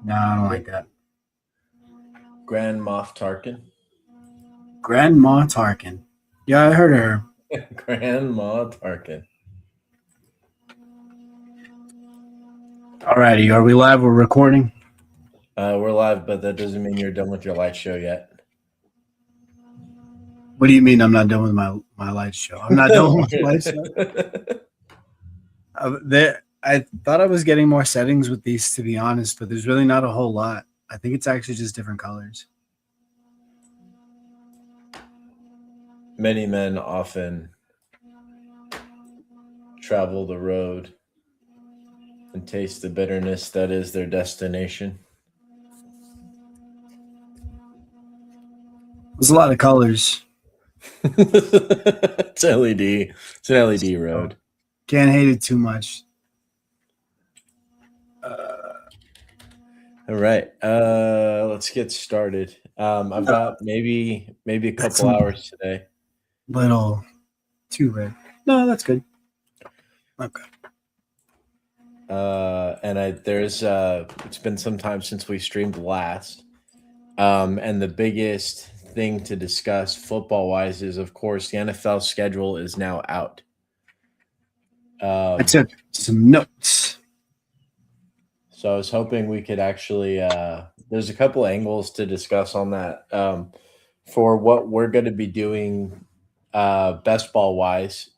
No, I don't like that. Grand Moff Tarkin. Grandma Tarkin. Yeah, I heard of her. Grand Moff Tarkin. Alrighty, are we live? We're recording. We're live, but that doesn't mean you're done with your light show yet. What do you mean I'm not done with my light show? I'm not done with my light show. I thought I was getting more settings with these, to be honest, but there's really not a whole lot. I think it's actually just different colors. Many men often travel the road and taste the bitterness that is their destination. There's a lot of colors. It's LED. It's an LED road. Can't hate it too much. All right. Let's get started. I've got maybe a couple hours today. Little too red. No, that's good. Okay. It's been some time since we streamed last. And the biggest thing to discuss football wise is, of course, the NFL schedule is now out. I took some notes. So I was hoping we could actually, there's a couple angles to discuss on that. For what we're going to be doing best ball wise,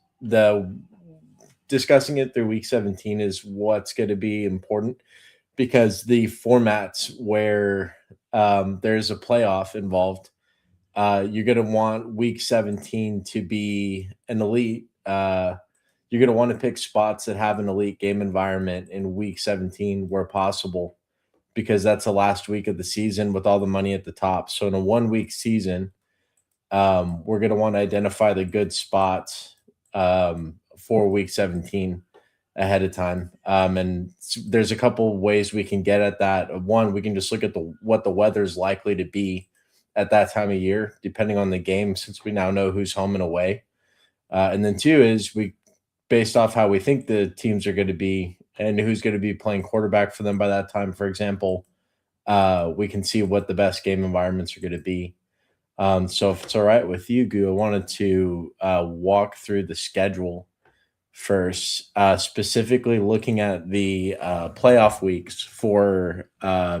discussing it through week 17 is what's going to be important, because the formats where there's a playoff involved, you're going to want week 17 to be an elite. You're going to want to pick spots that have an elite game environment in week 17 where possible, because that's the last week of the season with all the money at the top. So in a 1 week season, we're going to want to identify the good spots for week 17 ahead of time. And there's a couple ways we can get at that. One, we can just look at what the weather's likely to be at that time of year, depending on the game, since we now know who's home and away. And then two is based off how we think the teams are going to be and who's going to be playing quarterback for them by that time, for example, we can see what the best game environments are going to be. So if it's all right with you, Goo, I wanted to walk through the schedule first, specifically looking at the playoff weeks for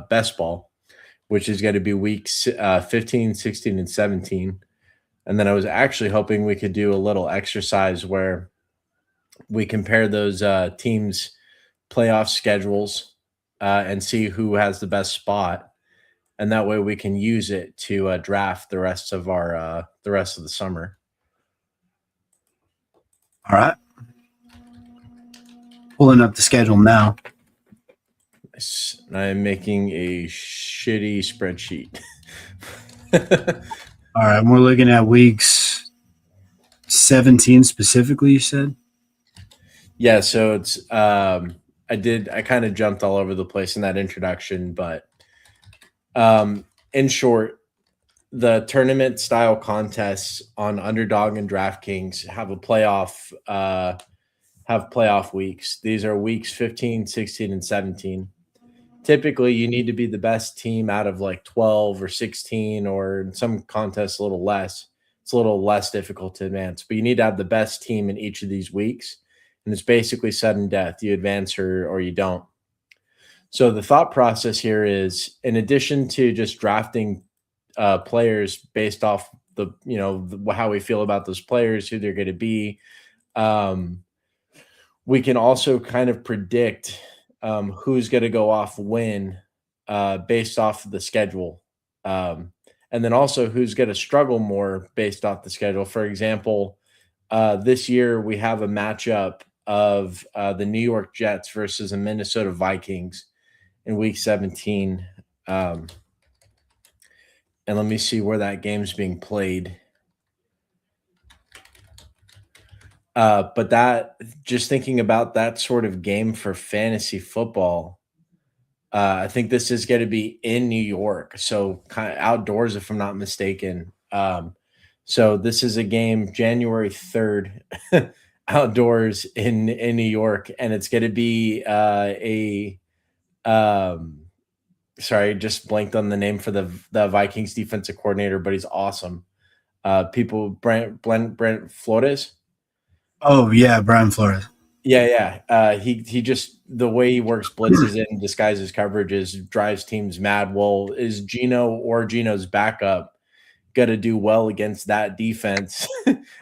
best ball, which is going to be weeks 15, 16, and 17. And then I was actually hoping we could do a little exercise where we compare those teams' playoff schedules and see who has the best spot, and that way we can use it to draft the rest of the summer. All right. Pulling up the schedule now. Nice. I'm making a shitty spreadsheet. All right, we're looking at weeks 17 specifically, you said? Yeah, so it's I kind of jumped all over the place in that introduction, but in short, the tournament style contests on Underdog and DraftKings have playoff weeks. These are weeks 15, 16, and 17. Typically, you need to be the best team out of like 12 or 16, or in some contests a little less. It's a little less difficult to advance, but you need to have the best team in each of these weeks. And it's basically sudden death. You advance or you don't. So the thought process here is, in addition to just drafting players based off how we feel about those players, who they're going to be, we can also kind of predict who's going to go off when based off of the schedule. And then also who's going to struggle more based off the schedule. For example, this year we have a matchup of the New York Jets versus the Minnesota Vikings in week 17. And let me see where that game's being played. But that, just thinking about that sort of game for fantasy football, I think this is going to be in New York, so kind of outdoors, if I'm not mistaken. So this is a game January 3rd, outdoors in New York, and it's going to be Sorry, just blanked on the name for the Vikings defensive coordinator, but he's awesome. People Brent Flores. Oh yeah, Brian Flores. Yeah, yeah. He just the way he works blitzes in disguises coverages drives teams mad. Well, is Gino or Gino's backup got to do well against that defense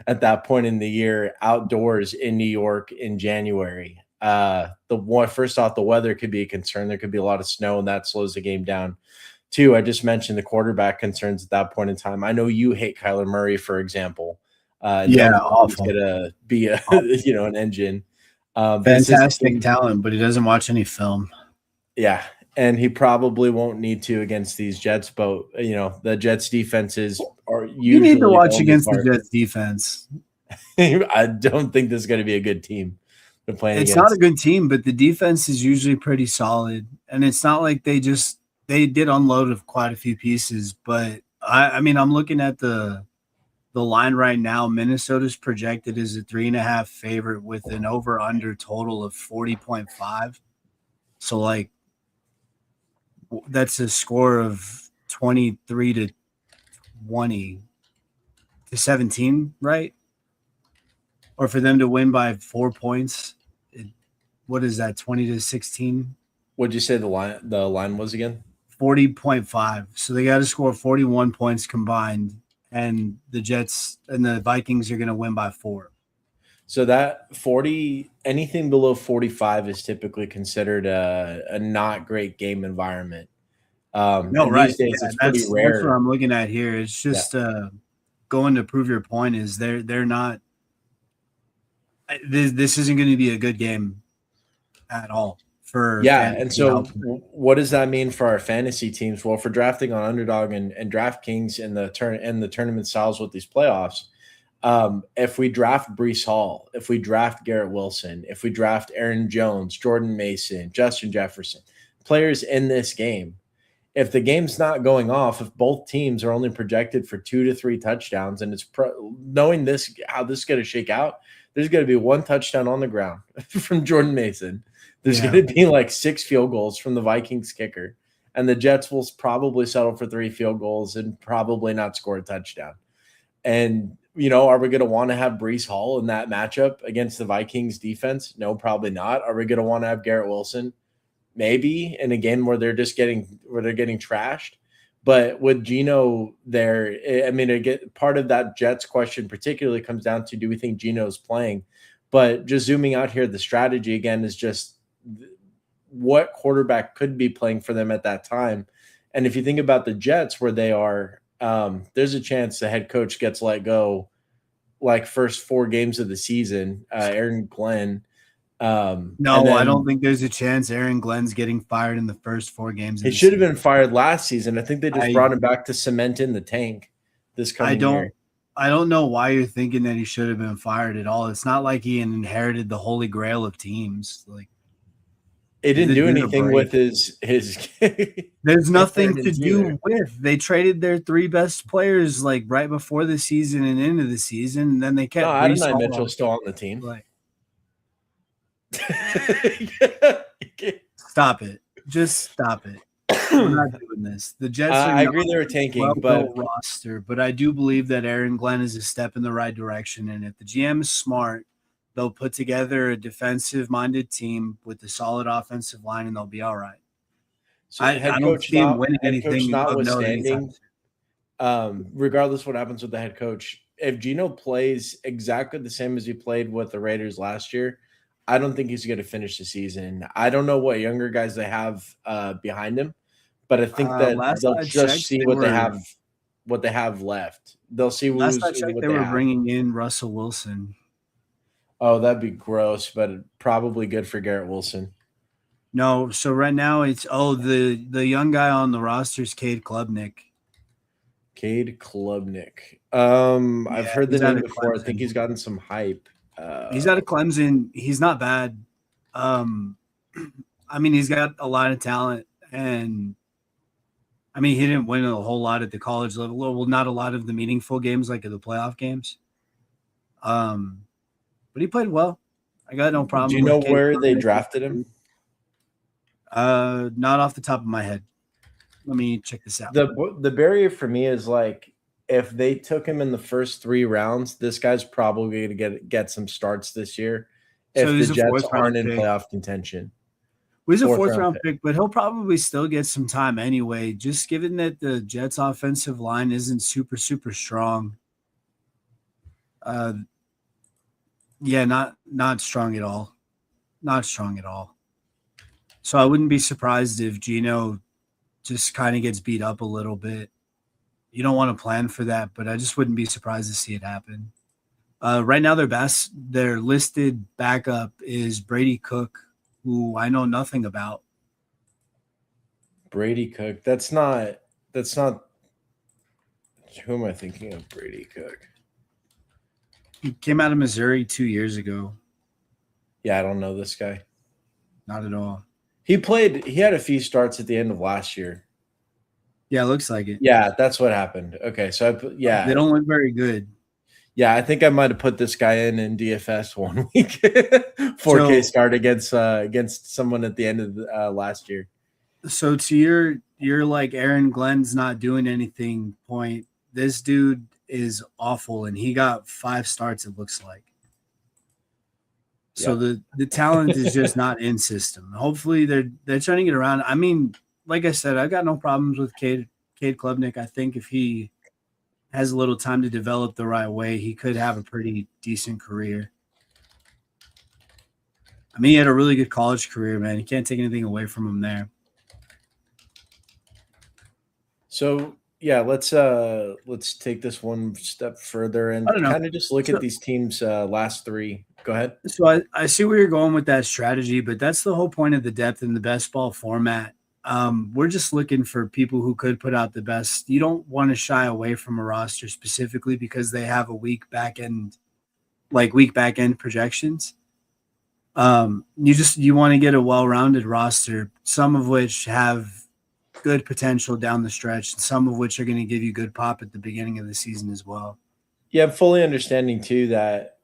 at that point in the year outdoors in New York in January? The one first off, the weather could be a concern. There could be a lot of snow, and that slows the game down. Two, I just mentioned the quarterback concerns at that point in time. I know you hate Kyler Murray, for example, and Yeah, don't think he's awful. gonna be a Awful. an engine. This is a Fantastic team, talent, but he doesn't watch any film. yeah, and he probably won't need to against these Jets. But the Jets defenses are You need to usually the watch only against the part. Jets defense. I don't think this is going to be a good team they're playing It's not a against. good team, but the defense is usually pretty solid. And it's not like they did unload of quite a few pieces, but I mean I'm looking at the line right now. Minnesota's projected as a 3.5 favorite with an over under total of 40.5. So like that's a score of 23 to 20 to 17, right? Or for them to win by 4 points. What is that? 20 to 16? What'd you say the line was again? 40.5. So they got to score 41 points combined, and the Jets and the Vikings are going to win by 4. So that 40, anything below 45 is typically considered a not great game environment. No, And right. these days Yeah, it's pretty that's what rare. I'm looking at here. It's Yeah. just going to prove your point is they're not this isn't going to be a good game at all for Yeah, and fantasy so output. what does that mean for our fantasy teams? Well, for drafting on Underdog and DraftKings in the tournament styles with these playoffs, if we draft Brees Hall, if we draft Garrett Wilson, if we draft Aaron Jones, Jordan Mason, Justin Jefferson, players in this game, if the game's not going off, if both teams are only projected for 2 to 3 touchdowns, and knowing this how this is going to shake out, there's going to be one touchdown on the ground from Jordan Mason. There's Yeah. going to be like 6 field goals from the Vikings kicker, and the Jets will probably settle for 3 field goals and probably not score a touchdown. And are we going to want to have Brees Hall in that matchup against the Vikings defense? No, probably not. Are we going to want to have Garrett Wilson? Maybe in a game where they're getting trashed. But with Gino there, I mean, part of that Jets question particularly comes down to, do we think Gino's playing? But just zooming out here, the strategy again is just what quarterback could be playing for them at that time. And if you think about the Jets where they are, there's a chance the head coach gets let go like first 4 games of the season, Aaron Glenn. And No, I don't then think there's a chance Aaron Glenn's getting fired in the first 4 games of he the should have season. been fired last season. I think they just I brought him back to cement in the tank this I coming don't year. I don't know why you're thinking that he should have been fired at all. It's not like he inherited the holy grail of teams. Like It give didn't the do dude a anything with break. his There's nothing to inheritance either. do with. They traded their 3 best players like right before the season and into the season, and then they No, kept Brees Adonai Hall. Mitchell's still on the team. Like, I stop it. Just stop it. We're not doing this. The Jets are I not agree they were a tanking, but well-built roster, but I do believe that Aaron Glenn is a step in the right direction. And if the GM is smart, they'll put together a defensive-minded team with a solid offensive line, and they'll be all right. so I don't see him winning head coach anything of note anytime notwithstanding, soon. regardless what happens with the head coach, if Gino plays exactly the same as he played with the Raiders last year, I don't think he's going to finish the season. I don't know what younger guys they have behind him, but I think that Last they'll I just checked, see what they have left. They'll see what they they were have. bringing in Russell Wilson. Oh, that'd be gross, but probably good for Garrett Wilson. No, so right now it's the young guy on the roster is Cade Klubnik. Cade Klubnik. I've Yeah, heard the he's out name of before. I think Clemson. he's gotten some hype. He's out of Clemson. He's not bad. Um, I mean, he's got a lot of talent, and I mean, he didn't win a whole lot at the college level. Well, not a lot of the meaningful games like at the playoff games. But he played well. I got no Do problem you know with Cade where they Klubnik. drafted him? Not off the top of my head. Let me check this out. The barrier for me is like if they took him in the first 3 rounds, this guy's probably going to get some starts this year. So If the he's a Jets fourth aren't round in pick. playoff contention, He's a fourth fourth round round pick. pick, but he'll probably still get some time anyway, just given that the Jets' offensive line isn't super, super strong. Uh, yeah, not strong at all. Not strong at all. So I wouldn't be surprised if Gino just kind of gets beat up a little bit. You don't want to plan for that, but I just wouldn't be surprised to see it happen. Right now, their listed backup is Brady Cook, who I know nothing about. Brady Cook. That's not. That's not. Who am I thinking of? Brady Cook. He came out of Missouri 2 years ago. Yeah, I don't know this guy. Not at all. He played. He had a few starts at the end of last year. Yeah, it looks like it. Yeah, that's what happened. Okay, so They don't look very good. Yeah, I think I might have put this guy in DFS 1 week, 4K So, start against someone at the end of last year. so to your like Aaron Glenn's not doing anything point. This dude is awful, and he got 5 starts. It looks like. So Yep. the talent is just not in system. Hopefully they're trying to get around. I mean, like I said, I got no problems with Cade Klubnik. I think if he has a little time to develop the right way, he could have a pretty decent career. I mean, he had a really good college career, man. You can't take anything away from him there. So yeah, let's take this one step further and I don't know. kind of just look at these teams' last 3. Go ahead. So I see where you're going with that strategy, but that's the whole point of the depth in the best ball format. We're just looking for people who could put out the best. You don't want to shy away from a roster specifically because they have a weak back end projections. You want to get a well-rounded roster, some of which have good potential down the stretch, and some of which are going to give you good pop at the beginning of the season as well. Yeah, I'm fully understanding too that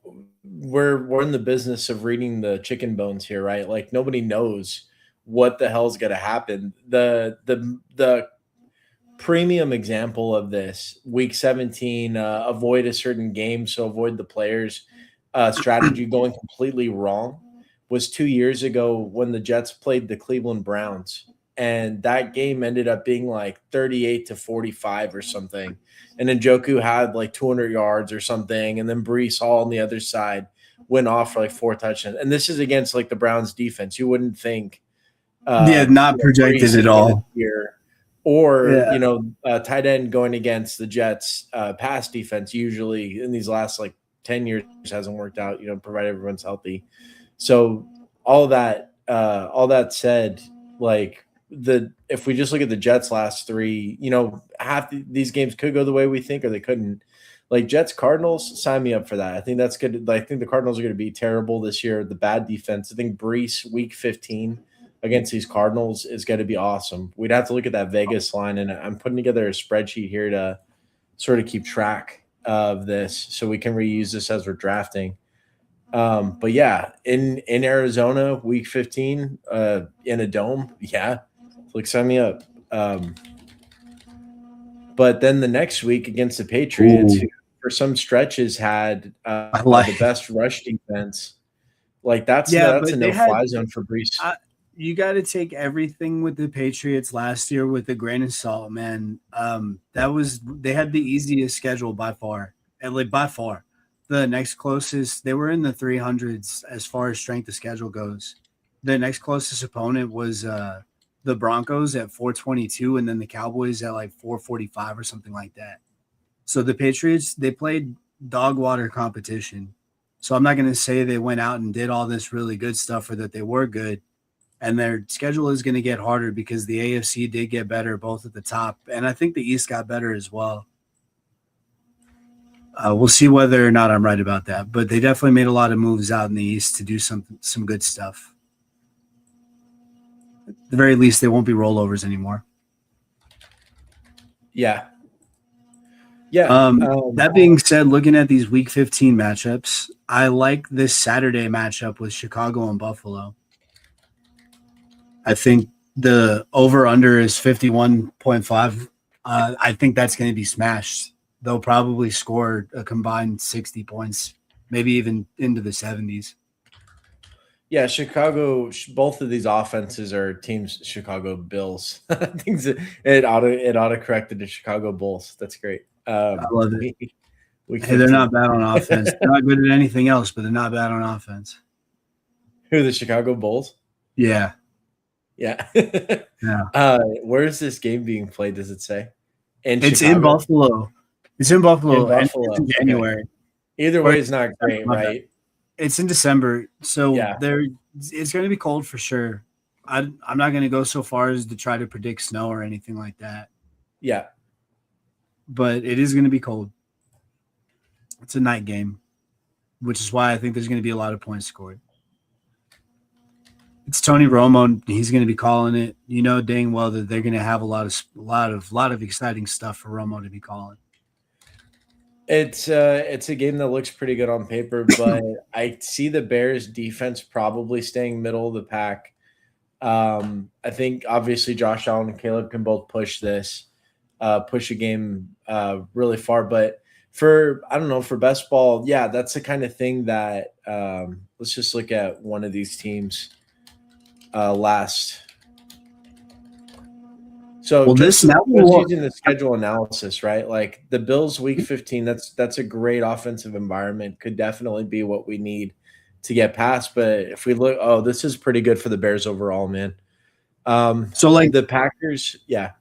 we're in the business of reading the chicken bones here, right? Like nobody knows what the hell's going to happen. The premium example of this week 17, avoid a certain game, so avoid the players strategy going completely wrong, was 2 years ago when the Jets played the Cleveland Browns. And that game ended up being like 38-45 or something. And then Njoku had like 200 yards or something. And then Brees Hall on the other side went off for like 4 touchdowns. And this is against like the Browns defense. You wouldn't think Not projected at all. Here. Or, Yeah. tight end going against the Jets pass defense usually in these last like 10 years hasn't worked out, provided everyone's healthy. So all that said, like if we just look at the Jets last 3, half these games could go the way we think or they couldn't. Like Jets Cardinals, sign me up for that. I think that's good. I think the Cardinals are going to be terrible this year. The bad defense. I think Brees week 15 against these Cardinals is going to be awesome. We'd have to look at that Vegas line, and I'm putting together a spreadsheet here to sort of keep track of this so we can reuse this as we're drafting. But yeah, in Arizona, week 15, in a dome, yeah, like sign me up. But then the next week against the Patriots, who for some stretches had the best rush defense, like that's a no-fly zone for Brees. You got to take everything with the Patriots last year with a grain of salt, man. They had the easiest schedule by far, and like by far. The next closest, they were in the 300s as far as strength of schedule goes. The next closest opponent was the Broncos at 422, and then the Cowboys at like 445 or something like that. So the Patriots, they played dog water competition. So I'm not going to say they went out and did all this really good stuff or that they were good. And their schedule is going to get harder because the AFC did get better both at the top. And I think the East got better as well. We'll see whether or not I'm right about that. But they definitely made a lot of moves out in the East to do some good stuff. At the very least, they won't be rollovers anymore. Yeah. That being said, looking at these Week 15 matchups, I like this Saturday matchup with Chicago and Buffalo. I think The over under is 51.5. I think that's going to be smashed. They'll probably score a combined 60 points, maybe even into the 70s. Yeah, Chicago. Both of these offenses are teams. Chicago Bills. I think it auto corrected to Chicago Bulls. That's great. I love it. Week Hey, they're 15. not bad on offense. They're not good at anything else, but they're not bad on offense. Who, the Chicago Bulls? Yeah. Yeah. Yeah. Where is this game being played? Does it say? In It's in Chicago? Buffalo. It's in In Buffalo, and Buffalo. it's in Okay. January. Either Or way is not great, my bad. right? It's in December, so Yeah. it's going to be cold for sure. I'm not going to go so far as to try to predict snow or anything like that, Yeah. but it is going to be cold. It's a night game, which is why I think there's going to be a lot of points scored. It's Tony Romo. He's going to be calling it. You know dang well that they're going to have a lot of exciting stuff for Romo to be calling. It's a game that looks pretty good on paper, but I see the Bears defense probably staying middle of the pack. I think obviously Josh Allen and Caleb can both push a game really far, but for best ball, yeah, that's the kind of thing that let's just look at one of these teams last. So Well, just this now using the schedule analysis, right? Like the Bills week 15, that's a great offensive environment. Could definitely be what we need to get past. But if we look, this is pretty good for the Bears overall, man. So like the Packers, yeah.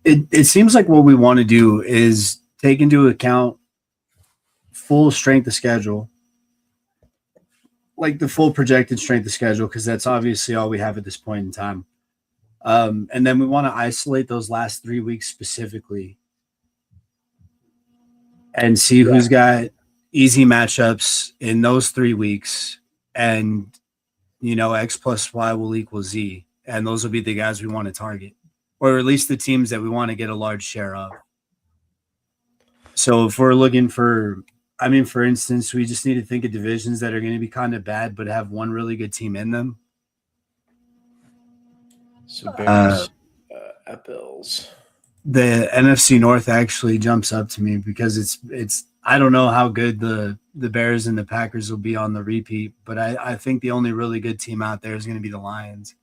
It seems like what we want to do is take into account full strength of schedule, like the full projected strength of schedule, because that's obviously all we have at this point in time. And then we want to isolate those last 3 weeks specifically and see who's got easy matchups in those 3 weeks. And, X plus Y will equal Z. And those will be the guys we want to target, or at least the teams that we want to get a large share of. So if we're looking for instance, we just need to think of divisions that are going to be kind of bad but have one really good team in them. So Bears at Bills. The NFC North actually jumps up to me because it's I don't know how good the Bears and the Packers will be on the repeat, but I think the only really good team out there is going to be the Lions.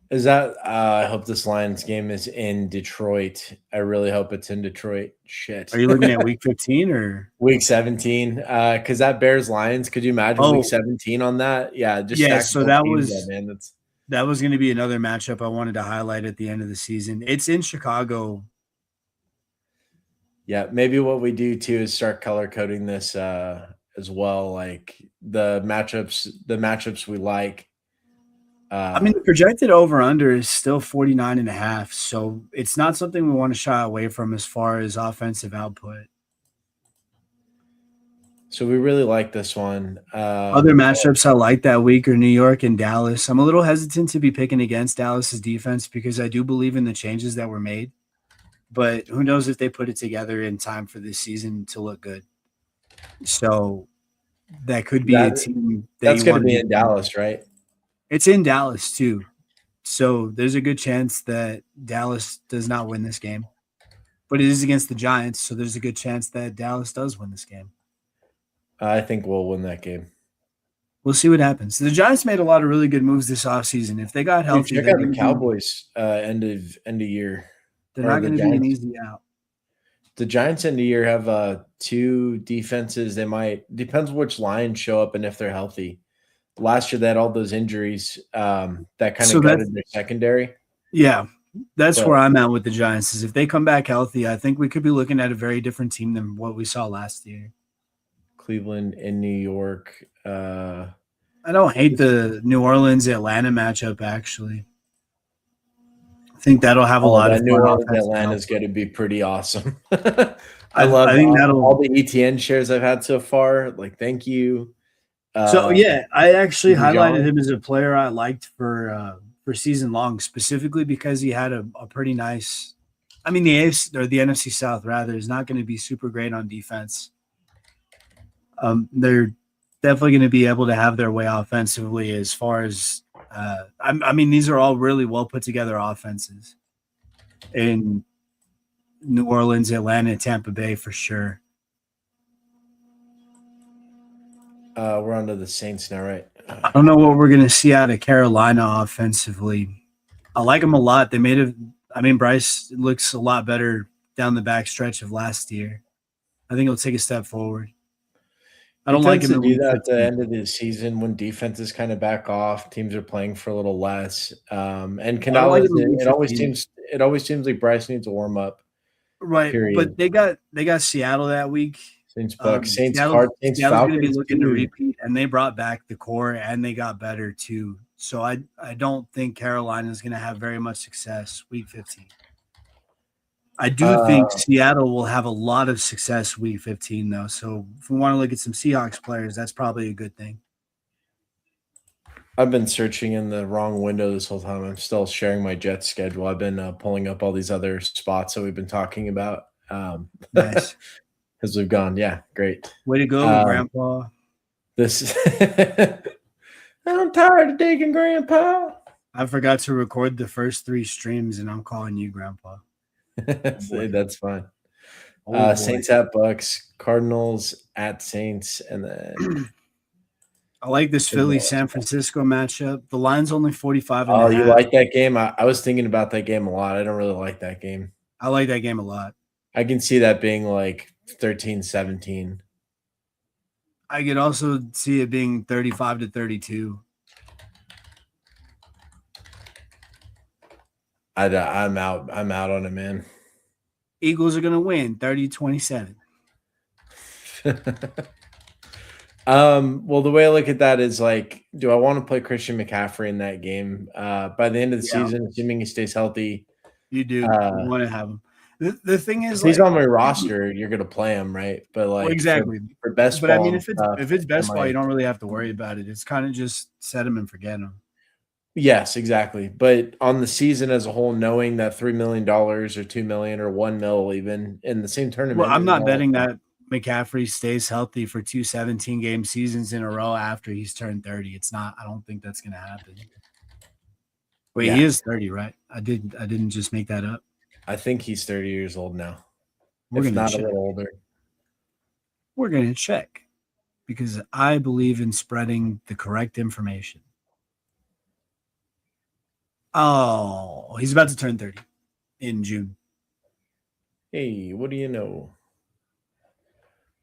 Is that I hope this Lions game is in Detroit. I really hope it's in Detroit. Shit. Are you looking at week 15 or week 17? Because that Bears Lions, could you imagine week 17 on that? Yeah, just so that was up, man. That was going to be another matchup I wanted to highlight at the end of the season. It's in Chicago. Yeah, maybe what we do too is start color coding this as well, like the matchups we like. The projected over-under is still 49.5, so it's not something we want to shy away from as far as offensive output. So we really like this one. Other matchups I like that week are New York and Dallas. I'm a little hesitant to be picking against Dallas's defense because I do believe in the changes that were made, but who knows if they put it together in time for this season to look good. So that could be a team that's going to be in Dallas, right? It's in Dallas too. So there's a good chance that Dallas does not win this game. But it is against the Giants, so there's a good chance that Dallas does win this game. I think we'll win that game. We'll see what happens. The Giants made a lot of really good moves this offseason. If they got healthy, check out the Cowboys end of year. They're not going to be an easy out. The Giants end of year have two defenses. They might depends which lines show up and if they're healthy. Last year they had all those injuries that kind of gutted their secondary. Yeah, that's where I'm at with the Giants. Is if they come back healthy, I think we could be looking at a very different team than what we saw last year. Cleveland and New York. I don't hate the New Orleans-Atlanta matchup, actually. I think that'll have a lot of New Orleans Atlanta is going to be pretty awesome. I think all the ETN shares I've had so far. Like, thank you. I actually highlighted him as a player I liked for season long, specifically because he had a pretty nice. The AFC or the NFC South rather is not going to be super great on defense. They're definitely going to be able to have their way offensively as far as I mean, these are all really well put together offenses in New Orleans, Atlanta, Tampa Bay for sure. We're on to the Saints now, right? I don't know what we're going to see out of Carolina offensively. I like them a lot. They made it. I mean, Bryce looks a lot better down the back stretch of last year. I think he'll take a step forward. I He don't like tends him to in do week that at the 15. end of the season when defenses kind of back off, teams are playing for a little less. And I don't like Canales, him in week it always seems like Bryce needs a warm up. right, Period. but they got Seattle that week. Saints, Bucks, Saints, Saints, Seattle's going to be Falcons. looking to Dude. repeat, and they brought back the core and they got better too. So I don't think Carolina is going to have very much success week 15. I do think Seattle will have a lot of success week 15 though. So if we want to look at some Seahawks players, that's probably a good thing. I've been searching in the wrong window this whole time. I'm still sharing my Jets schedule. I've been pulling up all these other spots that we've been talking about. Nice. As we've gone. Yeah, great. Way to go, Grandpa. This I'm tired of digging, Grandpa. I forgot to record the first 3 streams, and I'm calling you Grandpa. That's fine. Oh, Saints at Bucks, Cardinals at Saints, and then I like this Philly San Francisco matchup. The line's only 45. Oh, you like that game? I was thinking about that game a lot. I don't really like that game. I like that game a lot. I can see that being like 13-17. I could also see it being 35-32. I'm out. I'm out on it, man. Eagles are going to win 30-27. Well, the way I look at that is like, do I want to play Christian McCaffrey in that game? By the end of the season, assuming he stays healthy. You do. You want to have him. The thing is, if he's on my roster, you're going to play him, right? But like, exactly for best but ball. I mean, if it's best ball, you don't really have to worry about it. It's kind of just set him and forget him. Yes, exactly. But on the season as a whole, knowing that $3 million or $2 million or $1 million even in the same tournament. Well, I'm not betting that McCaffrey stays healthy for 2 17-game seasons in a row after he's turned 30. It's not. I don't think that's going to happen. Wait, he is 30, right? I didn't just make that up. I think he's 30 years old now. We're not a little older. We're going to check because I believe in spreading the correct information. Oh, he's about to turn 30 in June. Hey, what do you know?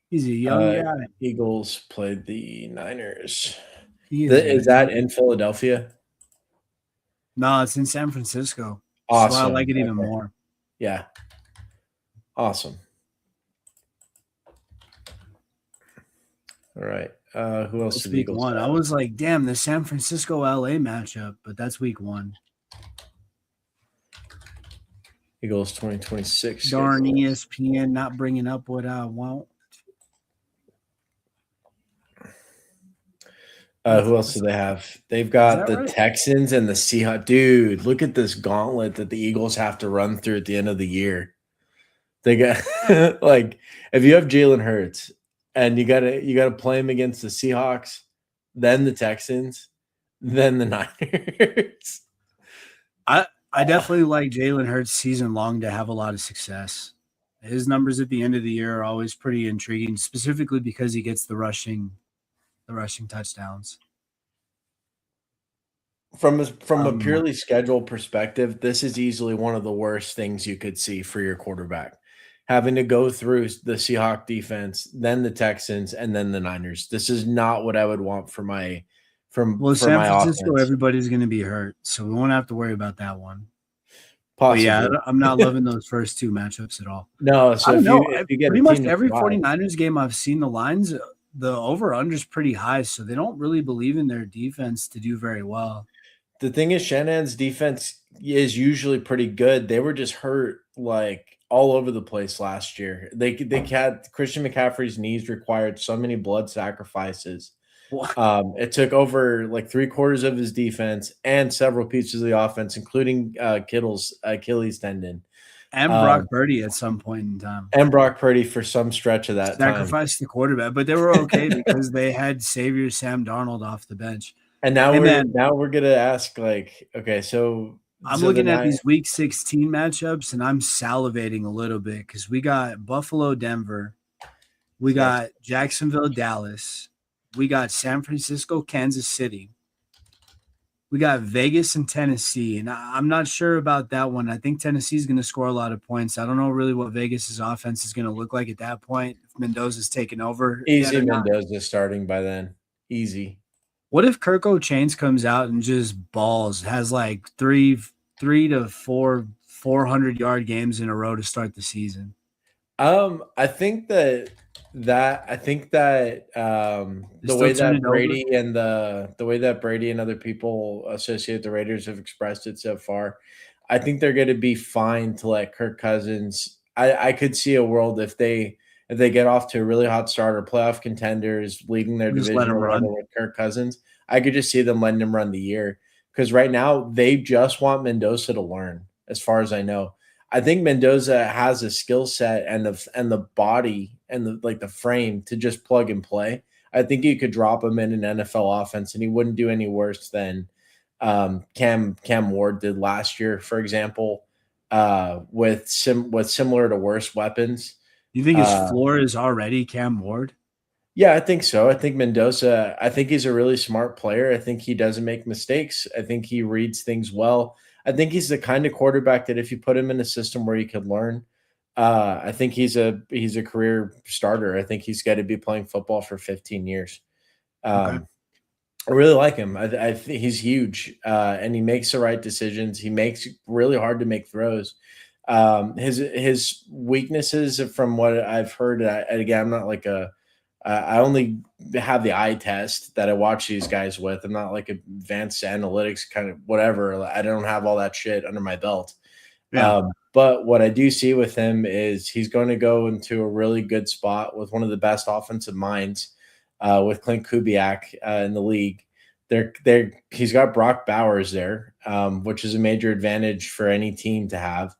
He's a young guy. Eagles played the Niners. Is that in Philadelphia? No, it's in San Francisco. Awesome. So I like it even more. Yeah. Awesome. All right. Who else? It's week 1. I was like, damn, the San Francisco LA matchup, but that's week 1. Eagles 2026. Darn ESPN not bringing up what I want. Who else do they have? They've got the Texans and the Seahawks. Dude, look at this gauntlet that the Eagles have to run through at the end of the year. They got like, if you have Jalen Hurts and you gotta play him against the Seahawks, then the Texans, then the Niners. I definitely like Jalen Hurts season long to have a lot of success. His numbers at the end of the year are always pretty intriguing, specifically because he gets the rushing touchdowns. From a purely schedule perspective, this is easily one of the worst things you could see for your quarterback. Having to go through the Seahawks defense, then the Texans, and then the Niners. This is not what I would want for my San Francisco, offense. Everybody's going to be hurt, so we won't have to worry about that one. Possibly. But yeah, I'm not loving those first 2 matchups at all. No, so if you get pretty much every 49ers game I've seen, the lines, the over-under is pretty high, so they don't really believe in their defense to do very well. The thing is, Shanahan's defense is usually pretty good. They were just hurt like all over the place last year. They had Christian McCaffrey's knees required so many blood sacrifices. It took over like 3/4 of his defense and several pieces of the offense, including Kittle's Achilles tendon. And Brock Purdy at some point in time. And Brock Purdy for some stretch of that sacrificed the quarterback, but they were okay because they had savior Sam Darnold off the bench. And now Hey we're man, now we're gonna ask like, okay, I'm so the looking at night, these week 16 matchups and I'm salivating a little bit because we got Buffalo, Denver, we that's got Jacksonville, Dallas, we got San Francisco, Kansas City, we got Vegas and Tennessee. And I'm not sure about that one. I think Tennessee's going to score a lot of points. I don't know really what Vegas's offense is going to look like at that point, if Mendoza's taken over yet easy. or not. Mendoza starting by then, easy. What if Kirko Chains comes out and just balls, has like three to four 400-yard games in a row to start the season? I think that They the still way turn that it over. Brady and other people associate the Raiders have expressed it so far, I think they're going to be fine to let Kirk Cousins. I could see a world if they get off to a really hot start or playoff contenders leading their Just let division him or whatever run. with Kirk Cousins. I could just see them letting him run the year because right now they just want Mendoza to learn, as far as I know. I think Mendoza has a skill set and the body and the frame to just plug and play. I think you could drop him in an NFL offense and he wouldn't do any worse than Cam Ward did last year, for example, with similar to worse weapons. You think his Uh, floor is already Cam Ward? yeah, I think so. I think Mendoza, I think he's a really smart player. I think he doesn't make mistakes. I think he reads things well. I think he's the kind of quarterback that if you put him in a system where he could learn, I think he's a career starter. I think he's got to be playing football for 15 years. Okay. I really like him. I think he's huge, and he makes the right decisions. He makes really hard to make throws. His weaknesses, from what I've heard, and again, I'm not like a I only have the eye test that I watch these guys with. I'm not like advanced analytics kind of whatever. I don't have all that shit under my belt. Yeah. But what I do see with him is he's going to go into a really good spot with one of the best offensive minds, with Clint Kubiak in the league. He's got Brock Bowers there, which is a major advantage for any team to have.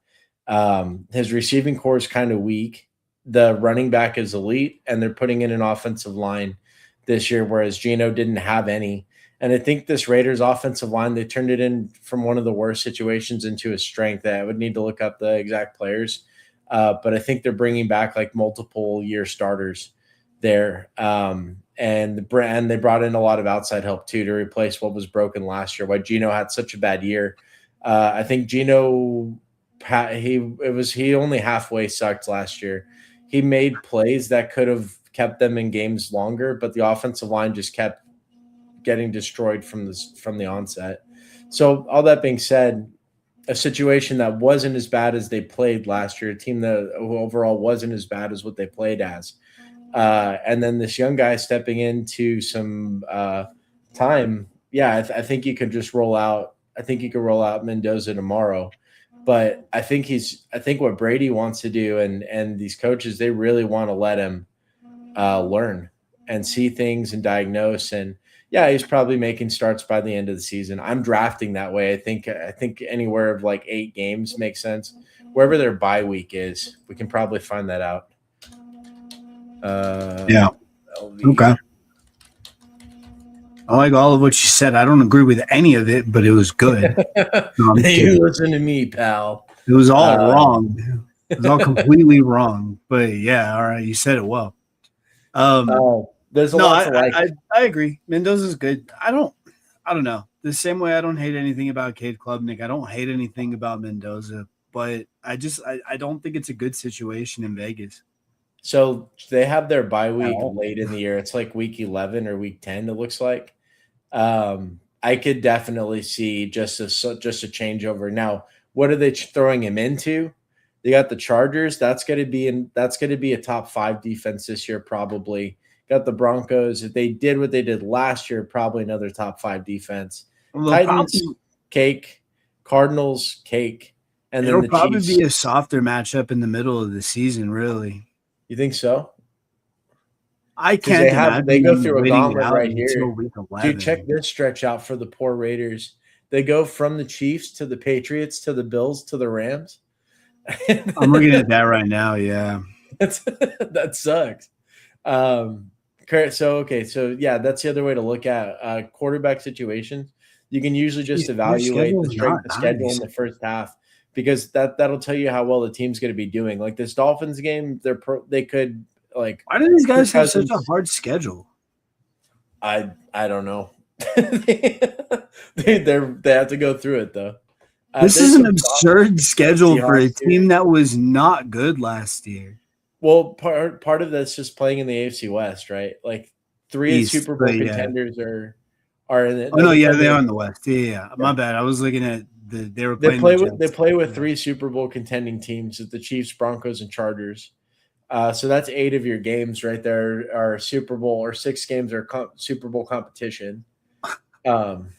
His receiving core is kind of weak. The running back is elite, and they're putting in an offensive line this year, whereas Geno didn't have any. And I think this Raiders offensive line, they turned it in from one of the worst situations into a strength. I would need to look up the exact players. But I think they're bringing back like multiple year starters there. And they brought in a lot of outside help too to replace what was broken last year. Why Geno had such a bad year. I think Geno, he only halfway sucked last year. He made plays that could have kept them in games longer, but the offensive line just kept getting destroyed from the onset. So all that being said, a situation that wasn't as bad as they played last year, a team that overall wasn't as bad as what they played as, and then this young guy stepping into some time. Yeah, I think you could just roll out. I think you could roll out Mendoza tomorrow. But I think what Brady wants to do, and these coaches, they really want to let him learn and see things and diagnose. And yeah, he's probably making starts by the end of the season. I'm drafting that way. I think anywhere of like 8 games makes sense. Wherever their bye week is, we can probably find that out. Yeah. LV. Okay. I like all of what you said. I don't agree with any of it, but it was good. No, I'm You kidding. listen to me, pal. It was all Uh, wrong. It was all completely wrong. But yeah, all right, you said it well. there's a No, lot to like. I agree. Mendoza's good. I don't know. The same way I don't hate anything about Cade Klubnik. I don't hate anything about Mendoza, but I don't think it's a good situation in Vegas So they have their bye at week all. late in the year. It's like week 11 or week 10. It looks like. I could definitely see just a changeover. Now, what are they throwing him into? They got the Chargers. That's going to be a top 5 defense this year, probably. Got the Broncos. If they did what they did last year, probably another top 5 defense. Well, Titans, cake. Cardinals, cake. And then it'll the probably Chiefs. be a softer matchup in the middle of the season, really. You think so? I Because can't they imagine go them through a waiting it gauntlet out right until here. week Dude, check 11. this stretch out for the poor Raiders. They go from the Chiefs to the Patriots to the Bills to the Rams. I'm looking at that right now. Yeah. That sucks. Correct. So okay, so yeah, that's the other way to look at quarterback situations. You can usually just Jeez, their evaluate schedule the is not strength of schedule in nice. the first half because that'll tell you how well the team's going to be doing. Like this Dolphins game, they could like Why do these Kirk guys have such a Cousins. hard schedule? I don't know. They have to go through it though. This is There's an some soft absurd schedule for a Seahawks here. team that was not good last year. Well, part of that's just playing in the AFC West, right? Like three East, Super but Bowl yeah. contenders are in it. Oh No, no, they're yeah, playing they are the in the West. Yeah, yeah. yeah. My bad. I was looking at they were They playing the play with they Jets. play with Yeah. three Super Bowl contending teams: the Chiefs, Broncos, and Chargers. So that's 8 of your games right there are Super Bowl, or 6 games are Super Bowl competition. Um,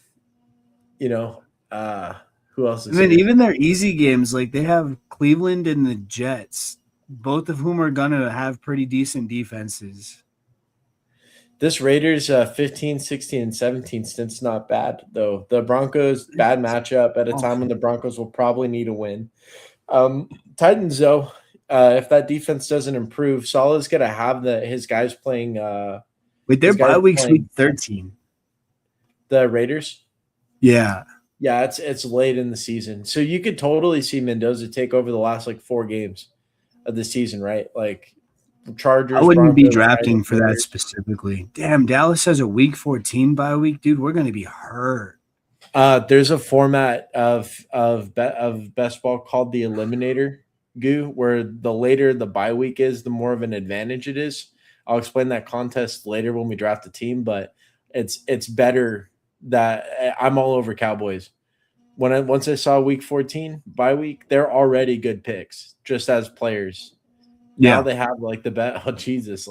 you know, uh, who else And is then here? even their easy games, like they have Cleveland and the Jets, both of whom are gonna have pretty decent defenses. This Raiders 15, 16, and 17 stint's not bad though. The Broncos bad matchup at a time when Awful. the Broncos will probably need a win. Titans though, if that defense doesn't improve, Salah's gonna have his guys playing. Wait, their His guys bye week's week playing 13. the Raiders. Yeah. Yeah, it's late in the season, so you could totally see Mendoza take over the last like 4 games of the season, right? Like I Chargers, wouldn't be Broncos, drafting Titans, for that Raiders. specifically. Damn, Dallas has a week 14 bye week, dude. We're gonna be hurt. There's a format of best ball called the Eliminator Goo, where the later the bye week is, the more of an advantage it is. I'll explain that contest later when we draft a team, but it's better that I'm all over Cowboys. Once I saw week 14 bye week, they're already good picks just as players. Now Yeah. they have like the bet. Oh Jesus,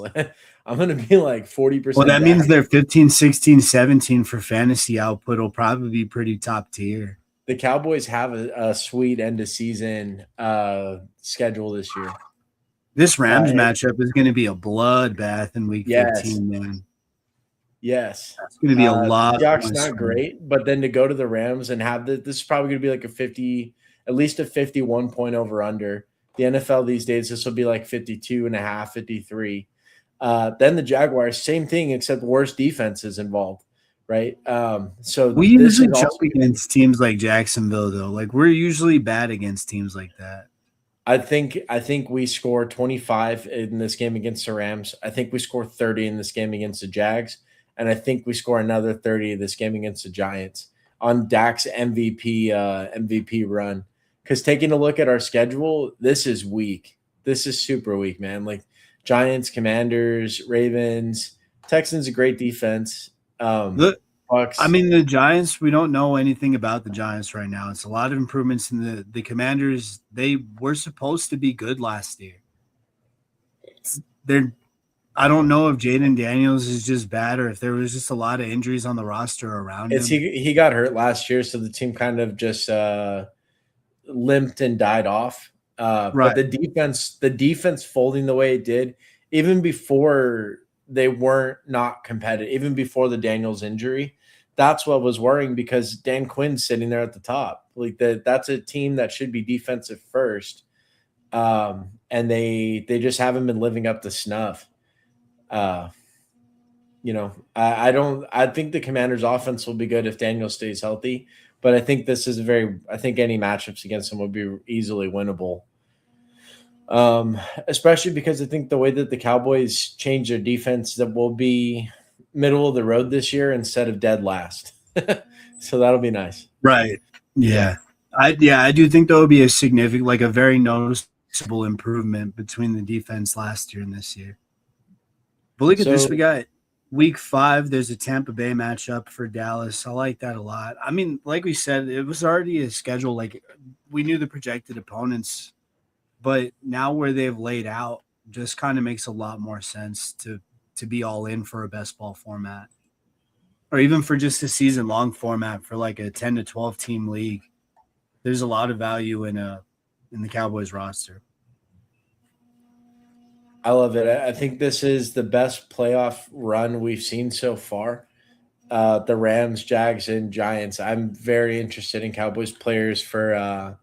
I'm gonna be like Well, 40% that means Dak. their 15, 16, 17 for fantasy output will probably be pretty top tier. The Cowboys have a sweet end of season schedule this year. This Rams It, matchup is going to be a bloodbath in week yes, 15, man. yes. It's going to be a lot of Seahawks points. not great, but then to go to the Rams and have this is probably going to be like a 50, at least a 51 point over under. The NFL these days, this will be like 52 and a half, 53. Then the Jaguars, same thing, except worse defenses involved, right? So We this usually is choke also going to be against teams like Jacksonville, though. Like, we're usually bad against teams like that. I think we score 25 in this game against the Rams. I think we score 30 in this game against the Jags, and I think we score another 30 in this game against the Giants on Dak's MVP run. Because taking a look at our schedule, this is weak. This is super weak, man. Like Giants, Commanders, Ravens, Texans, a great defense. The, I Bucks. mean, the Giants, we don't know anything about the Giants right now. It's a lot of improvements in the Commanders. They were supposed to be good last year. They're I don't know if Jaden Daniels is just bad or if there was just a lot of injuries on the roster around It's him. he got hurt last year, so the team kind of just limped and died off. But Right. the defense folding the way it did, even before they weren't not competitive, even before the Daniels injury, that's what was worrying because Dan Quinn's sitting there at the top. Like that's a team that should be defensive first, and they just haven't been living up to snuff. Uh, I don't. I think the Commanders' offense will be good if Daniel stays healthy, but I think this is a very. I think any matchups against him will be easily winnable. Especially because I think the way that the Cowboys change their defense, that will be middle of the road this year instead of dead last. So that'll be nice. Right. Yeah. Yeah. I do think there will be a significant, like a very noticeable improvement between the defense last year and this year. But look at this. We So got week 5. There's a Tampa Bay matchup for Dallas. I like that a lot. I mean, like we said, it was already a schedule. Like we knew the projected opponents, but now where they've laid out just kind of makes a lot more sense to be all in for a best ball format. Or even for just a season long format for like a 10 to 12 team league. There's a lot of value in the Cowboys roster. I love it. I think this is the best playoff run we've seen so far. The Rams, Jags, and Giants. I'm very interested in Cowboys players for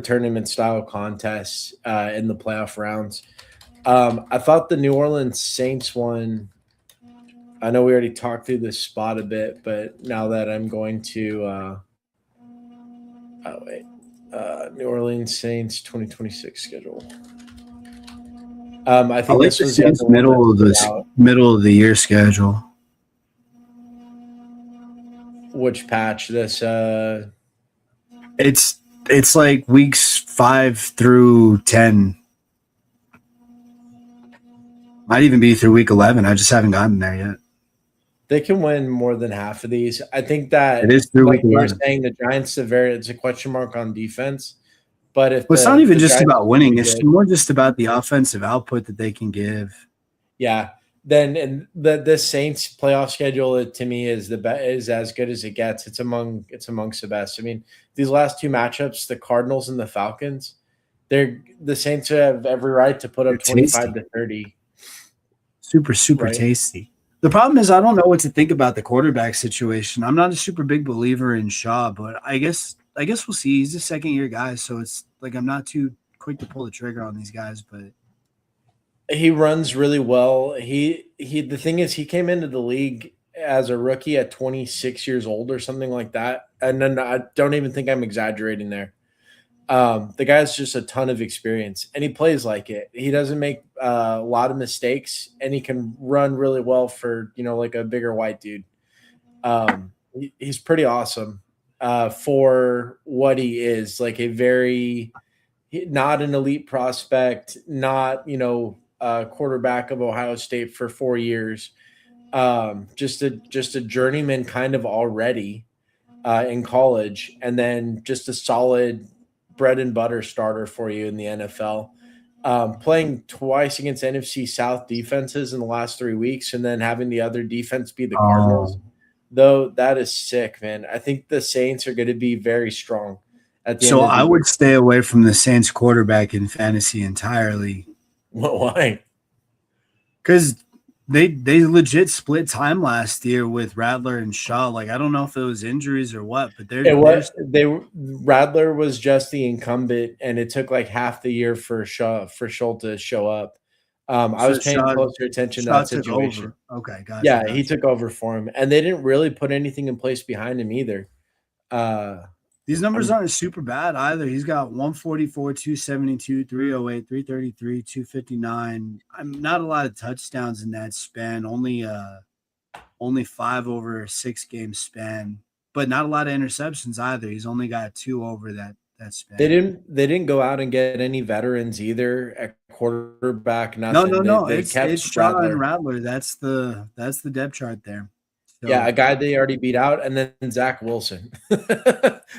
tournament style contests in the playoff rounds. I thought the New Orleans Saints one I know we already talked through this spot a bit, but now that I'm going to oh wait, New Orleans Saints 2026 schedule. I I think like this the was the other Saints one that stood out. middle of the year schedule. Which patch? This It's it's like weeks 5 through 10. Might even be through week 11. I just haven't gotten there yet. they can win more than half of these. I think It that, is through like week you were 11. saying, the Giants it's a question mark on defense. But if Well, it's not even the just Giants about are winning. pretty It's good, more just about the offensive output that they can give. yeah, then and the Saints playoff schedule to me is is as good as it gets. It's amongst the best. I mean, these last two matchups, the Cardinals and the Falcons, the Saints have every right to put They're up 25 tasty. to 30, Super, super right? tasty. The problem is I don't know what to think about the quarterback situation. I'm not a super big believer in Shaw, but I guess we'll see. He's a second year guy, so it's like I'm not too quick to pull the trigger on these guys, but He runs really well. He the thing is he came into the league as a rookie at 26 years old or something like that. And then I don't even think I'm exaggerating there. The guy has just a ton of experience and he plays like it. He doesn't make a lot of mistakes and he can run really well for, like a bigger white dude. He's pretty awesome for what he is, like a very not an elite prospect, not quarterback of Ohio State for 4 years, just a journeyman kind of already in college, and then just a solid bread and butter starter for you in the NFL. Playing twice against NFC South defenses in the last 3 weeks, and then having the other defense be the Cardinals. oh. Though that is sick, man. I think the Saints are going to be very strong at the So end of the I year. would stay away from the Saints quarterback in fantasy entirely Why? because they legit split time last year with Rattler and Shaw. Like I don't know if it was injuries or what, but It there's was Radler was just the incumbent, and it took like half the year for Schultz to show up. I so was paying Shaw closer attention to Shaw that took situation. over. Okay, Yeah, he gotcha. took over for him, and they didn't really put anything in place behind him either. Uh, These numbers I'm aren't super bad either. He's got 144, 272, 308, 333, 259. I'm not a lot of touchdowns in that span. Only 5 over 6 game span, but not a lot of interceptions either. He's only got 2 over that span. they didn't go out and get any veterans either at quarterback. No, no, Nothing. They no. they It's kept Shaw and Radler. Rattler. That's the depth chart there. Yeah, a So guy they already beat out, and then Zach Wilson,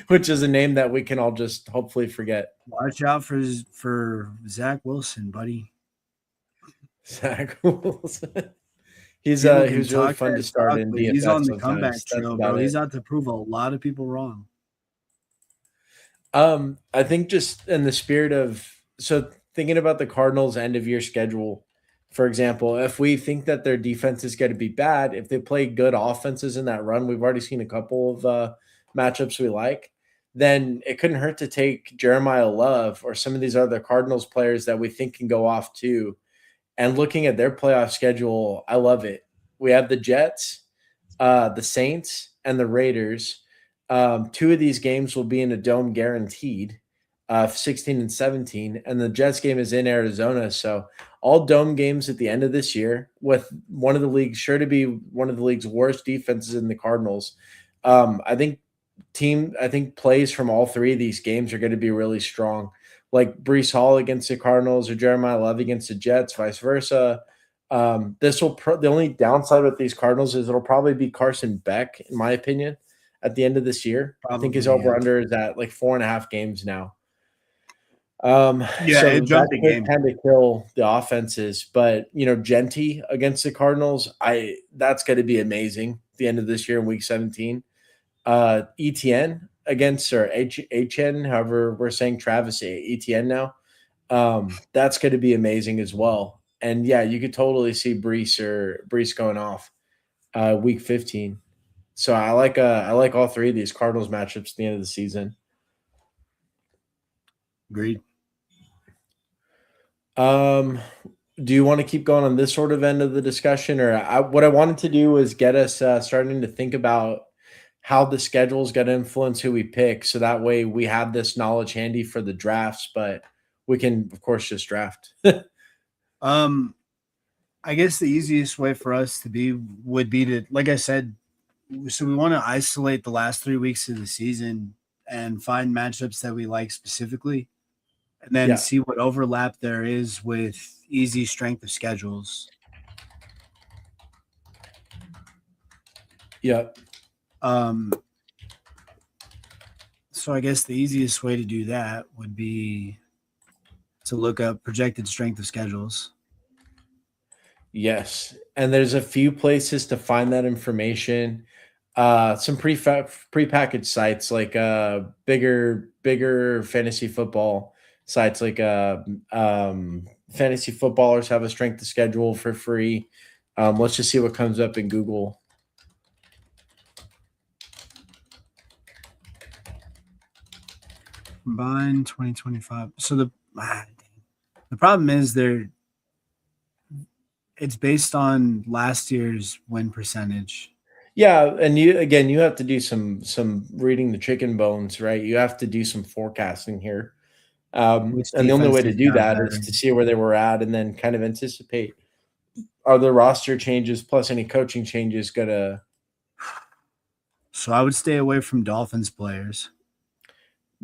which is a name that we can all just hopefully forget. watch out for Zach Wilson, buddy. Zach Wilson. He's People he can was really talk fun to that start talk, in but he's DFS on the comeback sometimes. That's trail, about bro. He's it. out to prove a lot of people wrong. I think just in the spirit of thinking about the Cardinals' end of year schedule, for example, if we think that their defense is going to be bad, if they play good offenses in that run, we've already seen a couple of matchups we like. Then it couldn't hurt to take Jeremiah Love or some of these other Cardinals players that we think can go off too. And looking at their playoff schedule, I love it. We have the Jets, the Saints, and the Raiders. Two of these games will be in a dome guaranteed, 16 and 17. And the Jets game is in Arizona. So all dome games at the end of this year with one of the league's sure to be one of the league's worst defenses in the Cardinals. I think plays from all three of these games are going to be really strong. Like Brees Hall against the Cardinals or Jeremiah Love against the Jets, vice versa. The only downside with these Cardinals is it'll probably be Carson Beck, in my opinion, at the end of this year. I think his Probably, over yeah. under is at like 4.5 games now. Yeah, it So that jumped a could game. kind of kill the offenses. But Genty against the Cardinals, that's going to be amazing at the end of this year in Week 17. ETN against or HN, however we're saying Travis ETN now. That's going to be amazing as well. And yeah, you could totally see Brees going off week 15. So I like all three of these Cardinals matchups at the end of the season. Agreed. Um, do you want to keep going on this sort of end of the discussion, or what I wanted to do was get us starting to think about how the schedule is going to influence who we pick, so that way we have this knowledge handy for the drafts, but we can, of course, just draft. Um, I guess the easiest way for us to be would be to, like I said, so we want to isolate the last 3 weeks of the season and find matchups that we like specifically, and then Yeah, see what overlap there is with easy strength of schedules. yeah, Um, so I guess the easiest way to do that would be to look up projected strength of schedules. yes. And there's a few places to find that information. Some prepackaged sites like bigger fantasy football sites like fantasy footballers have a strength of schedule for free. Let's just see what comes up in Google. Combined 2025. So the problem is it's based on last year's win percentage, Yeah, and you have to do some reading the chicken bones, right? You have to do some forecasting here. which And the only way to defenses do got that is better. to see where they were at and then kind of anticipate, are the roster changes plus any coaching changes gonna. So I would stay away from Dolphins players.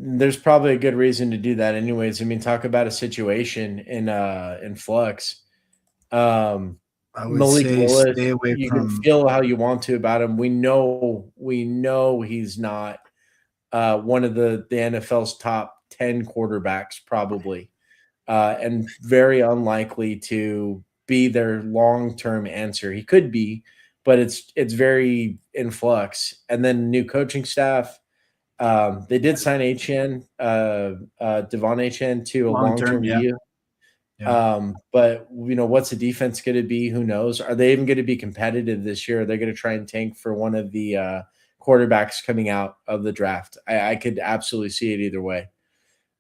There's probably a good reason to do that anyways. I mean, talk about a situation in flux. Um I would Malik say Willis, stay away you can from feel how you want to about him. We know he's not one of the NFL's top 10 quarterbacks, probably, and very unlikely to be their long term answer. He could be, but it's very in flux. And then new coaching staff. They did sign Devon Chen to a long long term. term Yeah. deal. Yeah. But what's the defense going to be? Who knows? Are they even going to be competitive this year? Are they going to try and tank for one of the quarterbacks coming out of the draft? I could absolutely see it either way.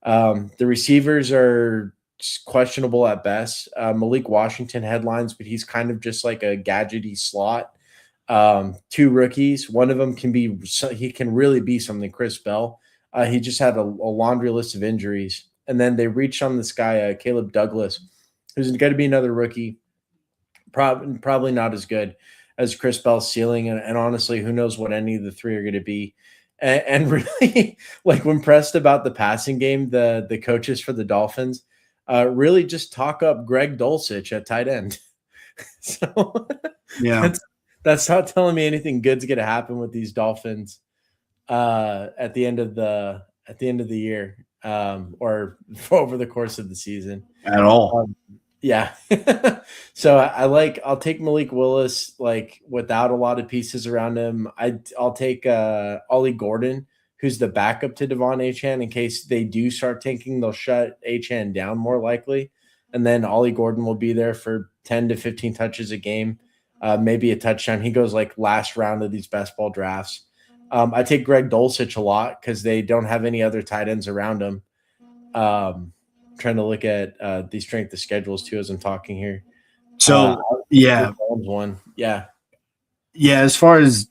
The receivers are questionable at best. Malik Washington headlines, but he's kind of just like a gadgety slot. Two rookies. One of them he can really be something. Chris Bell. He just had a laundry list of injuries, and then they reached on this guy, Caleb Douglas, who's going to be another rookie. Probably not as good as Chris Bell's ceiling, and honestly, who knows what any of the three are going to be. And really, like when pressed about the passing game, the coaches for the Dolphins really just talk up Greg Dulcich at tight end. So Yeah. that's that's not telling me anything good's going to happen with these Dolphins at the end of the year, or over the course of the season. At all. Um, yeah. So I'll take Malik Willis like without a lot of pieces around him. I'll take Ollie Gordon, who's the backup to Devon Achane in case they do start tanking, they'll shut Achane down more likely. And then Ollie Gordon will be there for 10 to 15 touches a game, maybe a touchdown. He goes like last round of these best ball drafts. I take Greg Dulcich a lot because they don't have any other tight ends around him. Trying to look at the strength of schedules too as I'm talking here. Uh, So yeah. one, yeah, Yeah. As far as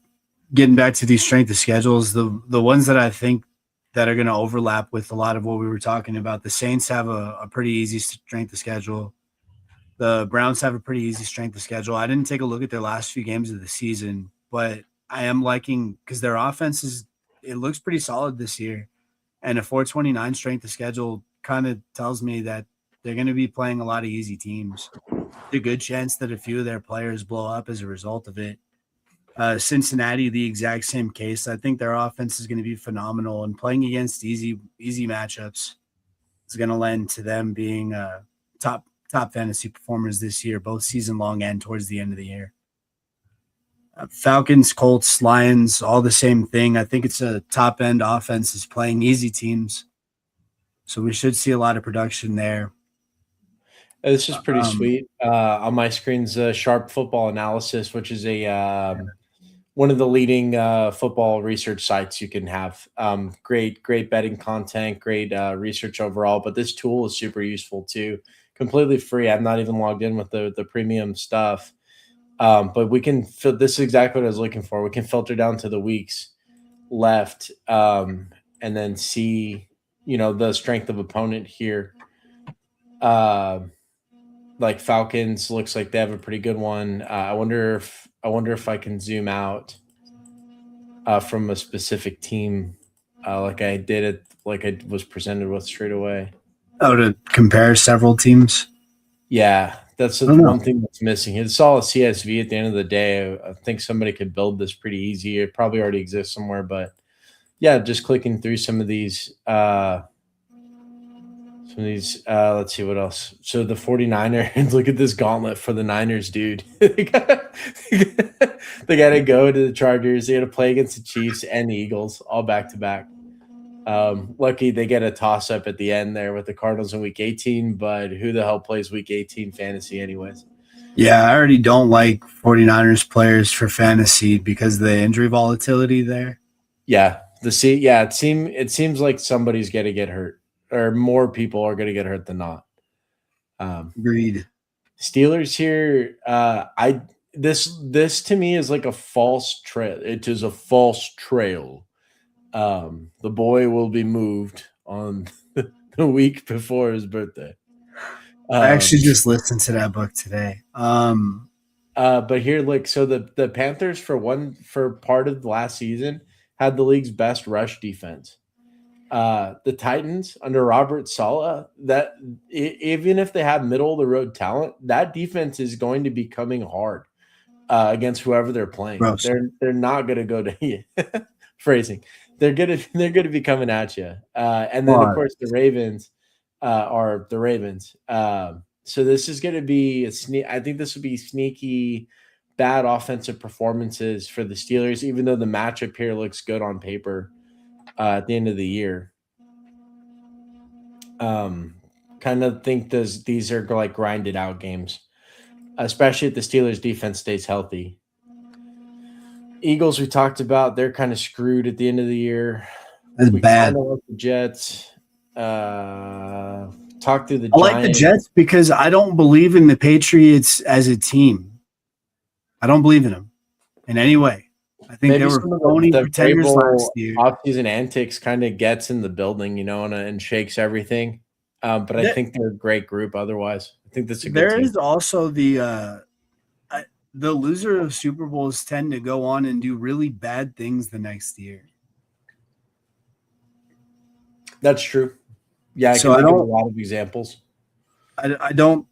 getting back to these strength of schedules, the ones that I think that are going to overlap with a lot of what we were talking about, the Saints have a pretty easy strength of schedule. The Browns have a pretty easy strength of schedule. I didn't take a look at their last few games of the season, but I am liking because their offense it looks pretty solid this year. And a 429 strength of schedule kind of tells me that they're going to be playing a lot of easy teams. There's a good chance that a few of their players blow up as a result of it. Cincinnati, the exact same case. I think their offense is going to be phenomenal, and playing against easy matchups is going to lend to them being top fantasy performers this year, both season long and towards the end of the year. Falcons, Colts, Lions, all the same thing. I think it's a top end offense is playing easy teams, so we should see a lot of production there. this is pretty Um, sweet. On my screen's Sharp Football Analysis, which is a one of the leading football research sites you can have. Great betting content, great research overall. But this tool is super useful too completely free. I'm not even logged in with the premium stuff. But we can this is exactly what I was looking for. We can filter down to the weeks left, and then see, the strength of opponent here. Uh, like Falcons looks like they have a pretty good one. I wonder if I can zoom out from a specific team, like I did it, like I was presented with straight away. Oh, to compare several teams. Yeah, that's I the don't one know. thing that's missing. It's all a CSV at the end of the day. I think somebody could build this pretty easy. It probably already exists somewhere, but yeah, just clicking through some of these. Let's see what else. So the 49ers, look at this gauntlet for the Niners, dude. They gotta go to the Chargers. They gotta play against the Chiefs and the Eagles, all back to back. Lucky they get a toss up at the end there with the Cardinals in week 18, but who the hell plays week 18 fantasy anyways? Yeah, I already don't like 49ers players for fantasy because of the injury volatility there. Yeah, it seems like somebody's gonna get hurt, or more people are gonna get hurt than not. Agreed. Steelers here, I this to me is like a false trail. It is a false trail. The boy will be moved on the week before his birthday. I Um, actually just listened to that book today. but here, like, so the Panthers for part of the last season had the league's best rush defense. The Titans under Robert Saleh, even if they have middle of the road talent, that defense is going to be coming hard against whoever they're playing. Gross. They're not going to go to phrasing. They're gonna be coming at you. And then of course the Ravens are the Ravens. So this is going to be I think this would be sneaky bad offensive performances for the Steelers, even though the matchup here looks good on paper at the end of the year. Kind of think these are like grinded out games, especially if the Steelers defense stays healthy. Eagles, we talked about, they're kind of screwed at the end of the year. That's We bad. kind of like the Jets. Talk through the I like the Giants. Jets because I don't believe in the Patriots as a team. I don't believe in them in any way. I think Maybe they were some of phony the pretenders last year. offseason antics kind of gets in the building, and shakes everything. But I think they're a great group otherwise. I think that's a good There team. is also the loser of Super Bowls tend to go on and do really bad things the next year. That's true. Yeah, I So can think of a lot of examples. I don't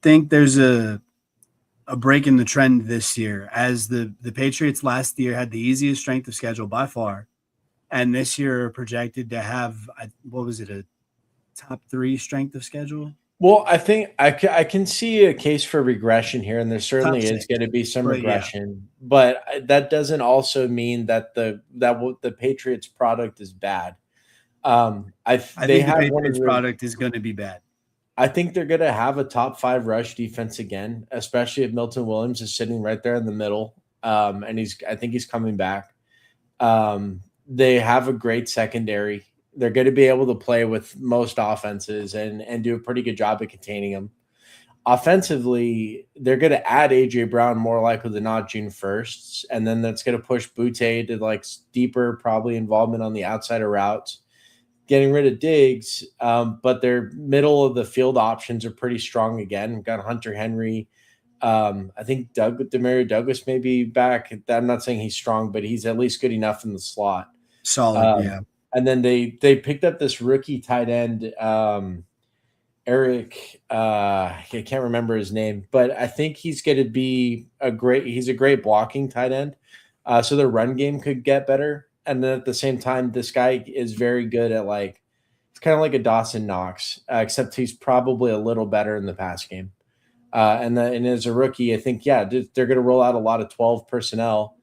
think there's a break in the trend this year, as the Patriots last year had the easiest strength of schedule by far, and this year are projected to have, what was it, a top 3 strength of schedule? Well, I think I can see a case for regression here, and there certainly Top is 6. going to be some But yeah, regression. But that doesn't also mean that the Patriots product is bad. I They think the have one of Patriots the. product is going to be bad. I think they're going to have a top 5 rush defense again, especially if Milton Williams is sitting right there in the middle. And I think he's coming back. They have a great secondary. They're going to be able to play with most offenses and do a pretty good job at containing them. Offensively, they're going to add AJ Brown more likely than not June 1st, and then that's going to push Butte to like deeper probably involvement on the outside of routes, getting rid of Diggs. But their middle of the field options are pretty strong again. We've got Hunter Henry. I think Demario Douglas may be back. I'm not saying he's strong, but he's at least good enough in the slot. Solid, yeah. And then they picked up this rookie tight end, Eric. I can't remember his name, but I think he's going to be he's a great blocking tight end. So the run game could get better. And then at the same time, this guy is very good at it's kind of like a Dawson Knox, except he's probably a little better in the pass game. And as a rookie, I think, they're going to roll out a lot of 12 personnel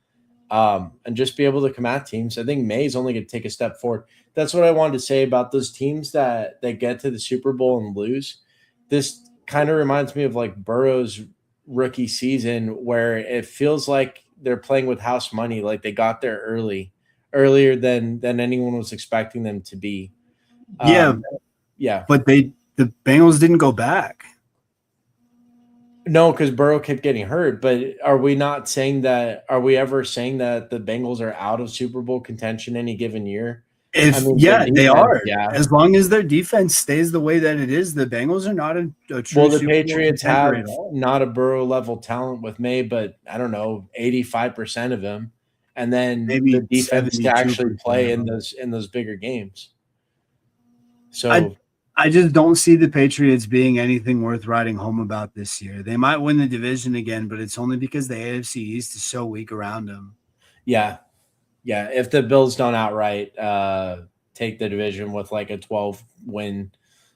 and just be able to come at teams. I think May's only going to take a step forward. That's what I wanted to say about those teams that get to the Super Bowl and lose. This kind of reminds me of like Burrow's rookie season, where it feels like they're playing with house money. Like they got there earlier than anyone was expecting them to be. Yeah. Yeah. But the Bengals didn't go back. No, because Burrow kept getting hurt. But are we not saying that? Are we ever saying that the Bengals are out of Super Bowl contention any given year? I If mean, their yeah, they defense, are. yeah. As long as their defense stays the way that it is, the Bengals are not a Well, true the Super Bowl Patriots contender have at all. not a Burrow level talent with May, but I don't know, 85% of him. And then the Maybe defense to actually 72% play of in them. those bigger games. I So I just don't see the Patriots being anything worth writing home about this year. They might win the division again, but it's only because the AFC East is so weak around them. yeah, yeah. If the Bills don't outright take the division with like a 12-win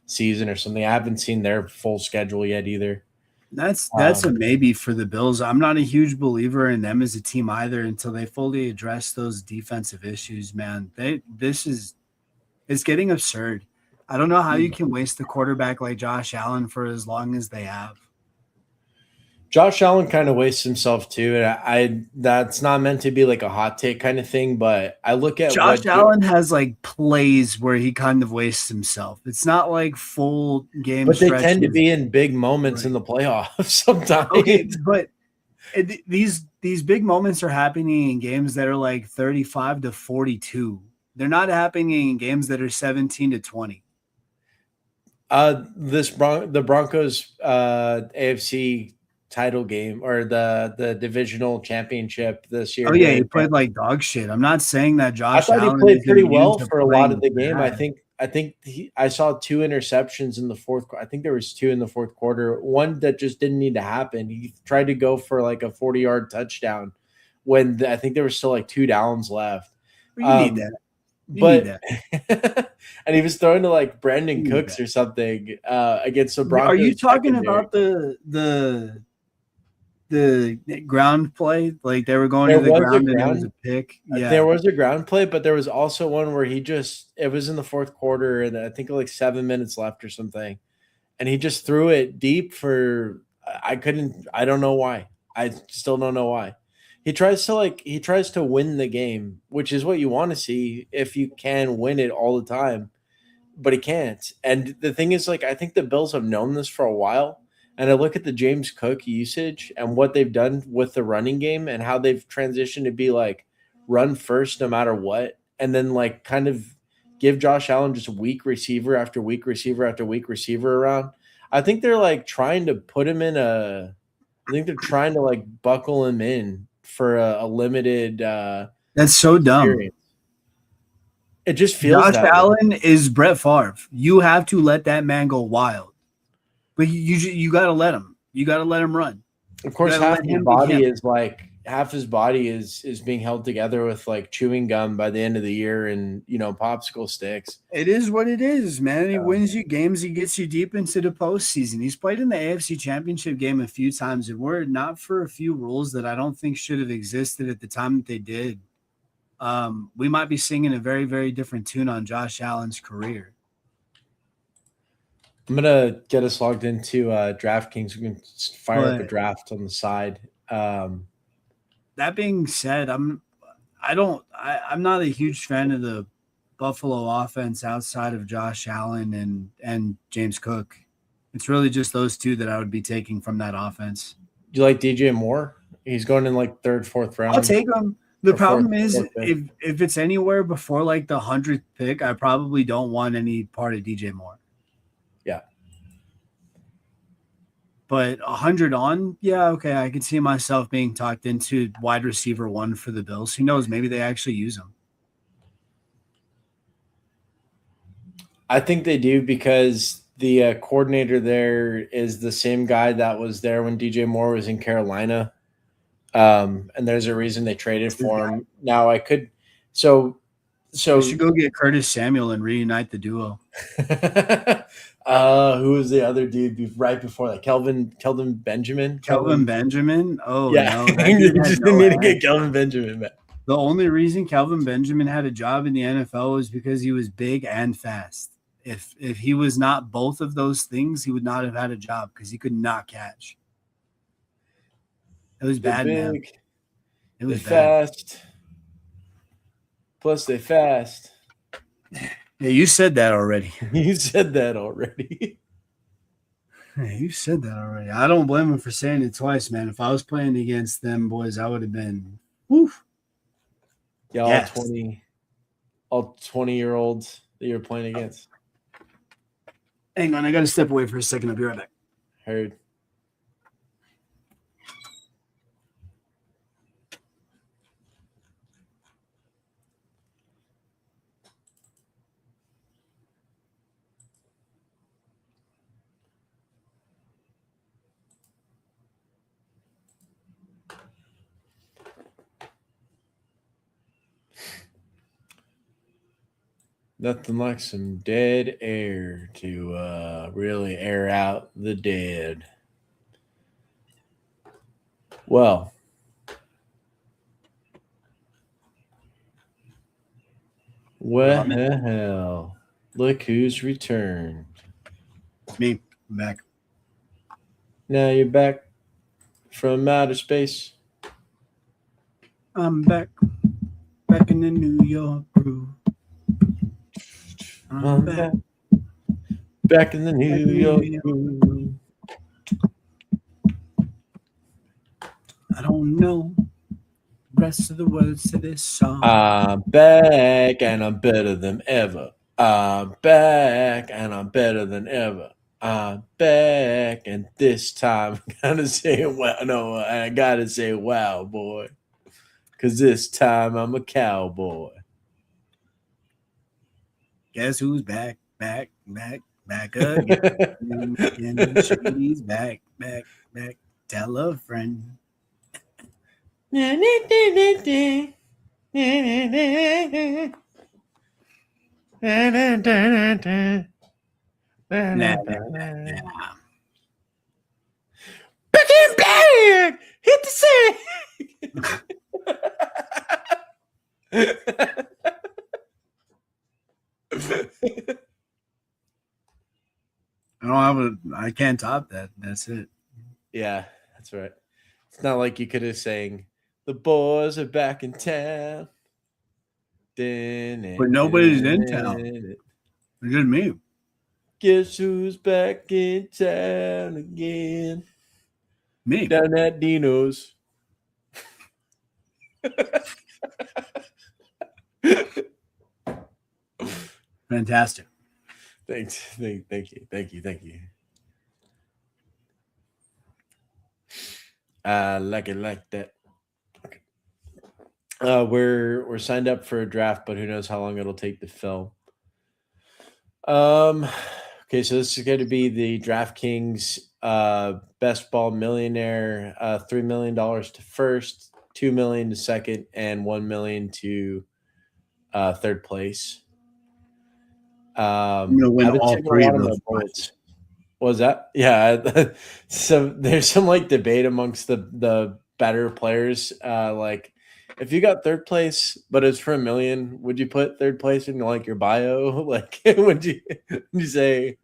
season or something, I haven't seen their full schedule yet either. That's a Um, maybe for the Bills. I'm not a huge believer in them as a team either until they fully address those defensive issues, man. It's getting absurd. I don't know how you can waste a quarterback like Josh Allen for as long as they have. Josh Allen kind of wastes himself too, and that's not meant to be like a hot take kind of thing, but I look at Josh what Allen has like plays where he kind of wastes himself. It's not like full game but they tend to stretches. be in big moments in Right. the playoffs Okay, sometimes. but these big moments are happening in games that are like 35 to 42. They're not happening in games that are 17 to 20. The Broncos AFC title game or the divisional championship this year Oh yeah, here. he played like dog shit. I'm not saying that I Josh thought he Allen played is pretty immune well to for a lot of playing the game. I bad. think I saw two interceptions in the fourth. I think there was two in the fourth quarter. One that just didn't need to happen. He tried to go for like a 40-yard touchdown when I think there was still like two downs left. But you need Um, that. You need but that. and he was throwing to like Brandon You need Cooks that. or something against the Are you Broncos talking secondary. about the ground play? Like they were going to There the was a ground and it was ground a pick? There Yeah. was a ground play, but there was also one where it was in the fourth quarter and I think like 7 minutes left or something. And he just threw it deep for I don't know why. I still don't know why. He tries to win the game, which is what you want to see if you can win it all the time, but he can't. And the thing is, like, I think the Bills have known this for a while. And I look at the James Cook usage and what they've done with the running game and how they've transitioned to be like run first no matter what. And then like kind of give Josh Allen just weak receiver after weak receiver after weak receiver around. I think they're like trying to put him in I think they're trying to like buckle him in for a limited That's so dumb. experience. It just feels Josh that way. Allen is Brett Favre. You have to let that man go wild. But you got to let him. You got to let him run. Of You course, got to let him be him. half his body is being held together with like chewing gum by the end of the year and popsicle sticks. It is what it is, man. He Um, wins you games. He gets you deep into the postseason. He's played in the AFC Championship game a few times, and were it not for a few rules that I don't think should have existed at the time that they did, we might be singing a very, very different tune on Josh Allen's career. I'm gonna get us logged into DraftKings. We can fire up a But draft on the side. that being said, I'm not a huge fan of the Buffalo offense outside of Josh Allen and James Cook. It's really just those two that I would be taking from that offense. Do you like DJ Moore? He's going in like third, fourth I'll round take them. The or fourth, problem is fourth, fifth. if it's anywhere before like the 100th pick, I probably don't want any part of DJ Moore. Yeah, But 100 on, yeah, okay, I can see myself being talked into wide receiver one for the Bills. Who knows? Maybe they actually use him. I think they do because the coordinator there is the same guy that was there when DJ Moore was in Carolina. And there's a reason they traded for him. Now I could, so We should go get Curtis Samuel and reunite the duo. who was the other dude right before that? Kelvin Benjamin. Kelvin Benjamin. Oh Yeah, no, that you dude had just no need to ass. get Kelvin Benjamin back. The only reason Kelvin Benjamin had a job in the NFL was because he was big and fast. If he was not both of those things, he would not have had a job because he could not catch. It was They're bad, man. big, It they was bad. fast. Plus, they fast. Yeah, you said that already. You said that already. Hey, you said that already. I don't blame him for saying it twice, man. If I was playing against them boys, I would have been, woof, Yeah, yes. all 20-year-olds that you're playing against. Hang on, I got to step away for a second. I'll be right back. Heard. Nothing like some dead air to really air out the dead. Well, well, look who's returned. Me, I'm back. Now you're back from outer space. I'm back. Back in the New York groove. I'm back. Back in the Back New in the York New York. groove. I don't know the rest of the words to this song. I'm back and I'm better than ever. I'm back and I'm better than ever. I'm back and this time I gotta say wow. No, I gotta say wow, boy. Cause this time I'm a cowboy. Guess who's back, back, back, back again? And she's back, back, back. Tell a friend. Nah, nah, nah. Back in black! Hit the city! I don't have a. I can't top that. That's it. Yeah, that's right. It's not like you could have sang, "The boys are back in town." But nobody's in town. It's just me. Guess who's back in town again? Me. Down at Dino's. Fantastic. Thanks. Thank you. I like it like that. Okay. We're signed up for a draft, but who knows how long it'll take to fill. Okay, so this is going to be the DraftKings Best Ball Millionaire, $3 million to first, $2 million to second, and $1 million to third place. I'm gonna win I've been all taking a three lot of of my those. bullets. What was that? Yeah. So there's some like debate amongst the better players. Like if you got third place, but it's for $1 million, would you put third place in like your bio? Like would you say,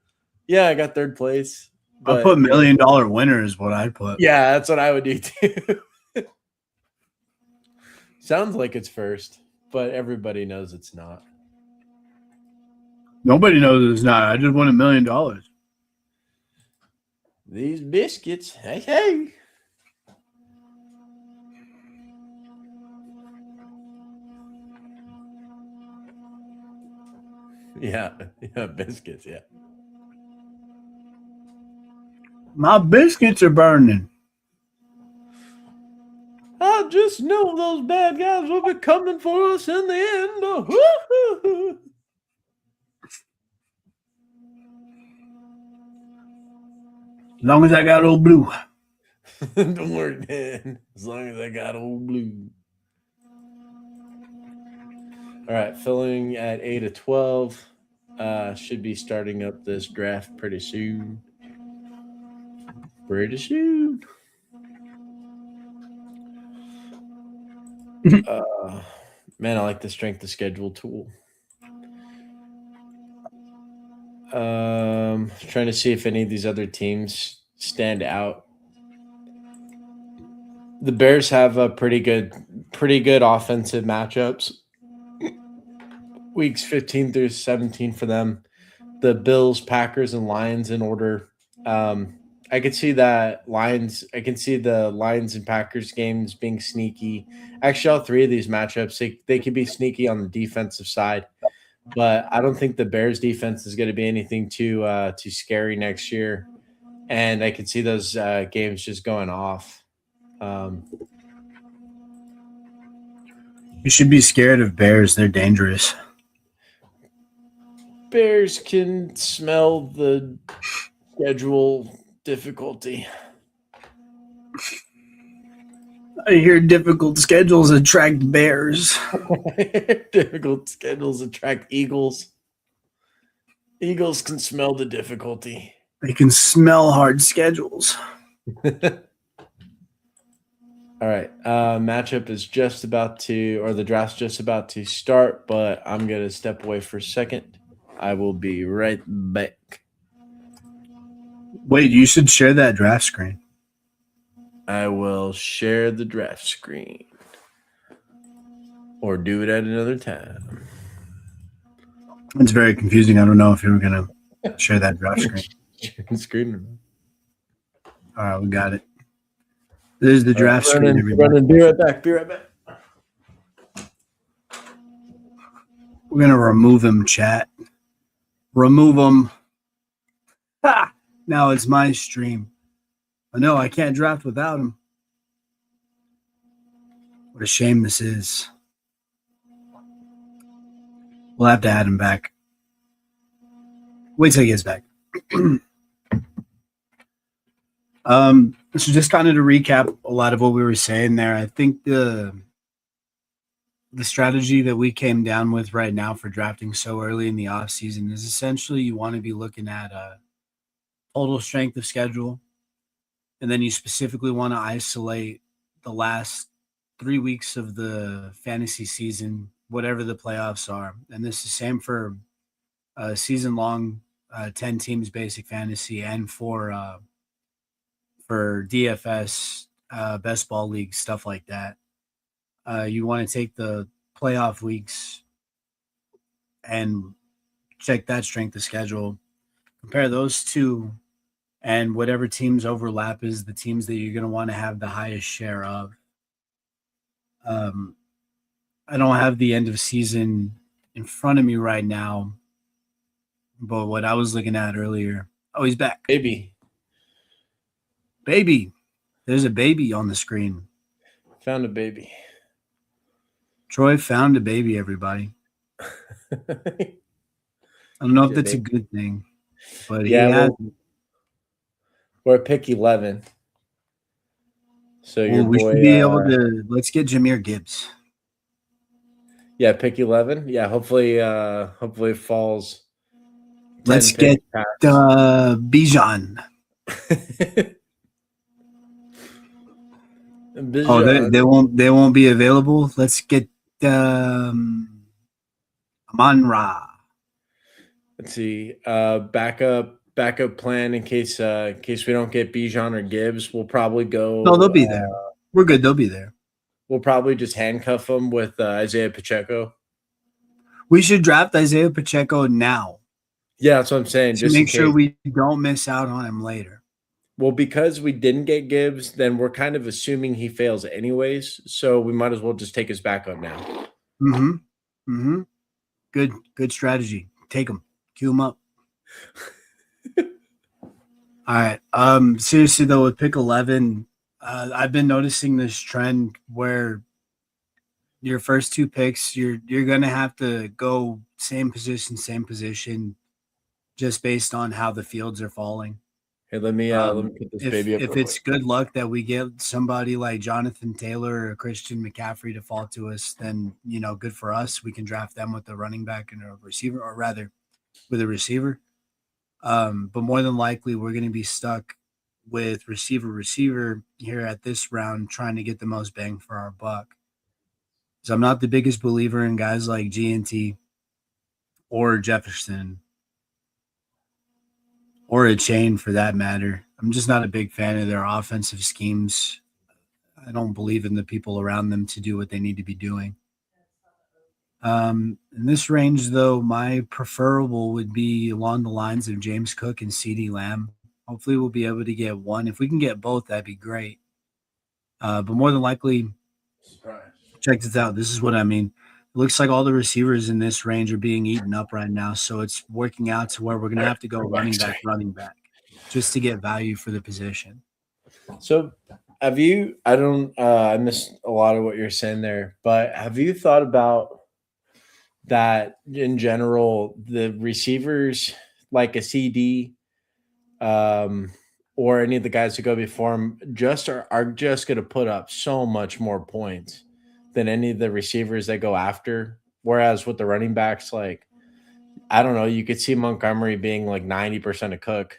yeah, I got third place? I But put $1 million winner is what I put. yeah, that's what I would do too. Sounds like it's first, but everybody knows it's not. Nobody knows it's not. I just won $1 million. These biscuits, hey. Yeah, biscuits, yeah. My biscuits are burning. I just know those bad guys will be coming for us in the end. As long as I got old blue. Don't worry, Dan. As long as I got old blue. All right, filling at 8 of 12. Should be starting up this draft pretty soon. Man, I like the strength of schedule tool. Trying to see if any of these other teams stand out. The Bears have a pretty good offensive matchups. Weeks 15 through 17 for them. The Bills, Packers, and Lions in order. I could see that Lions. I can see the Lions and Packers games being sneaky. Actually, all three of these matchups, they could be sneaky on the defensive side, but I don't think the Bears defense is going to be anything too scary next year. And I could see those games just going off. Um, You should be scared of bears. They're dangerous. Bears can smell the schedule difficulty. I hear difficult schedules attract bears. Difficult schedules attract eagles. Eagles can smell the difficulty. They can smell hard schedules. All right. Matchup is just about to, or the draft's just about to start, but I'm going to step away for a second. I will be right back. Wait, you should share that draft screen. I will share the draft screen or do it at another time. It's very confusing. I don't know if you were going to share that draft screen. Screen. All right, we got it. There's the draft screen. Running. Be right back. Be right back. We're going to remove him, chat. Remove him. Ha! Now it's my stream. Oh, no, I can't draft without him. What a shame this is. We'll have to add him back. Wait till he gets back. So just kind of to recap a lot of what we were saying there, I think the strategy that we came down with right now for drafting so early in the offseason is essentially you want to be looking at a total strength of schedule, and then you specifically want to isolate the last 3 weeks of the fantasy season, whatever the playoffs are. And this is the same for season long 10 teams basic fantasy and for DFS, best ball league, stuff like that. You want to take the playoff weeks and check that strength of schedule, compare those two, and whatever teams overlap is the teams that you're going to want to have the highest share of. I don't have the end of season in front of me right now, but what I was looking at earlier, oh, he's back. Baby. There's a baby on the screen. Found a baby. Troy found a baby, everybody. I don't know if that's a good thing, but yeah, we're at pick 11. So we should be able to. Let's get Jahmyr Gibbs. Yeah, pick 11. Yeah, hopefully it falls. Let's get Bijan. Oh, they won't be available. Let's get Amon-Ra. Let's see. Backup plan in case we don't get Bijan or Gibbs. We'll probably go. No, they'll be there. We're good. They'll be there. We'll probably just handcuff them with Isaiah Pacheco. We should draft Isaiah Pacheco now. Yeah, that's what I'm saying. To make sure we don't miss out on him later. Well, because we didn't get Gibbs, then we're kind of assuming he fails anyways. So we might as well just take his backup now. Good strategy. Take him. Cue him up. All right. Seriously though, with pick 11, I've been noticing this trend where your first two picks, you're gonna have to go same position, just based on how the fields are falling. Hey, let me put this baby up. If it's good luck that we get somebody like Jonathan Taylor or Christian McCaffrey to fall to us, then good for us. We can draft them with a running back and a receiver, or rather, with a receiver. But more than likely, we're going to be stuck with receiver here at this round, trying to get the most bang for our buck. So I'm not the biggest believer in guys like GNT or Jefferson or a chain for that matter. I'm just not a big fan of their offensive schemes. I don't believe in the people around them to do what they need to be doing. In this range, though, my preferable would be along the lines of James Cook and CeeDee Lamb Hopefully, we'll be able to get one. If we can get both, that'd be great. But more than likely, Surprise. check this out. This is what I mean. It looks like all the receivers in this range are being eaten up right now. So it's working out to where we're going to have to go running back, just to get value for the position. So have you I don't I missed a lot of what you're saying there, but have you thought about that in general, the receivers like a CD, um, or any of the guys who go before him are just going to put up so much more points than any of the receivers that go after. Whereas with the running backs, like I don't know, you could see Montgomery being like 90% of Cook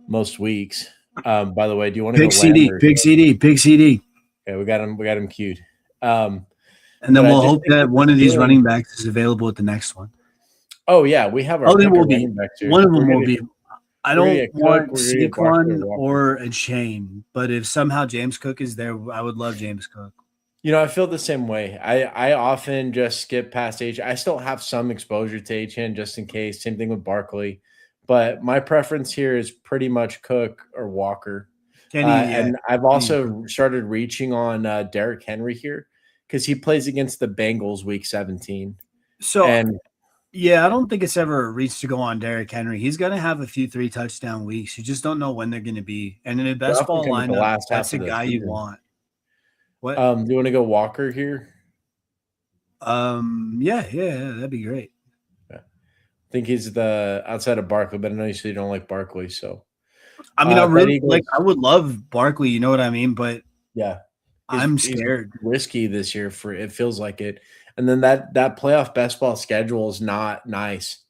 most weeks. By the way, do you want to go Pick Lamb CD, or pick CD, pick CD. okay, we got him queued. Um, And but then I we'll just hope think that with the one of these ceiling, running backs is available at the next one. oh yeah, we have our Oh, they pick will of be. running backs One here. of them will be. I We're gonna don't get Cook, want we're gonna get Barkley or Saquon Walker. or a Shane, but if somehow James Cook is there, I would love James Cook. You know, I feel the same way. I often just skip past H. I still have some exposure to HN just in case. Same thing with Barkley, but my preference here is pretty much Cook or Walker. Kenny, yeah, And I've Kenny and Cook. also started reaching on Derrick Henry here because he plays against the Bengals week 17. So And yeah, I don't think it's ever a reach to go on Derrick Henry. He's gonna have a few 3 touchdown weeks. You just don't know when they're gonna be. And in a they best often ball come at the lineup, last that's half a of the guy you season. want. What? Do you want to go Walker here? Yeah, that'd be great. Yeah. I think he's the outside of Barkley, but I know you said you don't like Barkley, so I mean, I bet really like. Eagles. I would love Barkley. You know what I mean? But Yeah, I'm he's scared. risky this year for it feels like it. And then that playoff best ball schedule is not nice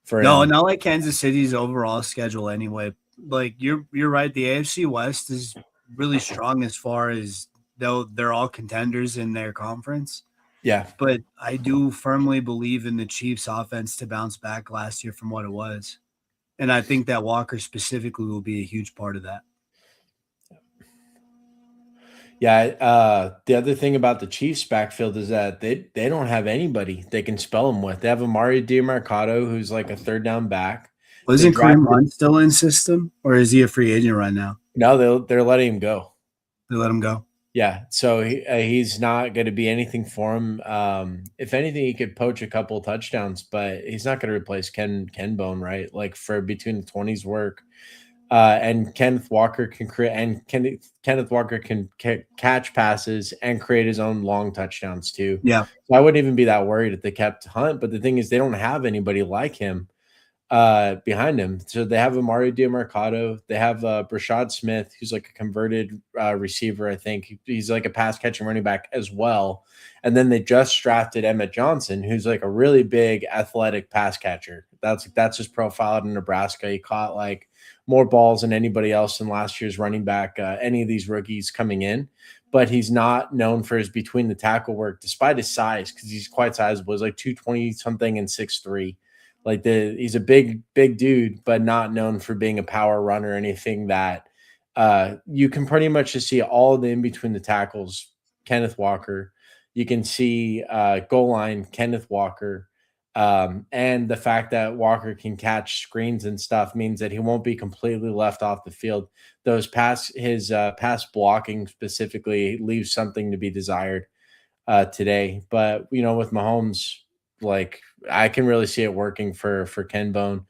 for No, him. not like Kansas City's overall schedule anyway. Like you're right. The AFC West is really strong as far as though they're all contenders in their conference. Yeah. But I do firmly believe in the Chiefs' offense to bounce back last year from what it was, and I think that Walker specifically will be a huge part of that. Yeah, the other thing about the Chiefs backfield is that they don't have anybody they can spell them with. They have Amari Dimercado, who's like a third down back. They Wasn't Kareem drafted Hunt still in system, or is he a free agent right now? no, they're letting him go. They let him go. Yeah, so he's not going to be anything for him. If anything, he could poach a couple touchdowns, but he's not going to replace Ken Bone, right? Like for between the 20s work. And Kenneth Walker can create, and Kenneth Walker can catch passes and create his own long touchdowns too. Yeah, So I wouldn't even be that worried if they kept Hunt. But the thing is, they don't have anybody like him behind him. So they have Amari Dimercado. They have Brashad Smith, who's like a converted receiver. I think he's like a pass catching running back as well. And then they just drafted Emmett Johnson, who's like a really big athletic pass catcher. That's his profile out in Nebraska. He caught like more balls than anybody else in last year's running back, any of these rookies coming in. But he's not known for his between the tackle work, despite his size, because he's quite sizable. He's like 220 something and 6'3". Like he's a big dude, but not known for being a power runner or anything that you can pretty much just see all the in between the tackles. Kenneth Walker, you can see goal line Kenneth Walker, and the fact that Walker can catch screens and stuff means that he won't be completely left off the field. His pass blocking specifically leaves something to be desired today. But with Mahomes, like I can really see it working for Ken Bone.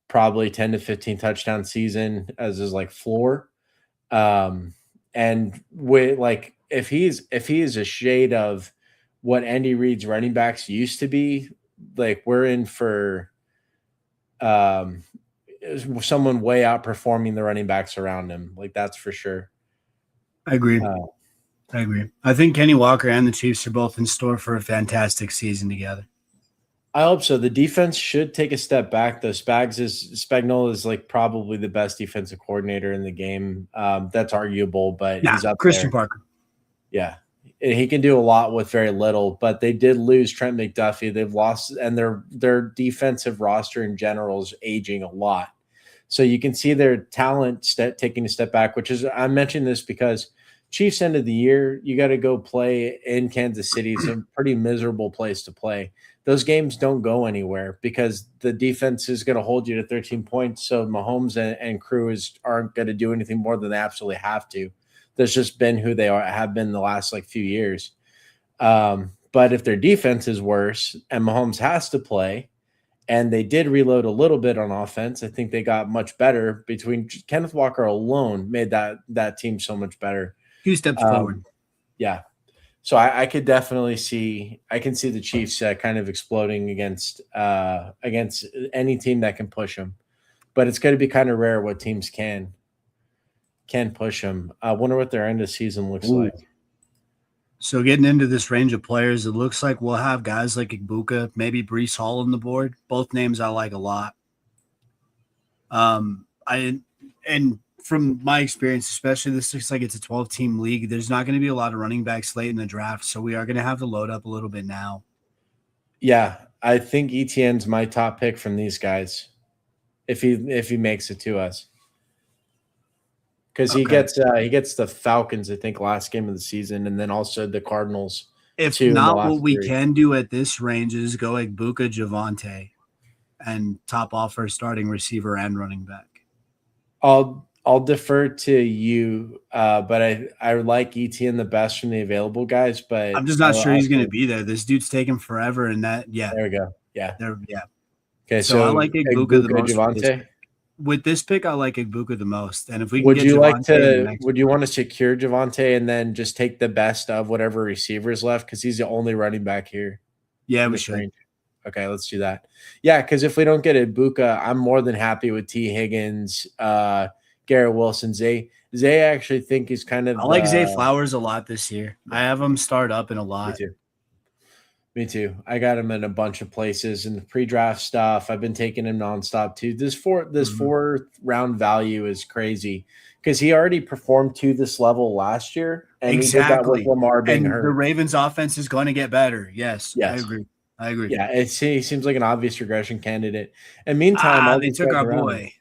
Probably 10 to 15 touchdown season as his like floor. And with like if he is a shade of what Andy Reid's running backs used to be, like we're in for um someone way outperforming the running backs around him. Like that's for sure. I agree. Uh, I agree. I think Kenny Walker and the Chiefs are both in store for a fantastic season together. I hope so. The defense should take a step back, though. Spagnuolo is like probably the best defensive coordinator in the game. That's arguable, but Yeah, he's up Christian there. Parker. Yeah, he can do a lot with very little. But they did lose Trent McDuffie. They've lost, and their defensive roster in general is aging a lot. So you can see their talent taking a step back. Which is I mentioned this because Chiefs end of the year, you got to go play in Kansas City. It's a pretty miserable place to play. those games don't go anywhere because the defense is going to hold you to 13 points. So Mahomes and crew aren't going to do anything more than they absolutely have to. That's just been who they have been the last like few years. But if their defense is worse and Mahomes has to play, and they did reload a little bit on offense, I think they got much better. Between Kenneth Walker alone made that team so much better. 2 steps forward. Yeah. So I could definitely see the Chiefs kind of exploding against any team that can push them, but it's going to be kind of rare what teams can push them. I wonder what their end of season looks like. So getting into this range of players, it looks like we'll have guys like Igbuka, maybe Brees Hall on the board. Both names I like a lot. And from my experience, especially this looks like it's a 12-team league. There's not going to be a lot of running backs late in the draft, so we are going to have to load up a little bit now. Yeah, I think Etienne's my top pick from these guys, if he makes it to us, because he gets the Falcons, I think, last game of the season, and then also the Cardinals. If not, what we can do at this range is go Igbuka, Javonte, and top off our starting receiver and running back. I'll defer to you, but I like Etienne the best from the available guys, but I'm just not sure he's going to be there. This dude's taking forever, and there we go. Yeah. Okay, so I like Igbuka the most. Javonte. With this pick, I like Igbuka the most. And if we can would get you Javonte would you want to secure Javonte and then just take the best of whatever receivers left because he's the only running back here? Yeah, we should. Range. Okay, let's do that. Yeah, because if we don't get Igbuka, I'm more than happy with T. Higgins, Garrett Wilson, Zay. I actually think is kind of. I like Zay Flowers a lot this year. I have him start up in a lot. Me too. I got him in a bunch of places in the pre-draft stuff. I've been taking him nonstop too. This fourth round value is crazy because he already performed to this level last year, and exactly. He did that with Lamar being hurt. The Ravens' offense is going to get better. Yes, I agree. Yeah, he seems like an obvious regression candidate. And meantime, they took our boy.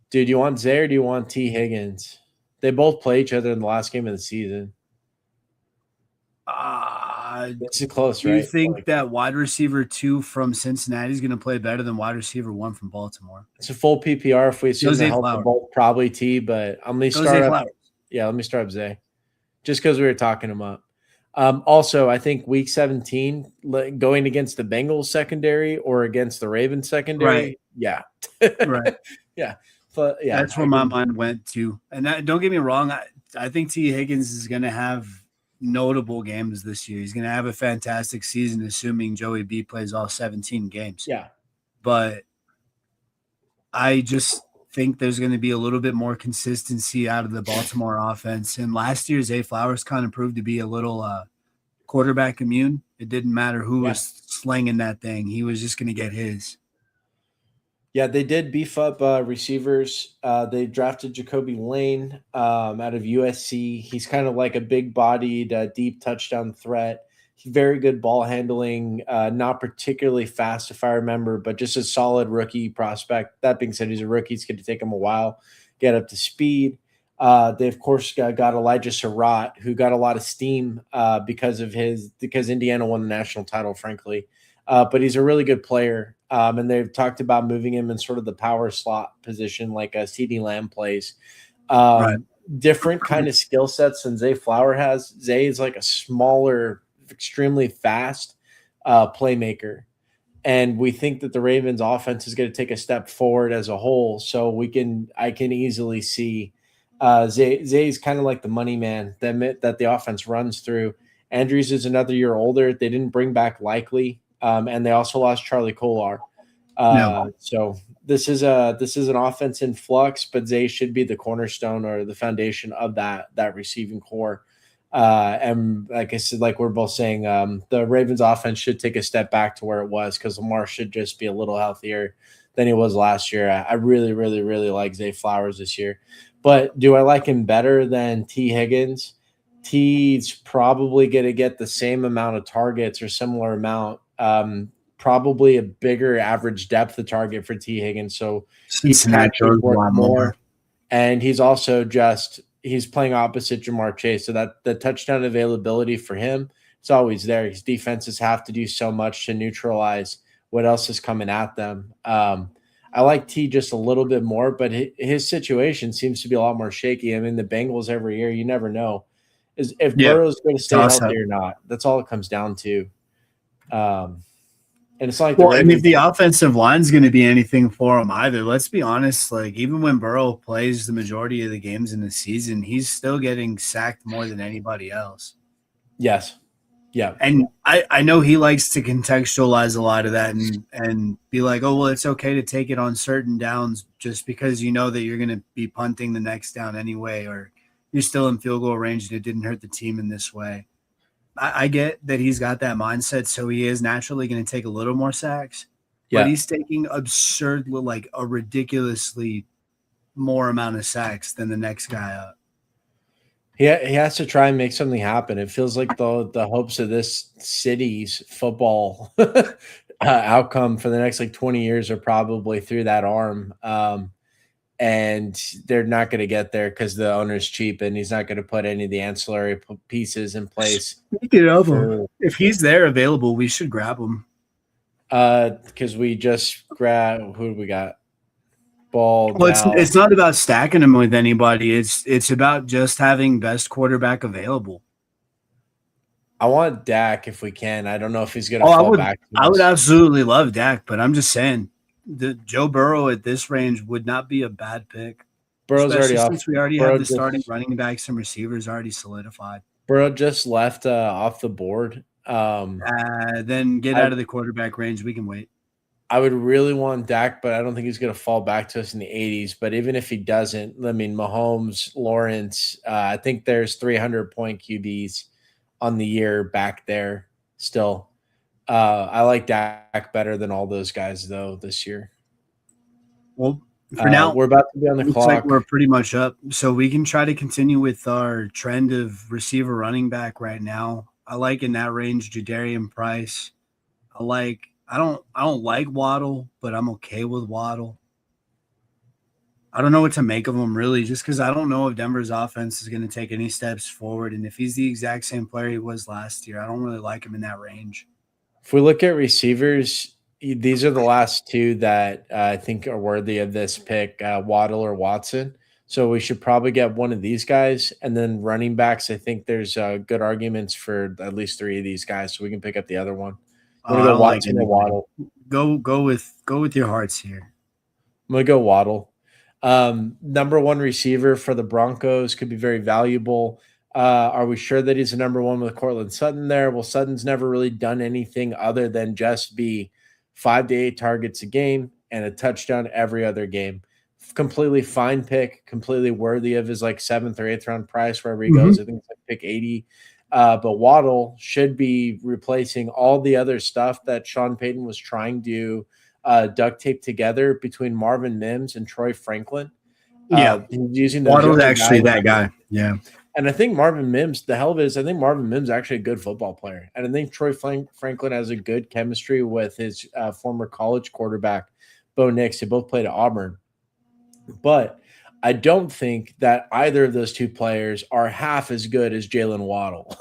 Dude, you want Zay or do you want T. Higgins? They both play each other in the last game of the season. This is close, right? Do you think that wide receiver 2 from Cincinnati is going to play better than wide receiver 1 from Baltimore? It's a full PPR if we assume the help of both, probably T, but I'm going to start up. Yeah, let me start up Zay. Just because we were talking him up. Also, I think week 17, going against the Bengals secondary or against the Ravens secondary. Right. Yeah. Right. Yeah. But yeah. That's where my mind went to. And don't get me wrong. I think T. Higgins is going to have notable games this year. He's going to have a fantastic season, assuming Joey B plays all 17 games. Yeah. But I just think there's going to be a little bit more consistency out of the Baltimore offense. And last year, Zay Flowers kind of proved to be a little quarterback immune. It didn't matter who was slinging that thing. He was just going to get his. Yeah, they did beef up receivers. They drafted Jacoby Lane out of USC. He's kind of like a big-bodied, deep touchdown threat. Very good ball handling, not particularly fast if I remember, but just a solid rookie prospect. That being said, he's a rookie. It's going to take him a while get up to speed. They, of course, got Elijah Surratt, who got a lot of steam because Indiana won the national title, frankly. But he's a really good player. And they've talked about moving him in sort of the power slot position like a CeeDee Lamb plays. Right. Different kind of skill sets than Zay Flower has. Zay is like a smaller, extremely fast playmaker. And we think that the Ravens offense is going to take a step forward as a whole. So I can easily see Zay's kind of like the money man that the offense runs through. Andrews is another year older. They didn't bring back Likely. And they also lost Charlie Kolar. So this is an offense in flux, but Zay should be the cornerstone or the foundation of that receiving core. And like I said, like we're both saying, the Ravens offense should take a step back to where it was because Lamar should just be a little healthier than he was last year. I really, really, really like Zay Flowers this year. But do I like him better than T. Higgins? T's probably going to get the same amount of targets or similar amount. Probably a bigger average depth of target for T. Higgins. So he's catching more. And he's also he's playing opposite Jamar Chase. So that the touchdown availability for him It's always there. His defenses have to do so much to neutralize what else is coming at them. I like T just a little bit more, but his situation seems to be a lot more shaky. I mean, the Bengals every year, you never know is if Yep. Burrow's going to stay Toss healthy up. or not. That's all it comes down to. And it's not like the Well, and if Ravens. the offensive line's going to be anything for him either, let's be honest. Like even when Burrow plays the majority of the games in the season, he's still getting sacked more than anybody else. Yes. Yeah. And I know he likes to contextualize a lot of that and be like, oh well, it's okay to take it on certain downs just because you know that you're going to be punting the next down anyway, or you're still in field goal range and it didn't hurt the team in this way. I get that he's got that mindset, so he is naturally going to take a little more sacks, but Yeah. he's taking absurd, like a ridiculously more amount of sacks than the next guy up. He has to try and make something happen. It feels like the hopes of this city's football outcome for the next like 20 years are probably through that arm. And they're not going to get there because the owner's cheap and he's not going to put any of the ancillary pieces in place. Speaking of him, if he's there available, we should grab him. Because we just grab who do we got? Ball Well, down. it's not about stacking him with anybody. It's about just having best quarterback available. I want Dak if we can. I don't know if he's going to Oh, fall back. I would absolutely love Dak, but I'm just saying the Joe Burrow at this range would not be a bad pick. Burrow's already off. Since we already Burrow have the starting running backs and receivers already solidified. Burrow just left off the board. Then get out of the quarterback range. We can wait. I would really want Dak, but I don't think he's going to fall back to us in the 80s. But even if he doesn't, I mean, Mahomes, Lawrence, I think there's 300-point QBs on the year back there still. I like Dak better than all those guys, though, this year. Well, for now, we're about to be on the clock. Like we're pretty much up. So we can try to continue with our trend of receiver running back right now. I like in that range Jadarian Price. I don't like Waddle, but I'm okay with Waddle. I don't know what to make of him really, just because I don't know if Denver's offense is going to take any steps forward. And if he's the exact same player he was last year, I don't really like him in that range. If we look at receivers, these are the last two that I think are worthy of this pick, Waddle or Watson. So we should probably get one of these guys. And then running backs, I think there's good arguments for at least three of these guys, so we can pick up the other one. I'm going to go Watson or Waddle. Go with your hearts here. I'm going to go Waddle. Number one receiver for the Broncos could be very valuable. Are we sure that he's the number one with Cortland Sutton there? Well, Sutton's never really done anything other than just be 5 to 8 targets a game and a touchdown every other game. Completely fine pick, completely worthy of his like 7th or 8th round price wherever he goes. I think it's like pick 80. But Waddle should be replacing all the other stuff that Sean Payton was trying to duct tape together between Marvin Mims and Troy Franklin. Using Waddle's actually that guy. Yeah. And I think Marvin Mims, the hell of it is, I think Marvin Mims is actually a good football player. And I think Troy Franklin has a good chemistry with his former college quarterback, Bo Nix. They both played at Auburn. But I don't think that either of those two players are half as good as Jalen Waddle.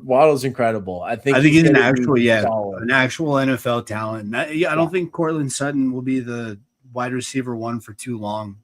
Waddle's incredible. I think he's an actual NFL talent. I don't think Cortland Sutton will be the wide receiver one for too long.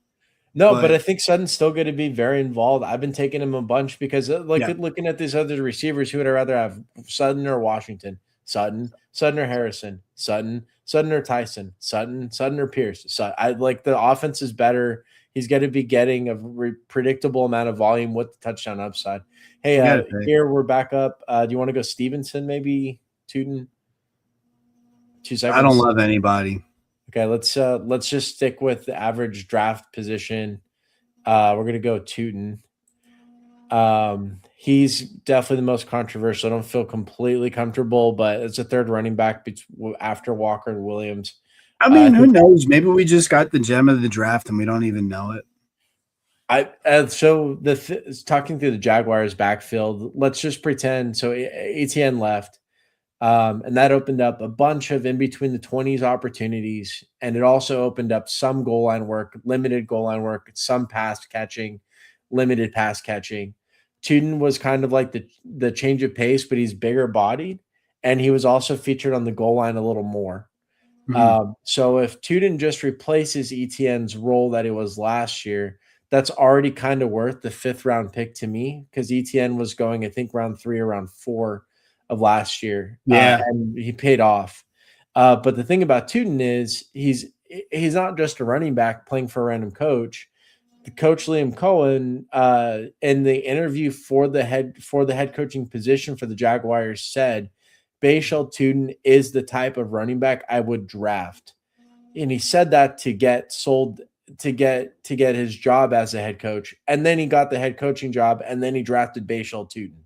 No, but I think Sutton's still going to be very involved. I've been taking him a bunch because looking at these other receivers, who would I rather have, Sutton or Washington? Sutton or Harrison? Sutton or Tyson? Sutton or Pierce? I like the offense is better. He's going to be getting a predictable amount of volume with the touchdown upside. Hey, here we're back up. Do you want to go Stevenson, maybe Tootin? 2 seconds. I don't love anybody. Okay, let's just stick with the average draft position. We're gonna go Tootin. He's definitely the most controversial. I don't feel completely comfortable, but it's a third running back after Walker and Williams. I mean, who knows? Maybe we just got the gem of the draft and we don't even know it. Talking through the Jaguars backfield, let's just pretend. So ETN left. And that opened up a bunch of in between the 20s opportunities. And it also opened up some goal line work, limited goal line work, some pass catching, limited pass catching. Tuden was kind of like the change of pace, but he's bigger bodied, and he was also featured on the goal line a little more. Mhm. So if Tuden just replaces ETN's role that he was last year, that's already kind of worth the 5th round pick to me because ETN was going, I think, round 3 or round 4 of last year, Yeah. and he paid off. But the thing about Tuden is he's not just a running back playing for a random coach. The coach Liam Cohen, in the interview for the head coaching position for the Jaguars, said Bayshel Tuden is the type of running back I would draft, and he said that to get sold to get his job as a head coach, and then he got the head coaching job, and then he drafted Bayshel Tuten.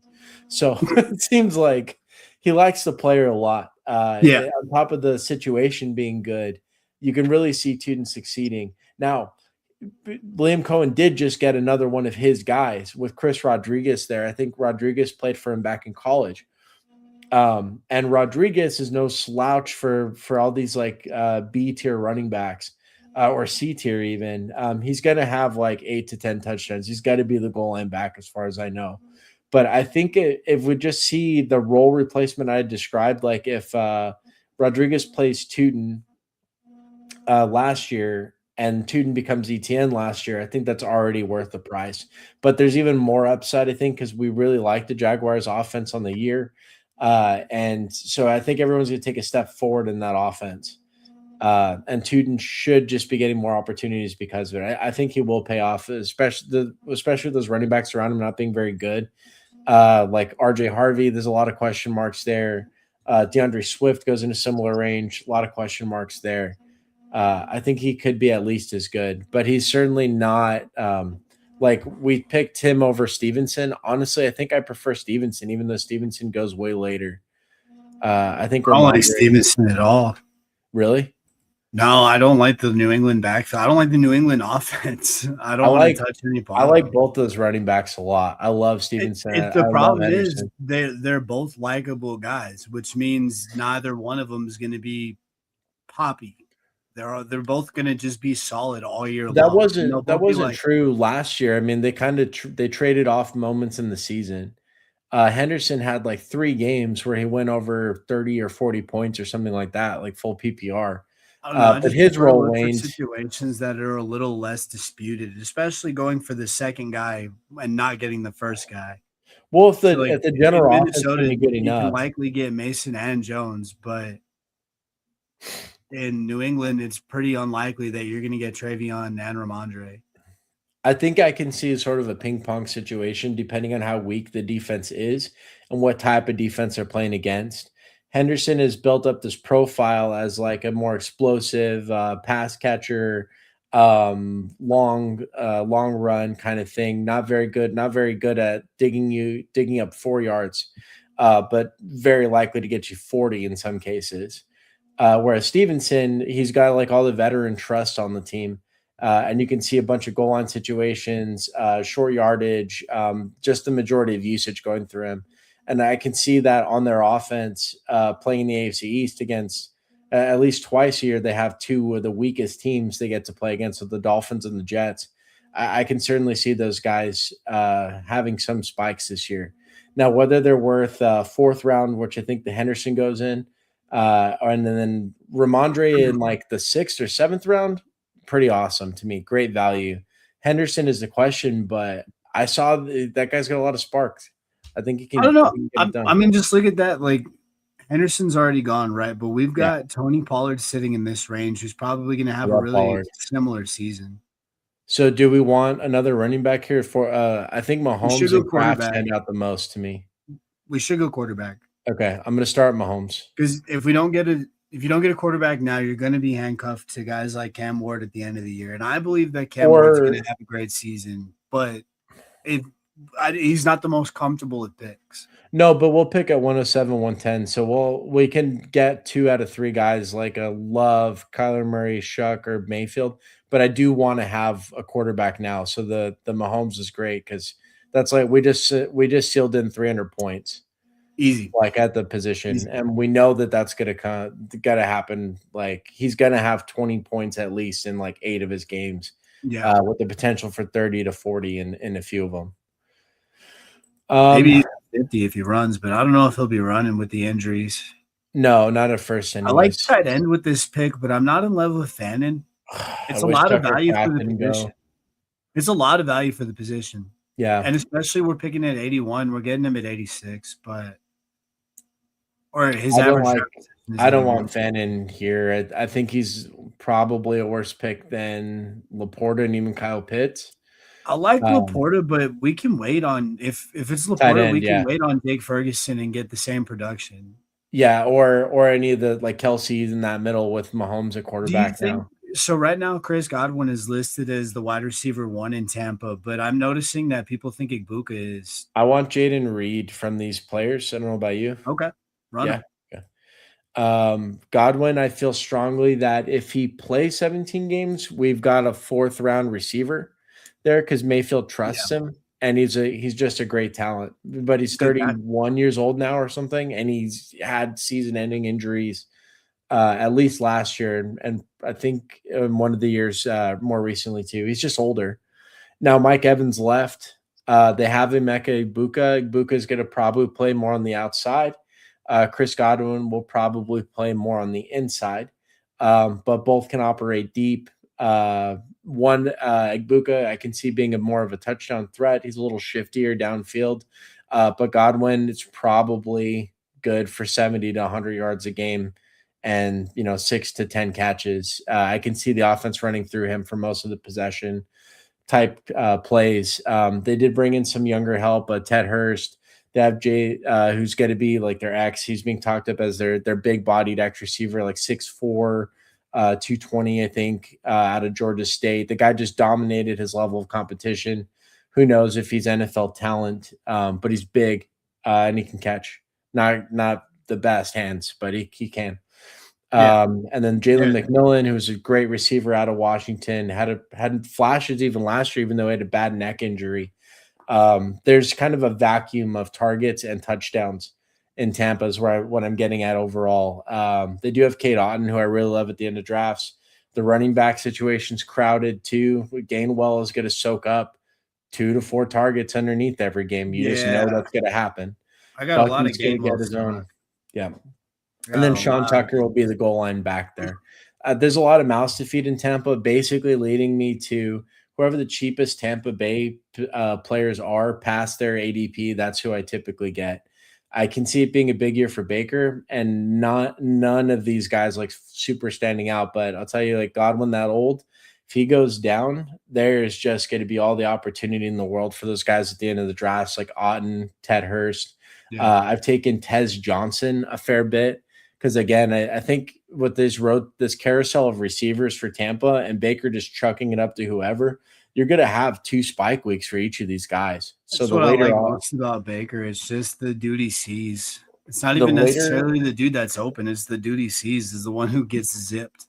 So it seems like he likes the player a lot. Yeah. On top of the situation being good, you can really see Tuden succeeding. Now, Liam Cohen did just get another one of his guys with Chris Rodriguez there. I think Rodriguez played for him back in college. And Rodriguez is no slouch for all these like B tier running backs or C tier even. He's going to have like 8 to 10 touchdowns. He's got to be the goal line back as far as I know. But I think if we just see the role replacement I described, like if Rodriguez plays Tuten last year and Tuden becomes ETN last year, I think that's already worth the price. But there's even more upside, I think, because we really like the Jaguars' offense on the year. And so I think everyone's going to take a step forward in that offense. And Tuden should just be getting more opportunities because of it. I think he will pay off, especially those running backs around him not being very good. Like RJ Harvey, there's a lot of question marks there. DeAndre Swift goes in a similar range, a lot of question marks there. I think he could be at least as good, but he's certainly not. Like we picked him over Stevenson. Honestly, I think I prefer Stevenson, even though Stevenson goes way later. I think I don't like Ramondre. Stevenson at all. Really, No, I don't like the New England backfield. I don't like the New England offense. I I don't want to like touch any I part of like them. both those running backs a lot. I love Stevenson. It I the love problem is Henderson. they're both likable guys, which means neither one of them is going to be poppy. They're both going to just be solid all year That long, and they'll wasn't that both be wasn't like, true last year. I mean, they kind of they traded off moments in the season. Henderson had like 3 games where he went over 30 or 40 points or something like that, like full PPR. I don't know. I But just his prefer to role look for waned. situations that are a little less disputed, especially going for the second guy and not getting the first guy. Well, if So, the like if the in general offense can Minnesota, be good you can enough, likely get Mason and Jones, but in New England, it's pretty unlikely that you're going to get Travion and Ramondre. I think I can see sort of a ping pong situation depending on how weak the defense is and what type of defense they're playing against. Henderson has built up this profile as like a more explosive pass catcher, long run kind of thing. Not very good at digging up 4 yards, but very likely to get you 40 in some cases. Whereas Stevenson, he's got like all the veteran trust on the team. And you can see a bunch of goal line situations, short yardage, just the majority of usage going through him. And I can see that on their offense playing in the AFC East against at least twice a year. They have two of the weakest teams they get to play against, so the Dolphins and the Jets. I can certainly see those guys having some spikes this year. Now, whether they're worth 4th round, which I think the Henderson goes in, and then Ramondre in like the 6th or 7th round, pretty awesome to me. Great value. Henderson is the question, but I saw that guy's got a lot of sparks. I think I don't know. he can get it I done. mean, just look at that. Like Henderson's already gone, right? But we've Yeah, got Tony Pollard sitting in this range, who's probably going to I have a love really Pollard. similar season. So, do we want another running back here for? I think We should Mahomes go and Kraft quarterback. stand out the most to me. We should go quarterback. Okay, I'm going to start Mahomes. Because if you don't get a quarterback now, you're going to be handcuffed to guys like Cam Ward at the end of the year. And I believe that Cam Ward's going Or to have a great season, but it, he's not the most comfortable at picks. no, but we'll pick at 107, 110. So we can get 2 out of 3 guys like a Love, Kyler Murray, Shuck, or Mayfield. But I do want to have a quarterback now. So the Mahomes is great because that's like we just sealed in 300 points Easy, like at the position, easy. and we know that that's gotta happen. Like he's gonna have 20 points at least in like 8 of his games, Yeah. with the potential for 30 to 40 in a few of them. Um, Maybe 50 if he runs, but I don't know if he'll be running with the injuries. no, not at first, I like anyways. tight end with this pick, but I'm not in love with Fannin. I It's a wish lot of Tucker value for Kraft the didn't go. position. It's a lot of value for the position. Yeah, And especially we're picking at 81, we're getting him at 86, but or his I don't average like. draft position is I don't 81. want Fannin here. I think he's probably a worse pick than Laporta and even Kyle Pitts. I like Um, Laporta, but we can wait on if it's Tight Laporta, we end, can yeah. wait on Jake Ferguson and get the same production. Yeah, or any of the like Kelsey's in that middle with Mahomes at Do you quarterback think now. so? Right now, Chris Godwin is listed as the wide receiver one in Tampa, but I'm noticing that people think Ibuka is I want Jaden Reed from these players. I don't know about you. okay. Run Yeah. him. Yeah. Godwin, I feel strongly that if he plays 17 games, we've got a fourth round receiver there because Mayfield trusts Yeah, him and he's just a great talent. But he's good guy. 31 years old now or something, and he's had season ending injuries at least last year, and I think in one of the years more recently too. He's just older. Now Mike Evans left. They have Emeka Ibuka. Ibuka is going to probably play more on the outside. Chris Godwin will probably play more on the inside, but both can operate deep. One Ibuka, I can see being a more of a touchdown threat. He's a little shiftier downfield, but Godwin is probably good for 70 to 100 yards a game, and 6 to 10 catches. I can see the offense running through him for most of the possession type plays. They did bring in some younger help, Ted Hurst. They have Jay, who's going to be like their X. He's being talked up as their big bodied X receiver, like 6'4", 220, I think, out of Georgia State. The guy just dominated his level of competition. Who knows if he's NFL talent, but he's big and he can catch. Not the best hands, but he can. Yeah, And then Jalen there. McMillan, who was a great receiver out of Washington, had flashes even last year, even though he had a bad neck injury. There's kind of a vacuum of targets and touchdowns in Tampa is what I'm getting at overall. They do have Kate Otten, who I really love at the end of drafts. The running back situation's crowded too. Gainwell is going to soak up 2 to 4 targets underneath every game. You just know Yeah, that's going to happen. I got a lot of Bucky's going to get Gainwell his own. stock. Yeah. I And got then a Sean lot of Tucker will be the goal line back there. There's a lot of mouths to feed in Tampa, basically leading me to whoever the cheapest Tampa Bay players are past their ADP. That's who I typically get. I can see it being a big year for Baker, and none of these guys like super standing out. But I'll tell you, like Godwin, that old, if he goes down, there's just going to be all the opportunity in the world for those guys at the end of the drafts, like Otten, Ted Hurst. yeah. I've taken Tez Johnson a fair bit because again, I think with this carousel of receivers for Tampa and Baker just chucking it up to whoever, you're going to have 2 spike weeks for each of these guys. So That's the what I later like on, most about Baker. It's just the dude he sees. It's not the even later necessarily the dude that's open. It's the dude he sees is the one who gets zipped.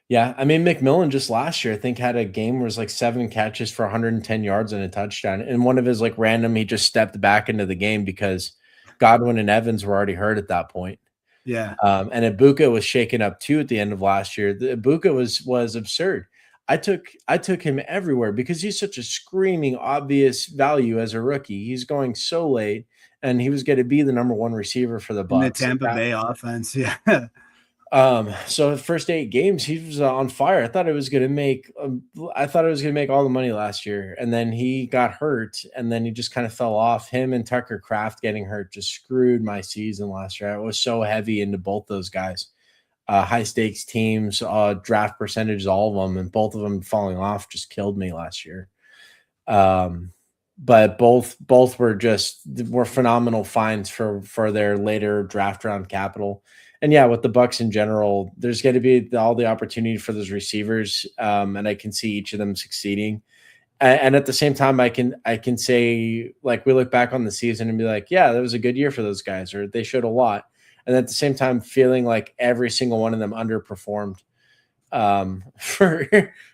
Yeah, I mean McMillan just last year I think had a game where it was like 7 catches for 110 yards and a touchdown. And one of his like random, he just stepped back into the game because Godwin and Evans were already hurt at that point. Yeah. And Ibuka was shaken up too at the end of last year. The Ibuka was absurd. I took him everywhere because he's such a screaming obvious value as a rookie. He's going so late, and he was going to be the number one receiver for the In the Bucks. Like Tampa that. Bay offense. Yeah. So the first 8 games, he was on fire. I thought it was going to make. I thought it was going to make all the money last year, and then he got hurt, and then he just kind of fell off. Him and Tucker Kraft getting hurt just screwed my season last year. I was so heavy into both those guys, high stakes teams, draft percentages, all of them, and both of them falling off just killed me last year. Um, but both were phenomenal finds for their later draft round capital. And yeah, with the Bucks in general, there's going to be all the opportunity for those receivers, and I can see each of them succeeding. And at the same time, I can say like we look back on the season and be like, yeah, that was a good year for those guys, or they showed a lot. And at the same time, feeling like every single one of them underperformed for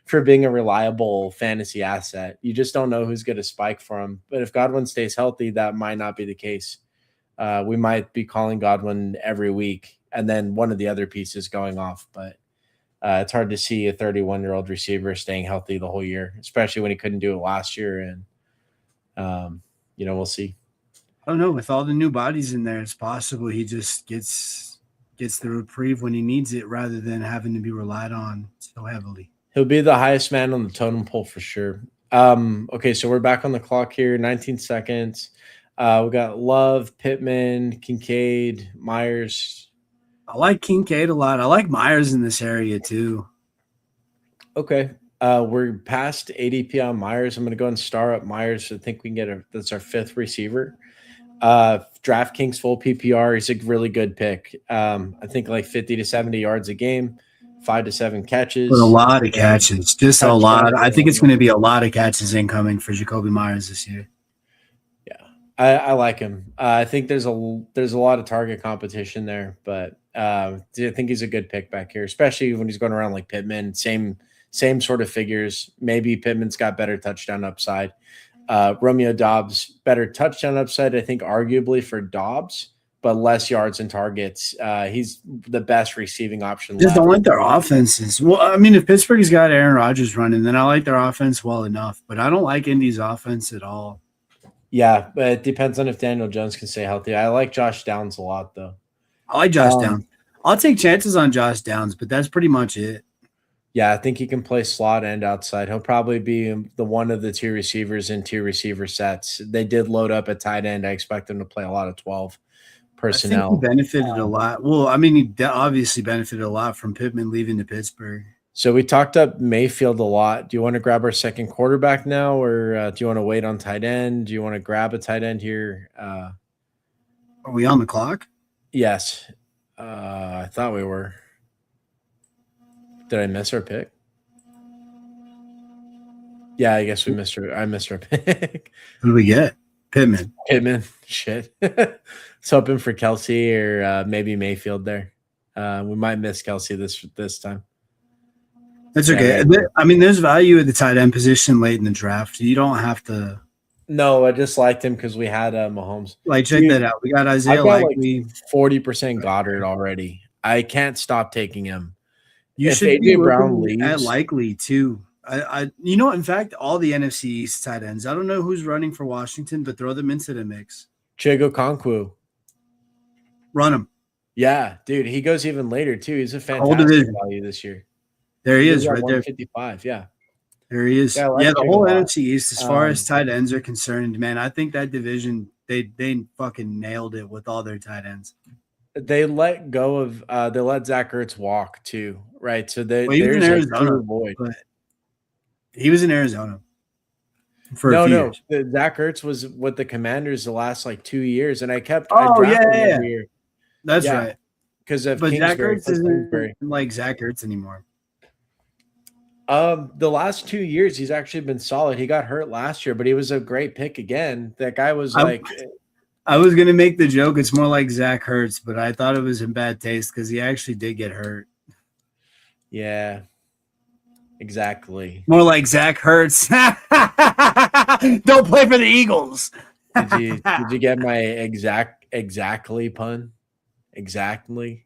for being a reliable fantasy asset. You just don't know who's going to spike for him. But if Godwin stays healthy, that might not be the case. We might be calling Godwin every week, and then one of the other pieces going off. But it's hard to see a 31-year-old receiver staying healthy the whole year, especially when he couldn't do it last year. And we'll see. I don't know. With all the new bodies in there, it's possible he just gets the reprieve when he needs it, rather than having to be relied on so heavily. He'll be the highest man on the totem pole for sure. Okay, so we're back on the clock here. 19 seconds. We got Love, Pittman, Kincaid, Myers. I like Kincaid a lot. I like Myers in this area too. Okay. We're past ADP on Myers. I'm going to go and star up Myers. I think we can get that's our fifth receiver. DraftKings full PPR. He's a really good pick. I think like 50 to 70 yards a game, 5 to 7 catches. But a lot of catches, just a lot. I think it's going to be a lot of catches incoming for Jacoby Myers this year. Yeah, I like him. I think there's a lot of target competition there, but I think he's a good pick back here, especially when he's going around like Pittman. Same sort of figures. Maybe Pittman's got better touchdown upside. Romeo Dobbs, better touchdown upside, I think, arguably for Dobbs, but less yards and targets. He's the best receiving option. Just don't like their offenses. Well, I mean, if Pittsburgh's got Aaron Rodgers running, then I like their offense well enough, but I don't like Indy's offense at all. Yeah, but it depends on if Daniel Jones can stay healthy. I like Josh Downs a lot, though. I like Josh Downs. I'll take chances on Josh Downs, but that's pretty much it. Yeah, I think he can play slot and outside. He'll probably be the one of the two receivers in two receiver sets. They did load up at tight end. I expect him to play a lot of 12 personnel. I think he benefited a lot. Well, I mean, he obviously benefited a lot from Pittman leaving to Pittsburgh. So we talked up Mayfield a lot. Do you want to grab our second quarterback now, or do you want to wait on tight end? Do you want to grab a tight end here? Are we on the clock? Yes. I thought we were. Did I miss our pick? Yeah, I guess we missed her. I missed our pick. Who do we get? Pittman. Shit. It's hoping for Kelsey or maybe Mayfield there. We might miss Kelsey this time. That's okay. Yeah, I mean, there's value at the tight end position late in the draft. You don't have to. No, I just liked him because we had Mahomes. Like, check that out. We got Isaiah Likely. Like 40% Goddard already. I can't stop taking him. You should be Brown leaves at Likely too. You know, in fact, all the NFC East tight ends. I don't know who's running for Washington, but throw them into the mix. Chigo Konkwo. Run him. Yeah, dude. He goes even later too. He's a fantastic value this year. There he is, right there. 155, yeah. There he is. Yeah, the whole NFC East, as far as tight ends are concerned, man, I think that division, they fucking nailed it with all their tight ends. They let go of they let Zach Ertz walk too, right? So there's in Arizona, void. He was in Arizona for a few years. Zach Ertz was with the Commanders the last like 2 years, and I kept every year. That's right. Because Zach Ertz isn't like Zach Ertz anymore. The last 2 years he's actually been solid. He got hurt last year, but he was a great pick again. That guy was I was going to make the joke. It's more like Zach Ertz, but I thought it was in bad taste because he actually did get hurt. Yeah, exactly. More like Zach Ertz. Don't play for the Eagles. Did you get my exactly pun? Exactly.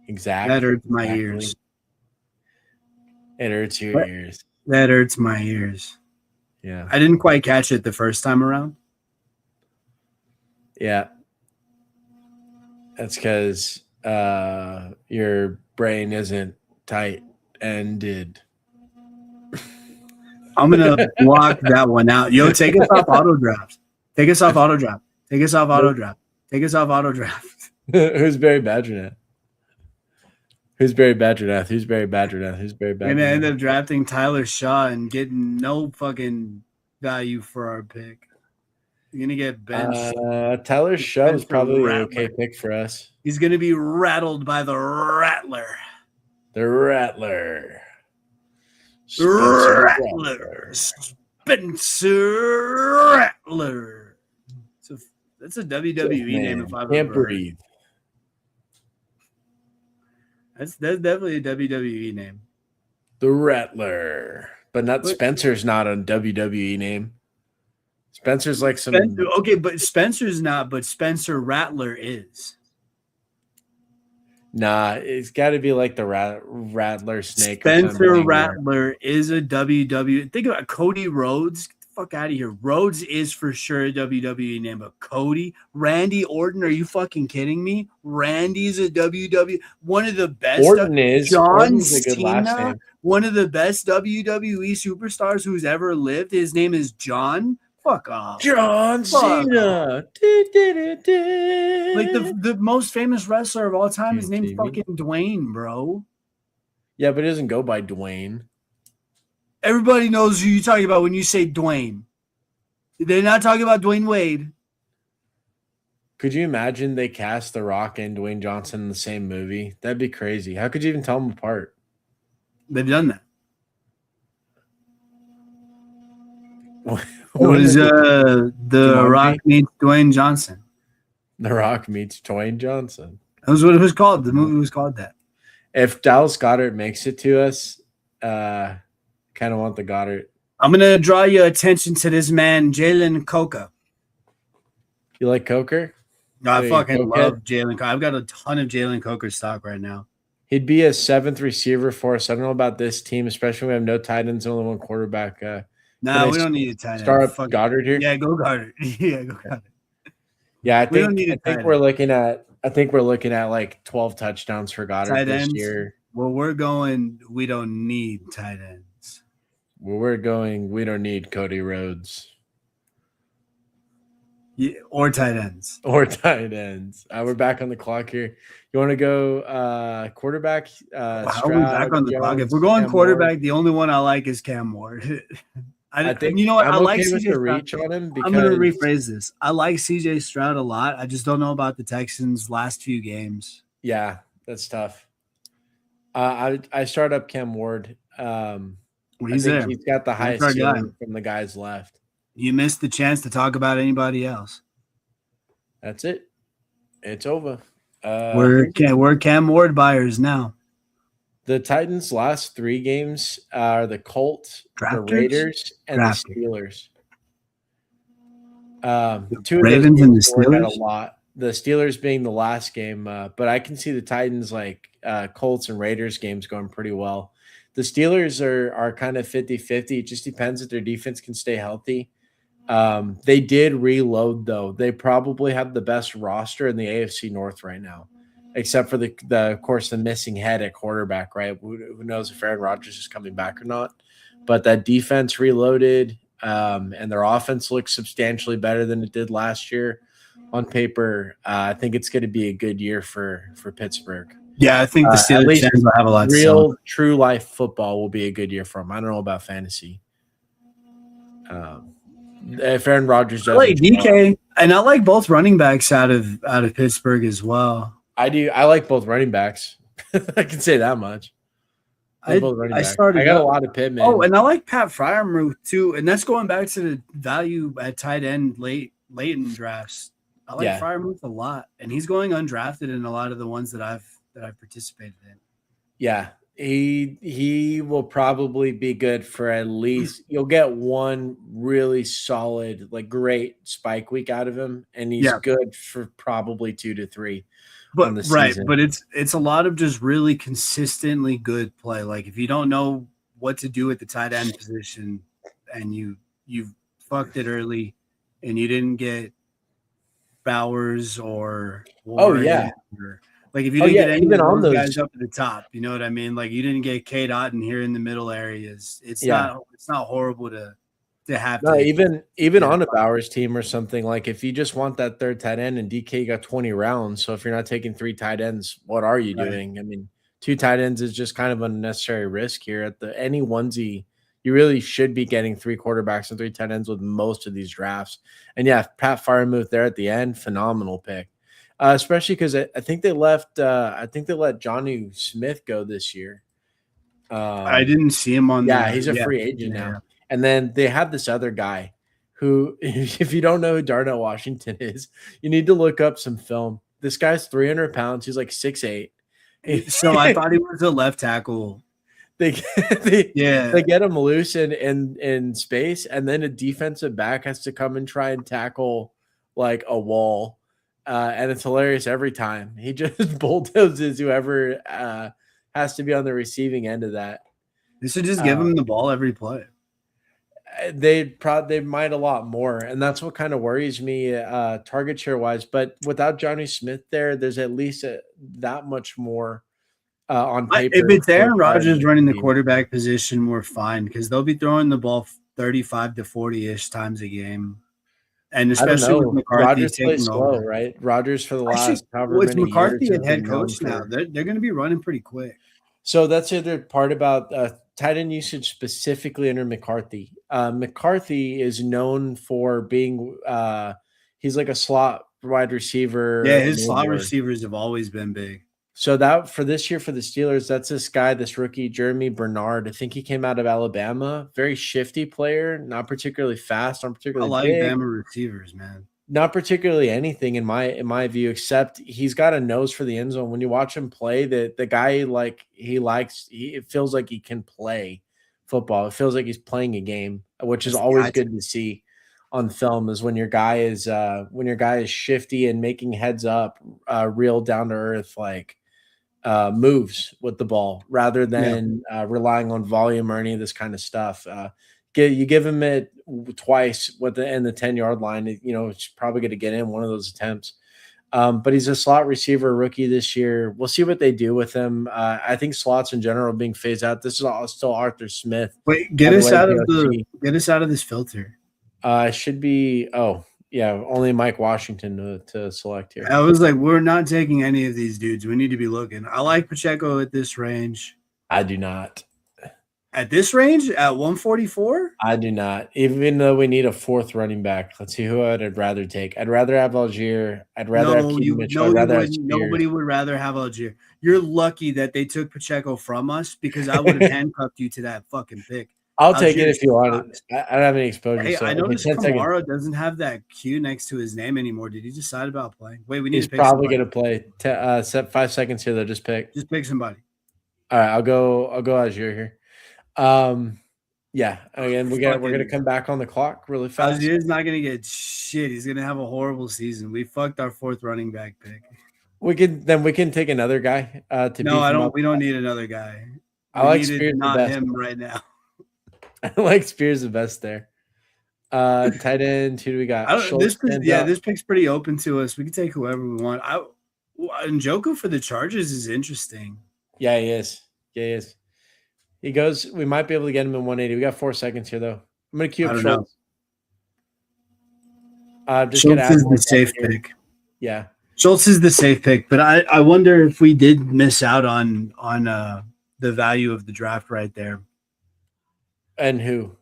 That hurts my ears. It hurts your ears. That hurts my ears. Yeah. I didn't quite catch it the first time around. Yeah. That's because your brain isn't tight-ended. I'm going to block that one out. Yo, take us off auto draft. Take us off auto draft. Take us off auto draft. Take us off auto draft. Who's Barry Badgernath? Who's Barry Badgernath? Who's Barry Badgernath? Who's Barry Badgernath? We're going to end up drafting Tyler Shaw and getting no fucking value for our pick. You're going to get benched. Tyler Shaw is probably an okay pick for us. He's going to be rattled by the Rattler. The Rattler. Spencer Rattler. That's a WWE name if I've ever heard. Breathe. That's definitely a WWE name. The Rattler. But not Spencer's not a WWE name. Spencer's like some okay, but Spencer's not, but Spencer Rattler is. Nah, it's got to be like the Rattler snake. Spencer Rattler is a WWE. Think about Cody Rhodes fuck out of here. Rhodes is for sure a WWE name, but Cody, Randy Orton, are you fucking kidding me? Randy's a WWE, one of the best. John Orton's a good last Cena, name. one of the best WWE superstars who's ever lived. His name is John. Fuck off. John Cena. Like the most famous wrestler of all time, his name's TV. fucking Dwayne, bro. Yeah, but it doesn't go by Dwayne. Everybody knows who you're talking about when you say Dwayne. They're not talking about Dwayne Wade. Could you imagine they cast The Rock and Dwayne Johnson in the same movie? That'd be crazy. How could you even tell them apart? They've done that. What It was Jumanji? The Rock meets Dwayne Johnson. The Rock meets Dwayne Johnson. That was what it was called. The movie was called that. If Dallas Goddard makes it to us, kind of want the Goddard. I'm gonna draw your attention to this man, Jalen Coker. You like Coker? I fucking love Jalen Coker. I've got a ton of Jalen Coker stock right now. He'd be a 7th receiver for us. I don't know about this team, especially when we have no tight ends, only one quarterback. No, we don't need a tight end. Start up Goddard here. Yeah, go Goddard. Yeah, go Goddard. Yeah, I think we're looking at like 12 touchdowns for Goddard tight this ends. year. Well, we don't need tight ends. We don't need Cody Rhodes. Yeah, or tight ends. Or tight ends. We're back on the clock here. You want to go quarterback? How are we back on the clock? If we're going quarterback, the only one I like is Cam Ward. I think you know what? I'm I like okay with CJ the reach on him. Because I'm going to rephrase this. I like CJ Stroud a lot. I just don't know about the Texans' last few games. Yeah, that's tough. I start up Cam Ward. He's there. He's got the highest ceiling from the guys left. You missed the chance to talk about anybody else. That's it. It's over. We're Cam Ward buyers now. The Titans' last 3 games are the Colts, the Raiders, and the Steelers. 2 Ravens and the Steelers. A lot. The Steelers being the last game, but I can see the Titans Colts and Raiders games going pretty well. The Steelers are kind of 50-50. It just depends if their defense can stay healthy. They did reload though. They probably have the best roster in the AFC North right now, except for of course the missing head at quarterback, right? Who knows if Aaron Rodgers is coming back or not? But that defense reloaded, and their offense looks substantially better than it did last year. On paper, I think it's going to be a good year for Pittsburgh. Yeah, I think the Steelers will have a lot. Real, true life football will be a good year for them. I don't know about fantasy. If Aaron Rodgers does, I like DK, and I like both running backs out of Pittsburgh as well. I do. I like both running backs. I can say that much. I got a lot of Pittman. Oh, and I like Pat Freiermuth too, and that's going back to the value at tight end late in drafts. I like Freiermuth a lot, and he's going undrafted in a lot of the ones that I've participated in. Yeah, he will probably be good for at least you'll get one really solid, great spike week out of him, and he's good for probably 2 to 3. But but it's a lot of just really consistently good play. Like if you don't know what to do at the tight end position, and you fucked it early, and you didn't get Bowers or like if you didn't get any of those guys up at the top, you know what I mean? Like you didn't get K. Otten here in the middle areas. It's not horrible to have. No, even on a Bowers team or something, like if you just want that third tight end and DK got 20 rounds, so if you're not taking 3 tight ends, what are you doing? I mean, 2 tight ends is just kind of unnecessary risk here at any onesie. You really should be getting 3 quarterbacks and 3 tight ends with most of these drafts. And Pat Freiermuth there at the end, phenomenal pick. Especially because I think they let Johnny Smith go this year. I didn't see him on. Yeah, he's a free agent now. And then they have this other guy who, if you don't know who Darnell Washington is, you need to look up some film. This guy's 300 pounds. He's like 6'8". So I thought he was a left tackle. They get him loose in space, and then a defensive back has to come and try and tackle like a wall. And it's hilarious every time. He just bulldozes whoever has to be on the receiving end of that. They should just give him the ball every play. They might a lot more, and that's what kind of worries me, target share wise. But without Johnny Smith there, there's at least that much more on If paper it's for Aaron Tyler Rodgers running the to. quarterback position, we're fine because they'll be throwing the ball 35 to 40 ish times a game. And I don't especially with know. McCarthy Rodgers plays taking slow, over. right? Rodgers for the Actually, last however with many years McCarthy has at head been known coach now, for. they're going to be running pretty quick. So that's the other part about tight end usage specifically under McCarthy. McCarthy is known for being he's like a slot wide Yeah, receiver his slot enabler. receivers have always been big. So that for this year for the Steelers, that's this guy, this rookie, Jeremy Bernard. I think he came out of Alabama. Very shifty player, not particularly fast, not I particularly like big, Bama receivers, man. not particularly anything in my view, except he's got a nose for the end zone. When you watch him play, the guy it feels like he can play football. It feels like he's playing a game, which is That's the always guy. good to see on film. Is when your guy is shifty and making heads up, real down to earth moves with the ball rather Yeah. than relying on volume or any of this kind of stuff. You give him it twice in the 10-yard line, it's probably going to get in one of those attempts. But he's a slot receiver rookie this year. We'll see what they do with him. I think slots in general are being phased out. This is still Arthur Smith. Wait, By the way, DOC. get us out of this filter. Should be yeah, only Mike Washington to select here. I was like, we're not taking any of these dudes. We need to be looking. I like Pacheco at this range. I do not. At this range, at 144? I do not. Even though we need a fourth running back, let's see who I'd rather take. I'd rather have Algier. I'd rather have Keaton Mitchell. I'd rather have Spears. Nobody would rather have Algier. You're lucky that they took Pacheco from us because I would have handcuffed you to that fucking pick. I'll take it if you want it. I don't have any exposure. Hey, so I noticed 10 seconds. Kamara doesn't have that Q next to his name anymore. Did he decide about playing? Wait, we need He's to pick probably somebody. going to play. Set 5 seconds here. They'll just pick. Just pick somebody. All right, I'll go Algier here. Yeah. Again, we're gonna come back on the clock really fast. Algier's not gonna get shit. He's gonna have a horrible season. We fucked our fourth running back pick. We can take another guy to no, I don't. We don't need another guy. I like Spears not the best. him right now. I like Spears the best there. Tight end. Who do we got? This pick's pretty open to us. We can take whoever we want. Njoku for the Chargers is interesting. Yeah, he is. Yeah, he is. He goes. We might be able to get him in 180. We got 4 seconds here, though. I'm going to queue up Schultz. Schultz is the safe pick. Yeah, Schultz is the safe pick, but I wonder if we did miss out on the value of the draft right there. And who?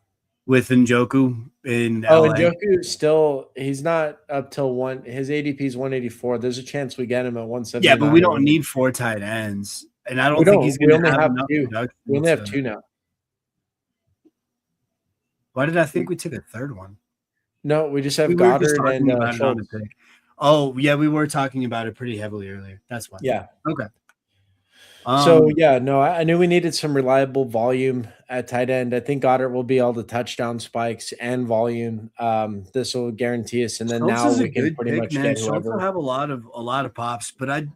With Njoku in LA. Njoku still he's not up till one. His ADP is 184. There's a chance we get him at 170. Yeah, but we don't need 4 tight ends. And I don't think he's going to have enough production. We only have 2 now. Why did I think we took a third one? No, we just have Goddard and Schultz. Oh, yeah, we were talking about it pretty heavily earlier. That's why. Yeah. Okay. I knew we needed some reliable volume at tight end. I think Goddard will be all the touchdown spikes and volume. This will guarantee us, and then Schultz now we can pretty much get whoever. Schultz will have a lot of pops, but I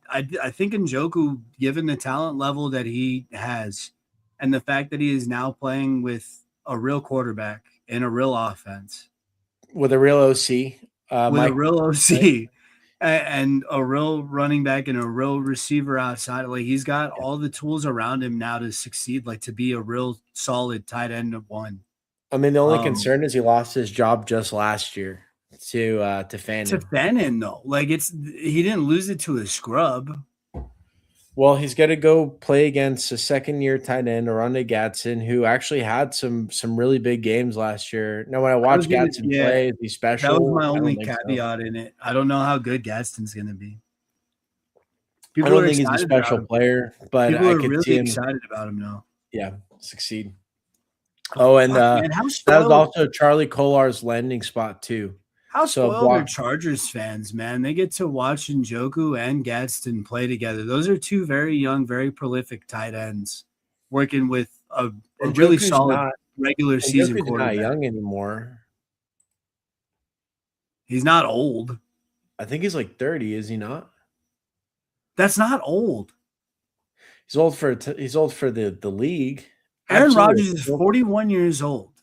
think Njoku, given the talent level that he has, and the fact that he is now playing with a real quarterback in a real offense, with a real OC, right? And a real running back and a real receiver outside. Like he's got all the tools around him now to succeed, like to be a real solid tight end of one. I mean, the only concern is he lost his job just last year to Fannin. To Fannin, though, like he didn't lose it to a scrub. Well, he's got to go play against a second-year tight end, Oronde Gadsden, who actually had some really big games last year. Now, when I watched Gadsden play, is he special? That was my only caveat in it. I don't know how good Gadsden's going to be. I don't think he's a special player, but people are really excited about him now. Yeah, succeed. Oh, and that was also Charlie Kolar's landing spot too. How spoiled are Chargers fans, man? They get to watch Njoku and Gadsden play together. Those are 2 very young, very prolific tight ends working with a really solid regular season quarterback. He's not young anymore. He's not old. I think he's like 30, is he not? That's not old. He's old for the league. Aaron Rodgers is 41 years old.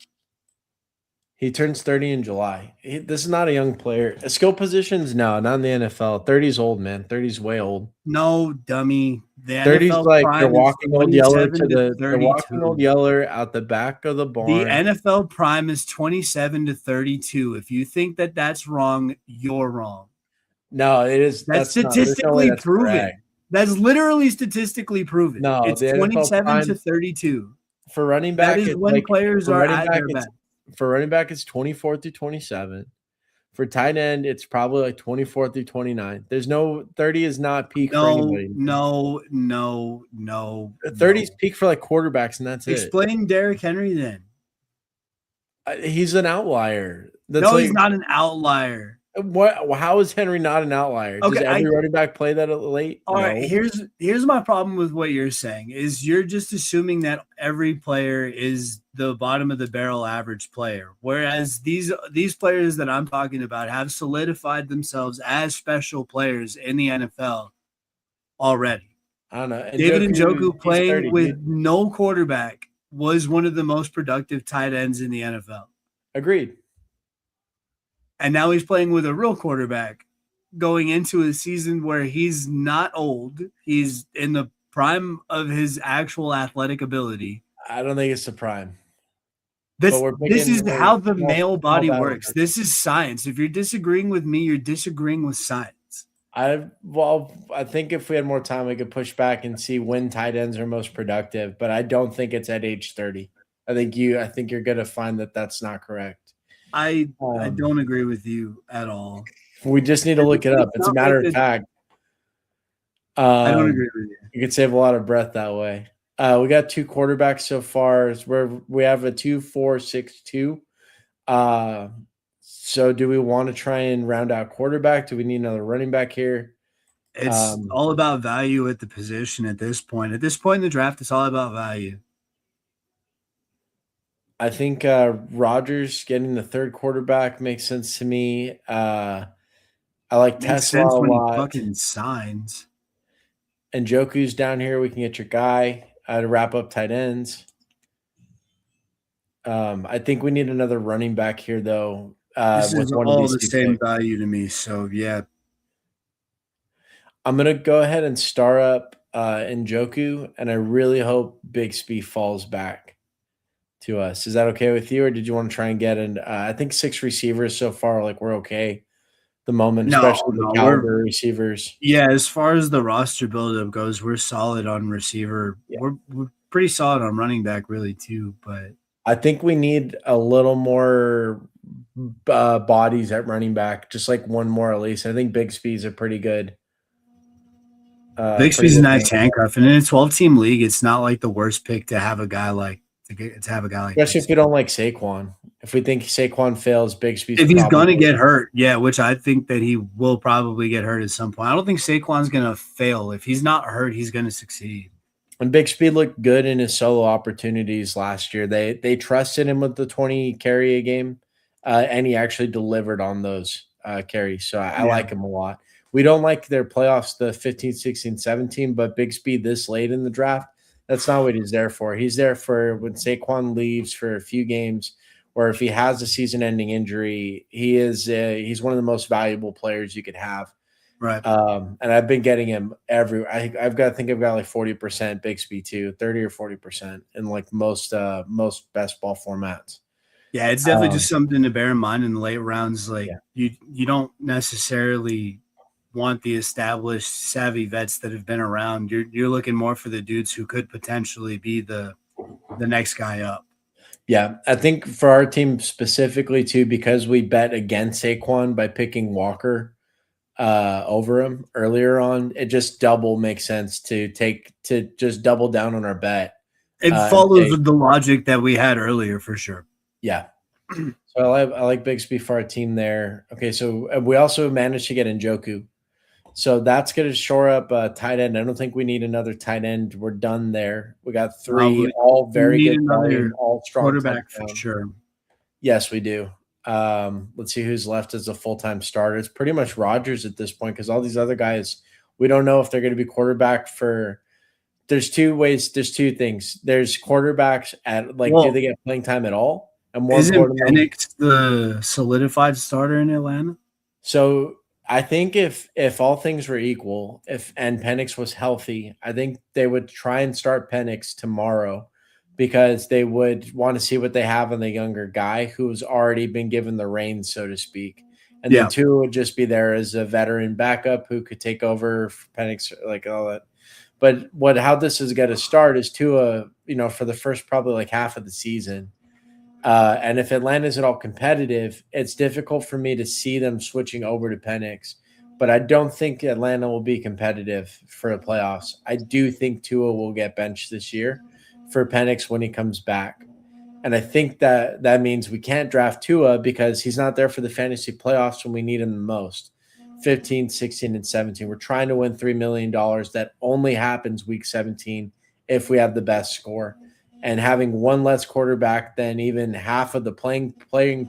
He turns 30 in July. This is not a young player. Skill positions, no, not in the NFL. 30 is old, man. 30 is way old. No, dummy. The 30's NFL like they're prime is walking old yeller to 27 to they're walking old 32. yeller out the back of the The barn. NFL prime is 27 to 32. If you think that that's wrong, you're wrong. No, it is. That's That's not. There's no way statistically that's correct. proven. That's literally statistically proven. No, It's the NFL 27 to prime 32. for running That back, is it's when like players for are running at back, their it's best. 24 through 27. For tight end, it's probably like 24 through 29. There's no 30 is not peak for No, anybody. no, no, no, 30 is no. peak for like quarterbacks, and that's it. Explain Derrick Henry then. He's an outlier. That's No, he's like not an outlier. what? How is Henry not an outlier? Does Okay, every running back play that late? all right, No. here's my problem with what you're saying is you're just assuming that every player is the bottom of the barrel average player, whereas these players that I'm talking about have solidified themselves as special players in the NFL already. I don't know. And David Njoku he's playing 30, with dude. no quarterback was one of the most productive tight ends in the NFL. Agreed. And now he's playing with a real quarterback going into a season where he's not old. He's in the prime of his actual athletic ability. I don't think it's the prime. This is how the small, male small body battle works. here. This is science. If you're disagreeing with me, you're disagreeing with science. I think if we had more time, we could push back and see when tight ends are most productive. But I don't think it's at age 30. I think you're going to find that that's not correct. I don't agree with you at all. We just need to look it up. It's a matter of fact. I don't agree with you. You could save a lot of breath that way. We got two quarterbacks so far. Where we have a 2-4-6-2. So do we want to try and round out quarterback? Do we need another running back here? It's all about value at the position at this point. At this point in the draft, it's all about value. I think Rodgers getting the third quarterback makes sense to me. I like Makes Tesla sense a when he lot. fucking signs. And Joku's down here. We can get your guy to wrap up tight ends. I think we need another running back here, though. This with is one all of the these same picks. value to me. So yeah, I'm gonna go ahead and star up Njoku, and I really hope Bixby falls back to us. Is that okay with you, or did you want to try and get an? I think 6 receivers so far. Like we're okay. The moment, especially the caliber receivers. Yeah, as far as the roster buildup goes, we're solid on receiver. Yeah. We're pretty solid on running back, really too. But I think we need a little more bodies at running back, just like one more at least. I think Bixby's a pretty good. Bixby's a nice handcuff, and in a 12-team league, it's not like the worst pick to have a guy like especially if we don't like Saquon. If we think Saquon fails, Bixby's if he's going to get hurt, yeah, which I think that he will probably get hurt at some point. I don't think Saquon's going to fail. If he's not hurt, he's going to succeed. And Bixby looked good in his solo opportunities last year. They trusted him with the 20 carry a game, and he actually delivered on those carries. So I like him a lot. We don't like their playoffs, the 15, 16, 17, but Bixby this late in the draft, that's not what he's there for. He's there for when Saquon leaves for a few games, or if he has a season-ending injury, he's one of the most valuable players you could have. Right. And I've been getting him I've got like 40% Bixby too, 30 or 40% in like most best ball formats. Yeah, it's definitely just something to bear in mind in the late rounds. Like you don't necessarily want the established savvy vets that have been around. You're looking more for the dudes who could potentially be the next guy up. Yeah, I think for our team specifically too, because we bet against Saquon by picking Walker over him earlier on, it just double makes sense to just double down on our bet. It follows the logic that we had earlier for sure. Yeah. So I like Bixby for our team there. Okay, so we also managed to get Njoku. So that's going to shore up tight end. I don't think we need another tight end. We're done there. We got 3 all very good volume, all strong quarterback for sure. Yes, we do. Let's see who's left as a full-time starter. It's pretty much Rodgers at this point because all these other guys, we don't know if they're going to be quarterback for. There's 2 ways. There's 2 things. There's quarterbacks at do they get playing time at all? And more Isn't importantly, Penix the solidified starter in Atlanta? so I think if all things were equal, if and Penix was healthy, I think they would try and start Penix tomorrow because they would want to see what they have on the younger guy who's already been given the reins, so to speak. And then Yeah. two would just be there as a veteran backup who could take over for Penix, like all that. But how this is going to start is Tua, for the first probably like half of the season. And if Atlanta's at all competitive, it's difficult for me to see them switching over to Penix. But I don't think Atlanta will be competitive for the playoffs. I do think Tua will get benched this year for Penix when he comes back. And I think that means we can't draft Tua because he's not there for the fantasy playoffs when we need him the most. 15, 16, and 17. We're trying to win $3 million. That only happens week 17 if we have the best score. And having one less quarterback than even half of the playing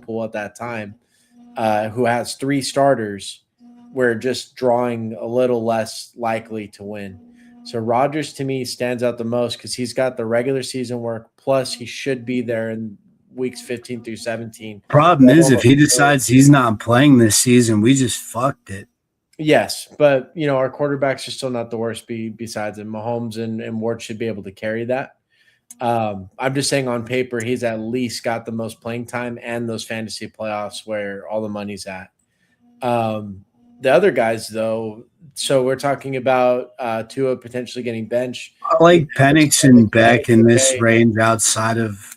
pool at that time, who has three starters, we're just drawing a little less likely to win. So Rodgers to me stands out the most because he's got the regular season work. Plus, he should be there in weeks 15 through 17. Problem is, if he decides he's not playing this season, we just fucked it. Yes, but our quarterbacks are still not the worst. Besides him, Mahomes and Ward should be able to carry that. I'm just saying on paper, he's at least got the most playing time and those fantasy playoffs where all the money's at. The other guys, though, so we're talking about Tua potentially getting benched. I like Penix and Beck in this range outside of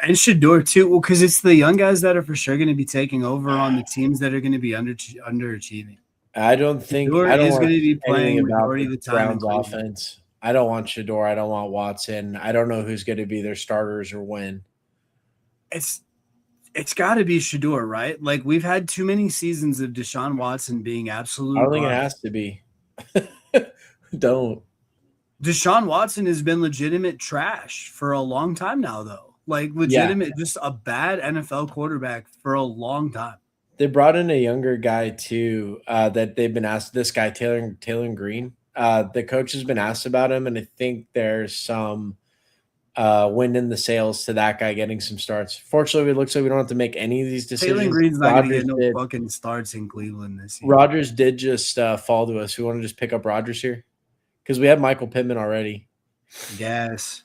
and Shador too. Well, because it's the young guys that are for sure going to be taking over on the teams that are going to be underachieving. I don't Shador is going to be playing majority of the time. Browns offense. I don't want Shador. I don't want Watson. I don't know who's going to be their starters or when. It's got to be Shador, right? Like we've had too many seasons of Deshaun Watson being absolute. I don't think it has to be. Don't. Deshaun Watson has been legitimate trash for a long time now, though. Like legitimate, just a bad NFL quarterback for a long time. They brought in a younger guy too that they've been asked. This guy Taylor Green. The coach has been asked about him, and I think there's some wind in the sails to that guy getting some starts. Fortunately, it looks like we don't have to make any of these decisions. Taylor Green's not going to get no fucking starts in Cleveland this year. Rodgers did just fall to us. We want to just pick up Rodgers here because we have Michael Pittman already. Yes.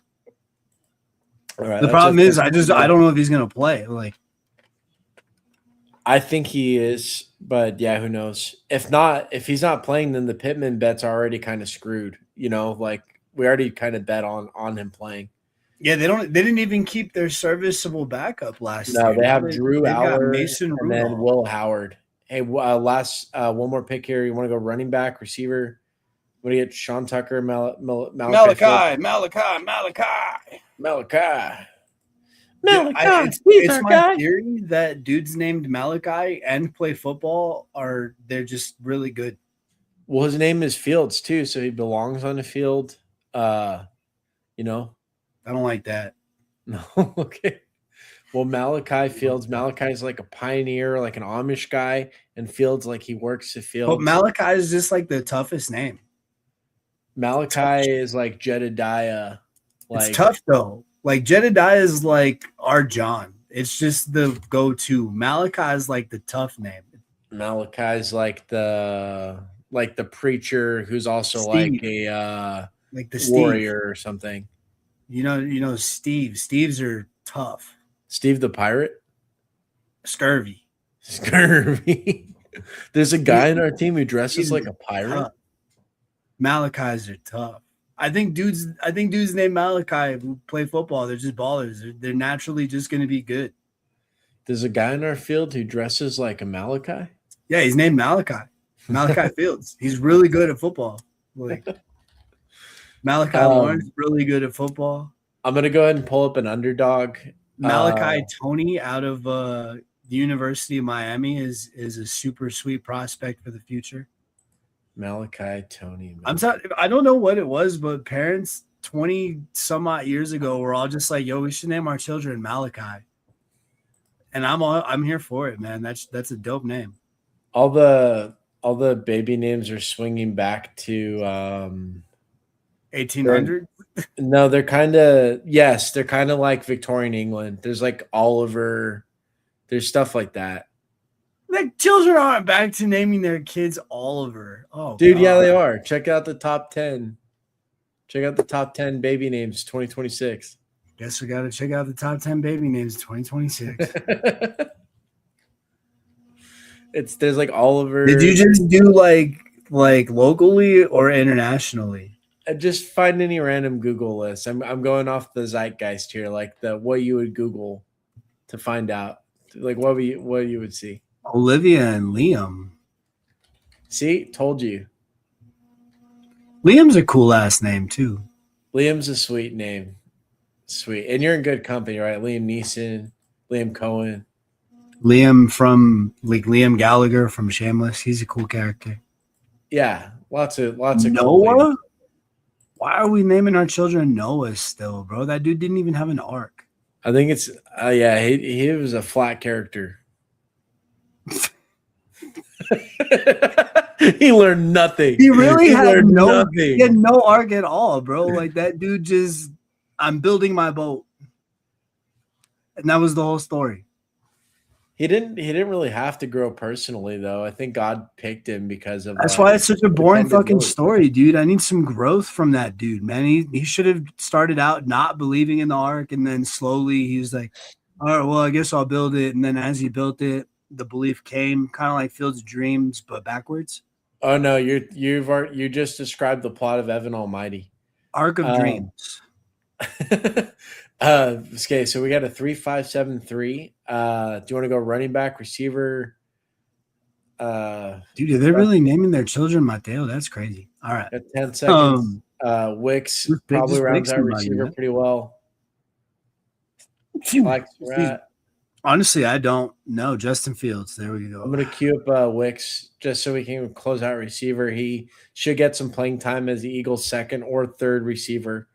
All right. The problem is, I don't know if he's going to play. Like, I think he is, but yeah, who knows? If not, if he's not playing, then the Pittman bet's are already kind of screwed. Like we already kind of bet on him playing. Yeah, they didn't even keep their serviceable backup last year. No, they have Drew Aller Mason and then Will Howard. Hey, last one more pick here. You want to go running back, receiver? What do you get? Sean Tucker, Malachi. It's my theory that dudes named Malachi and play football they're just really good. Well, his name is Fields too, so he belongs on the field. I don't like that. No, okay. Well, Malachi Fields. Malachi is like a pioneer, like an Amish guy, and Fields like he works the field. But Malachi is just like the toughest name. Malachi is like Jedediah. It's tough though. Like Jedediah is like our John. It's just the go-to. Malachi is like the tough name. Malachi is like the preacher who's also Steve. like a like the warrior or something. Steves are tough. Steve the pirate? Scurvy. There's a guy in our team who dresses like a pirate. Tough. Malachis are tough. I think dudes named Malachi who play football, they're just ballers. They're naturally just going to be good. There's a guy in our field who dresses like a Malachi? Yeah, he's named Malachi. Malachi Fields. He's really good at football. Like Malachi Lawrence, really good at football. I'm going to go ahead and pull up an underdog. Malachi Tony out of the University of Miami is a super sweet prospect for the future. Malachi Tony. I don't know what it was, but parents 20 some odd years ago were all just like, "Yo, we should name our children Malachi," and I'm here for it, man. That's a dope name. All the baby names are swinging back to 1800. No, they're kind of yes, they're kind of like Victorian England. There's like Oliver, there's stuff like that. Like children aren't back to naming their kids Oliver. Oh Dude, yeah, god. they are. Check out the top 10. Check out the top 10 baby names 2026. Guess we gotta check out the top 10 baby names 2026. There's like Oliver. Did you just do like locally or internationally? Just find any random Google list. I'm going off the zeitgeist here, like the what you would Google to find out, like what you would see. Olivia and Liam. See, told you. Liam's a cool ass name too. Liam's a sweet name, sweet, and you're in good company, right? Liam Neeson, Liam Cohen. Liam from like Liam Gallagher from Shameless. He's a cool character. Yeah, lots of cool Noah. Why are we naming our children Noah still, bro? That dude didn't even have an arc. I think it's yeah, he was a flat character. He learned nothing. He really had nothing. He had no arc at all, bro. Like that dude just, I'm building my boat, and that was the whole story. He didn't really have to grow personally though. I think God picked him because of That's why it's such a boring fucking story, dude. I need some growth from that dude, man. He should have started out not believing in the arc, and then slowly he's like, all right, well, I guess I'll build it. And then as he built it, the belief came, kind of like Fields of Dreams, but backwards. Oh no, you just described the plot of Evan Almighty. Arc of Dreams. Okay, so we got a 3-5-7-3. Do you want to go running back, receiver? Dude, are they really naming their children Mateo? That's crazy. All right. 10 seconds. Wicks probably rounds out receiver pretty well. Honestly, I don't know. Justin Fields. There we go. I'm going to queue up Wicks just so we can close out receiver. He should get some playing time as the Eagles' second or third receiver.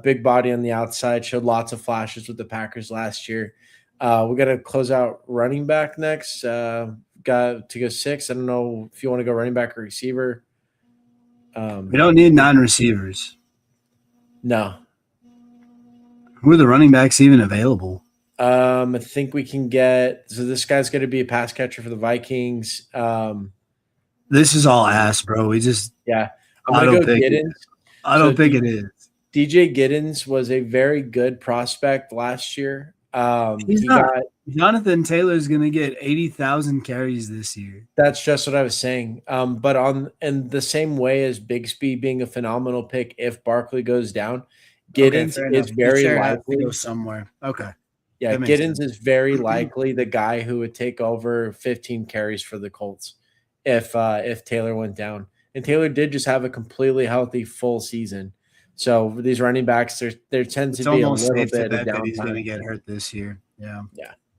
Big body on the outside, showed lots of flashes with the Packers last year. We got to close out running back next. Got to go 6. I don't know if you want to go running back or receiver. We don't need 9 receivers. No. Who are the running backs even available? I think we can get – so this guy's going to be a pass catcher for the Vikings. This is all ass, bro. We just – yeah. I'm going to go Giddens. I don't think it is. DJ Giddens was a very good prospect last year. Jonathan Taylor's going to get 80,000 carries this year. That's just what I was saying. But in the same way as Bigsby being a phenomenal pick, if Barkley goes down, Giddens is very likely to go somewhere. Okay. Yeah, Giddens is very likely the guy who would take over 15 carries for the Colts if Taylor went down. And Taylor did just have a completely healthy full season. So these running backs, there tends to be a little bit of downtime. He's going to get hurt this year. Yeah,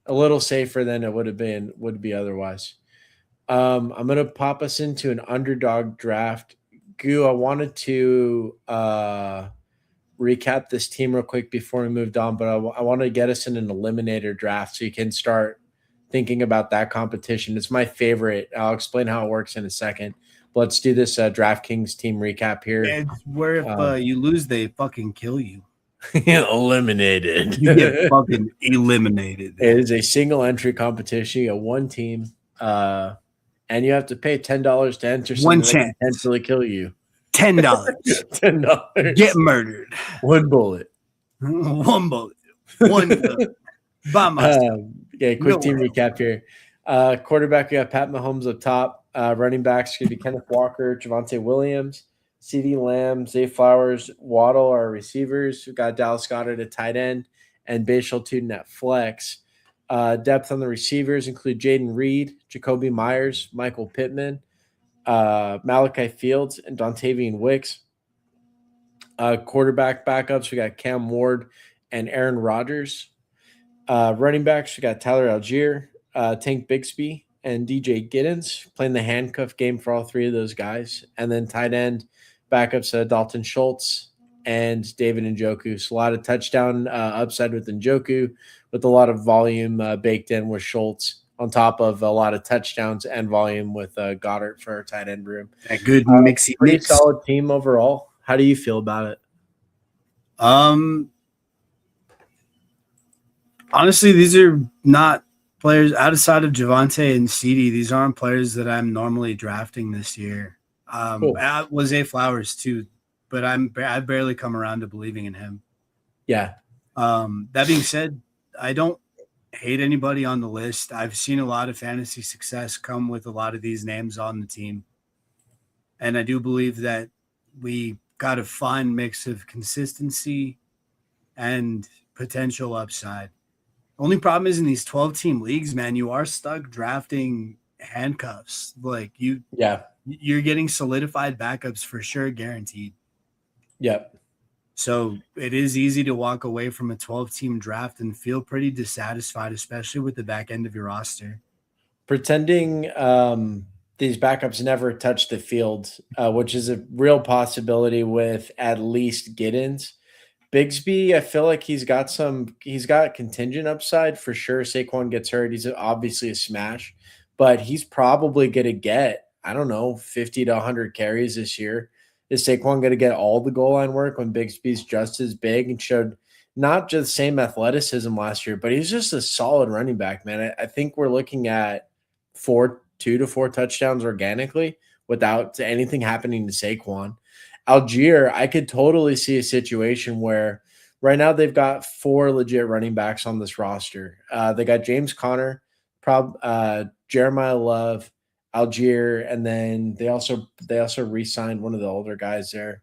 a little safer than it would be otherwise. I'm going to pop us into an underdog draft. Goo, I wanted to recap this team real quick before we moved on, but I want to get us in an eliminator draft so you can start thinking about that competition. It's my favorite. I'll explain how it works in a second. Let's do this DraftKings team recap here. It's where if you lose, they fucking kill you. Eliminated. You get fucking eliminated. It is a single entry competition. You got one team, and you have to pay $10 to enter. One chance to potentially kill you. $10. $10. Get murdered. One bullet. One bullet. One gun. By myself. Quick team recap here. Quarterback, we got Pat Mahomes up top. Running backs going to be Kenneth Walker, Javonte Williams, CeeDee Lamb, Zay Flowers, Waddle are receivers. We've got Dallas Goedert at tight end and Bashal Tuden at flex. Depth on the receivers include Jaden Reed, Jacoby Myers, Michael Pittman, Malachi Fields, and Dontavian Wicks. Quarterback backups, we got Cam Ward and Aaron Rodgers. Running backs, we got Tyler Algier, Tank Bigsby, and DJ Giddens, playing the handcuff game for all three of those guys. And then tight end backups, Dalton Schultz and David Njoku. So a lot of touchdown upside with Njoku, with a lot of volume baked in with Schultz, on top of a lot of touchdowns and volume with Goddard for our tight end room. A good mixy pretty solid team overall. How do you feel about it? Um, Honestly, these are not players outside of Javante and CD. These aren't players that I'm normally drafting this year. Cool. Was A Flowers too, but I've barely come around to believing in him. Yeah. That being said, I don't hate anybody on the list. I've seen a lot of fantasy success come with a lot of these names on the team. And I do believe that we got a fine mix of consistency and potential upside. Only problem is in these 12-team leagues, man, you are stuck drafting handcuffs. Like Yeah. you're getting solidified backups for sure, guaranteed. Yep. So it is easy to walk away from a 12-team draft and feel pretty dissatisfied, especially with the back end of your roster. Pretending these backups never touch the field, which is a real possibility with at least Giddens. Bigsby, I feel like he's got contingent upside for sure. Saquon gets hurt. He's obviously a smash, but he's probably going to get, I don't know, 50 to 100 carries this year. Is Saquon going to get all the goal line work when Bigsby's just as big and showed not just the same athleticism last year, but he's just a solid running back, man. I think we're looking at 2 to 4 touchdowns organically without anything happening to Saquon. Algier, I could totally see a situation where right now they've got 4 legit running backs on this roster. They got James Conner, Jeremiah Love, Algier, and then they also re-signed one of the older guys there.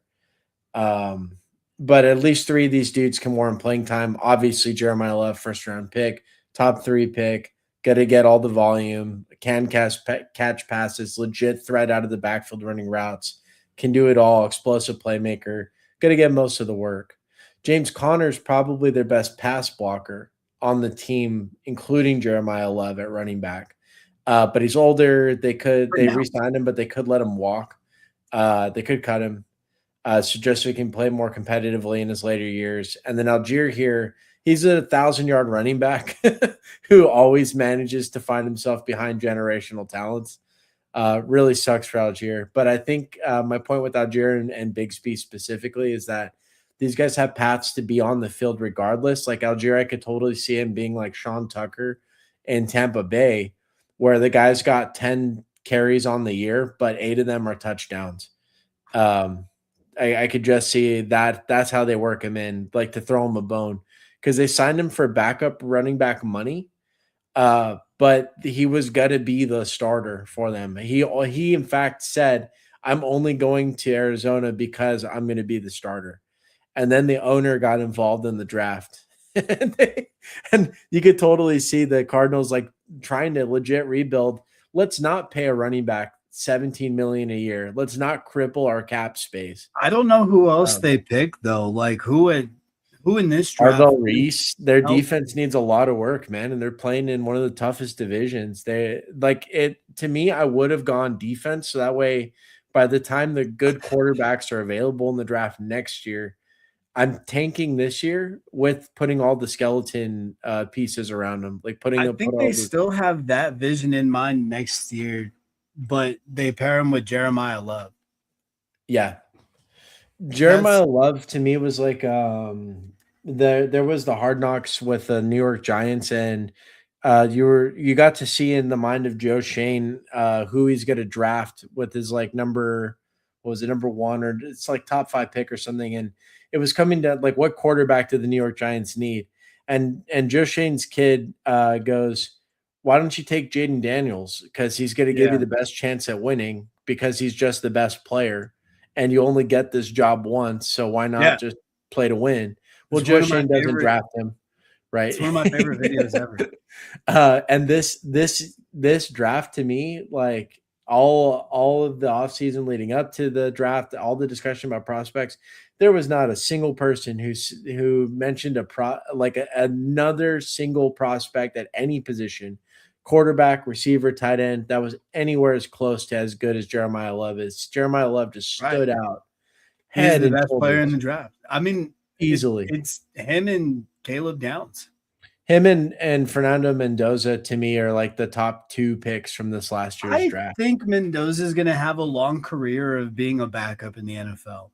But at least 3 of these dudes can warrant playing time. Obviously, Jeremiah Love, first round pick, top 3 pick, got to get all the volume, can catch passes, legit threat out of the backfield running routes, can do it all, explosive playmaker, got to get most of the work. James Conner is probably their best pass blocker on the team, including Jeremiah Love at running back. But he's older. They re-signed him, but they could let him walk. They could cut him. So just so he can play more competitively in his later years. And then Algier here, he's a 1,000-yard running back who always manages to find himself behind generational talents. Really sucks for Algier. But I think my point with Algier and Bigsby specifically is that these guys have paths to be on the field regardless. Like Algier, I could totally see him being like Sean Tucker in Tampa Bay, where the guy's got 10 carries on the year, but 8 of them are touchdowns. I could just see that that's how they work him in, like to throw him a bone because they signed him for backup running back money. But he was gonna be the starter for them. He in fact said, "I'm only going to Arizona because I'm going to be the starter." And then the owner got involved in the draft, and you could totally see the Cardinals like trying to legit rebuild. Let's not pay a running back 17 million a year. Let's not cripple our cap space. I don't know who else they picked though. Like who in this draft? Arvell Reese, their help? defense needs a lot of work, man, and they're playing in one of the toughest divisions. They like it to me. I would have gone defense, so that way, by the time the good quarterbacks are available in the draft next year, I'm tanking this year with putting all the skeleton pieces around them, like I put think all they the still have that vision in mind next year, but they pair him with Jeremiah Love. yeah. That's Jeremiah Love to me was like there was the Hard Knocks with the New York Giants, and you got to see in the mind of Joe Shane who he's going to draft with his like number, what was it, number 1 or it's like top 5 pick or something, and it was coming to like what quarterback did the New York Giants need, and Joe Shane's kid goes, why don't you take Jaden Daniels because he's going to give you the best chance at winning because he's just the best player and you only get this job once, so why not just play to win? Well, it's one Joe of my Shane doesn't favorite. draft him, right? It's one of my favorite videos ever. And this draft to me, like all of the offseason leading up to the draft, all the discussion about prospects, there was not a single person who mentioned another single prospect at any position, quarterback, receiver, tight end, that was anywhere as close to as good as Jeremiah Love is. Jeremiah Love just stood out He is head the and best player in shoulders the draft. I mean, easily. it's him and Caleb Downs. Him and Fernando Mendoza to me are like the top 2 picks from this last year's I draft. think Mendoza is going to have a long career of being a backup in the NFL.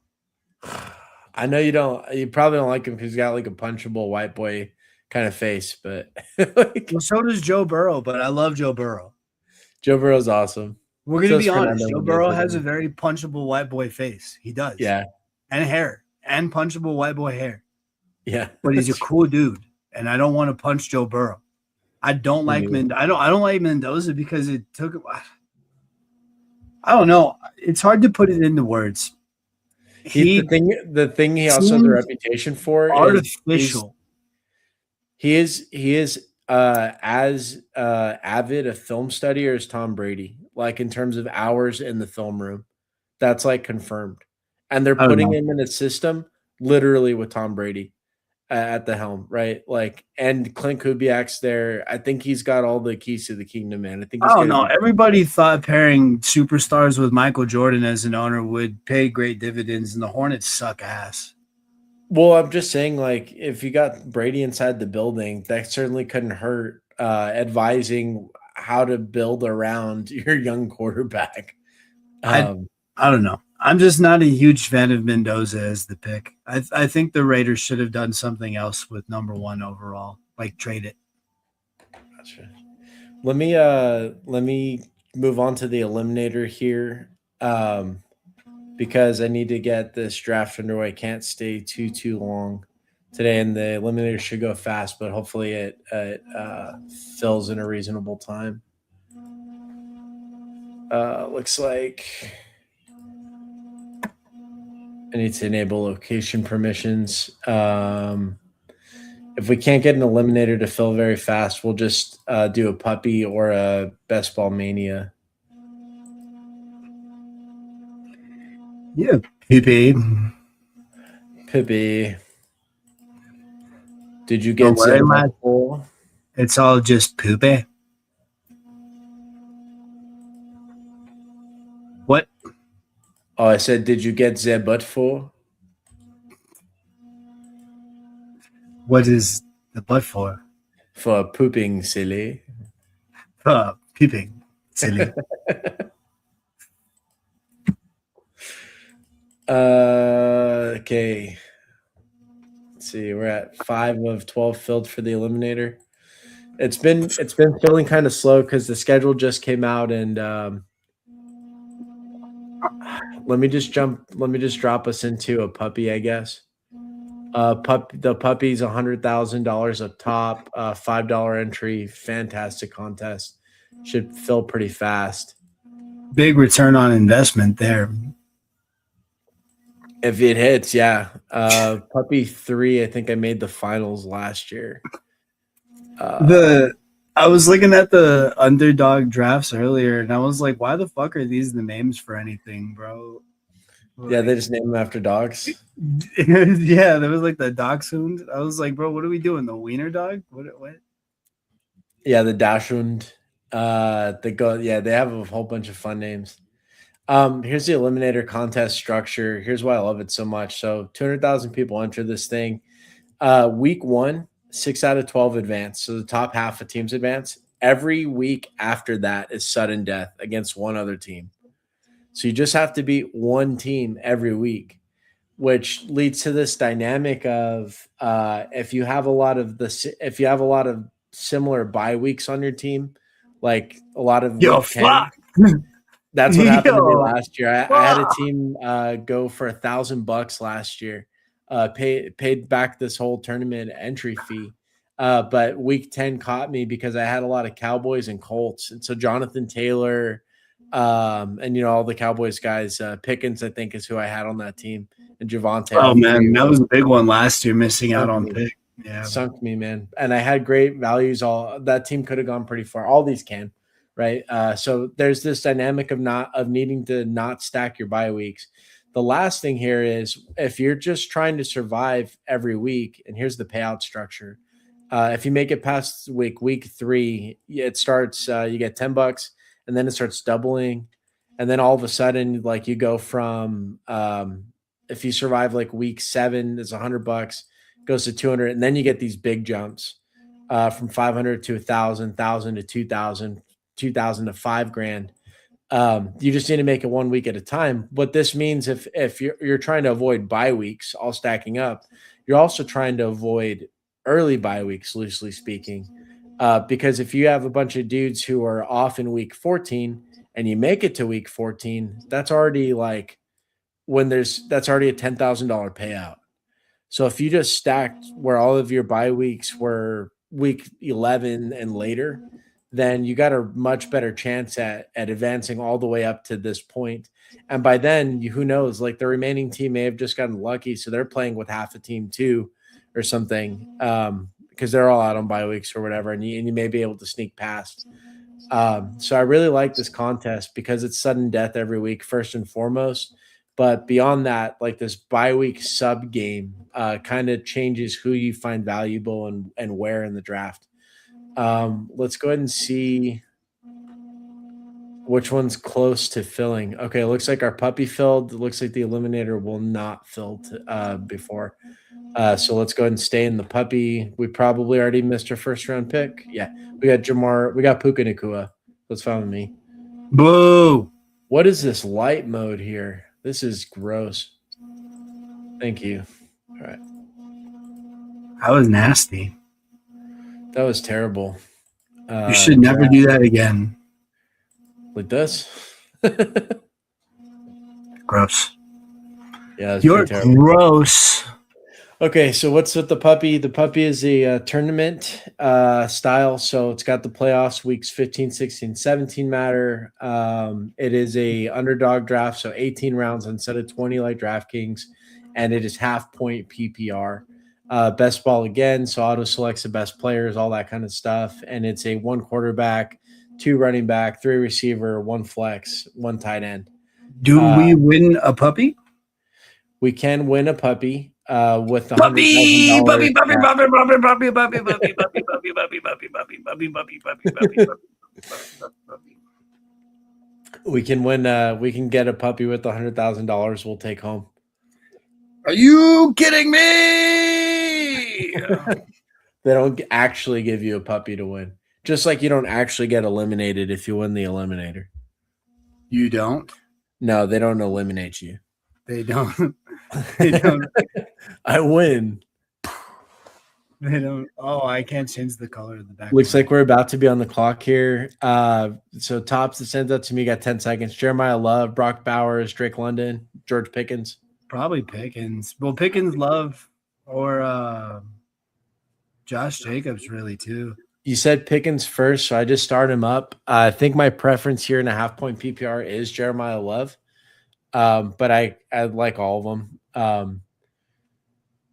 I know you don't. You probably don't like him because he's got like a punchable white boy kind of face, but like, Well, so does Joe Burrow, but I love Joe Burrow. Joe Burrow's awesome. We're gonna So be is honest. Fernando Joe Burrow has a Mendoza. very punchable white boy face. He does, Yeah, and hair, and punchable white boy hair. yeah, But he's a that's true. cool dude, and I don't want to punch Joe Burrow. I don't Me like neither. I don't like Mendoza because it took. I don't know. It's hard to put it into words. He He the thing he also has a seems reputation for is artificial. he is as avid a film studier as Tom Brady, like in terms of hours in the film room. That's like confirmed. And they're I don't putting know. him in a system literally with Tom Brady at the helm, right? Like, and Clint Kubiak's there. I think he's got all the keys to the kingdom, man. I think I he's don't going to know. be. Everybody thought pairing superstars with Michael Jordan as an owner would pay great dividends, and the Hornets suck ass. Well, I'm just saying, like, if you got Brady inside the building, that certainly couldn't hurt. Advising how to build around your young quarterback. I Um, I don't know. I'm just not a huge fan of Mendoza as the pick. I think the Raiders should have done something else with number one overall, like trade it. gotcha. Let me move on to the eliminator here. Because I need to get this draft underway. Can't stay too long today, and the eliminator should go fast, but hopefully it fills in a reasonable time. Looks like I need to enable location permissions. If we can't get an eliminator to fill very fast, we'll just do a puppy or a best ball mania. Yeah, PP. Pibby, did you Don't get worry, Zeb lad. full? It's all just poopy. What? Oh, I said, did you get Zeb full? What is the butt for? For pooping silly. Peeping. Silly. Okay. Let's see. We're at 5 of 12 filled for the eliminator. It's been feeling kind of slow because the schedule just came out, and let me just jump. Let me just drop us into a puppy, I guess. The puppy's $100,000 up top. $5 entry. Fantastic contest. Should fill pretty fast. Big return on investment there. If it hits, yeah. Puppy 3, I think I made the finals last year. Uh, The I was looking at the underdog drafts earlier, and I was like, "Why the fuck are these the names for anything, bro?" yeah, they Like, just name them after dogs. yeah, there was like the dachshund. I was like, "Bro, what are we doing? The wiener dog? What? What?" Yeah, the Dachshund. They go. Yeah, they have a whole bunch of fun names. Here's the eliminator contest structure. Here's why I love it so much. So 200,000 people enter this thing. Week 1, 6 out of 12 advance. So the top half of teams advance. Every week after that is sudden death against one other team. So you just have to beat one team every week, which leads to this dynamic of if you have a lot of similar bye weeks on your team, like a lot of Yo, week 10. fuck. That's what happened to me Yo, last year. I had a fuck. team go for $1,000 last year, paid back this whole tournament entry fee. But week 10 caught me because I had a lot of Cowboys and Colts. And so Jonathan Taylor, and all the Cowboys guys, Pickens, I think, is who I had on that team, and Javante, Oh all three man, of that them was a big one last year, missing out sunk on me. pick. Yeah. Sunk me, man. And I had great values. All that team could have gone pretty far. All these can, right? So there's this dynamic of needing to not stack your bye weeks. The last thing here is if you're just trying to survive every week, and here's the payout structure. If you make it past week 3, it starts. You get $10, and then it starts doubling, and then all of a sudden, like you go from if you survive like week 7, it's $100, goes to 200, and then you get these big jumps from 500 to 1,000, 1,000 to 2,000, 2,000 to 5 grand. You just need to make it 1 week at a time. What this means, if you're trying to avoid bye weeks, all stacking up, you're also trying to avoid early bye weeks, loosely speaking, because if you have a bunch of dudes who are off in week 14 and you make it to week 14, that's already like that's already a $10,000 payout. So if you just stacked where all of your bye weeks were week 11 and later, then you got a much better chance at advancing all the way up to this point. And by then, who knows? Like the remaining team may have just gotten lucky, so they're playing with half a team too, or something, because they're all out on bye weeks or whatever, and you may be able to sneak past. So I really like this contest because it's sudden death every week, first and foremost. But beyond that, like this bye week sub game kind of changes who you find valuable and where in the draft. Let's go ahead and see which one's close to filling. Okay, it looks like our puppy filled. It looks like the eliminator will not fill before. So let's go ahead and stay in the puppy. We probably already missed our first round pick. Yeah, we got Jamar. We got Puka Nakua. That's fine with me. Boo! What is this light mode here? This is gross. Thank you. All right. That was nasty. That was terrible. You should never do that again. Like this? Gross. Yeah, you're gross. Okay, so what's with the puppy? The puppy is a tournament style, so it's got the playoffs weeks 15, 16, 17 matter. It is a underdog draft, so 18 rounds instead of 20 like DraftKings, and it is half point PPR. Best ball again, so auto selects the best players, all that kind of stuff, and it's a 1 quarterback, 2 running back, 3 receiver, 1 flex, 1 tight end. Do we win a puppy? We can win a puppy. With the puppy. We can win. We can get a puppy with $100,000. We'll take home. Are you kidding me? They don't actually give you a puppy to win. Just like you don't actually get eliminated if you win the eliminator. You don't? No, they don't eliminate you. They don't. They don't. I win. They don't. Oh, I can't change the color of the back. Looks like we're about to be on the clock here. So tops that sends out to me got 10 seconds. Jeremiah Love, Brock Bowers, Drake London, George Pickens. Probably Pickens. Well, Pickens, Love, or Josh Jacobs, really, too. You said Pickens first, so I just started him up. I think my preference here in a half point PPR is Jeremiah Love. But I like all of them.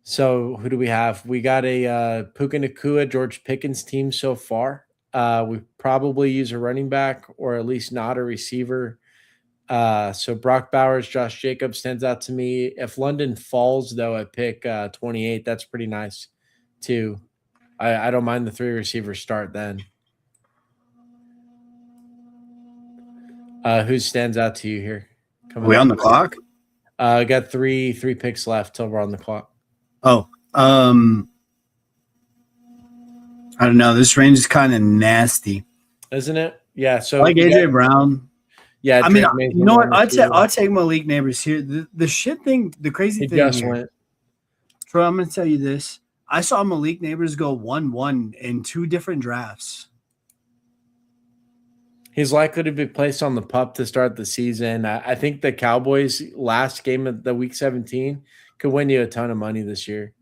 So who do we have? We got a Puka Nakua, George Pickens team so far. We probably use a running back or at least not a receiver. So Brock Bowers, Josh Jacobs stands out to me. If London falls, though, at pick 28, that's pretty nice, too. I don't mind the 3 receivers start then. Who stands out to you here? Are we on the clock? I got three picks left till we're on the clock. Oh, I don't know. This range is kind of nasty, isn't it? Yeah. So I like AJ Brown. Yeah. I mean, you know what? I'll take Malik Neighbors here. The shit thing, the crazy thing just here. Went. Troy, I'm going to tell you this. I saw Malik Neighbors go 1-1 in 2 different drafts. He's likely to be placed on the pup to start the season. I think the Cowboys' last game of the week 17 could win you a ton of money this year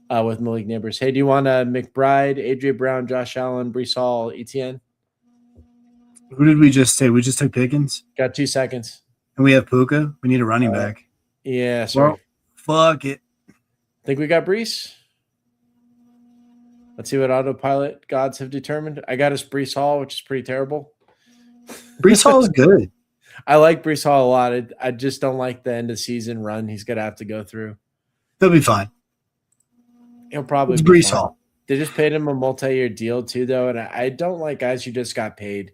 with Malik Neighbors. Hey, do you want McBride, AJ Brown, Josh Allen, Brees Hall, Etienne? Who did we just say? We just took Pickens? Got 2 seconds. And we have Puka? We need a running back. Yeah, sorry. Well, fuck it. Think we got Brees? Let's see what autopilot gods have determined. I got us Brees Hall, which is pretty terrible. Brees Hall is good. I like Brees Hall a lot. I just don't like the end of season run he's going to have to go through. He'll be fine. He'll probably it's be Brees fine. Hall. They just paid him a multi-year deal too, though, and I don't like guys who just got paid.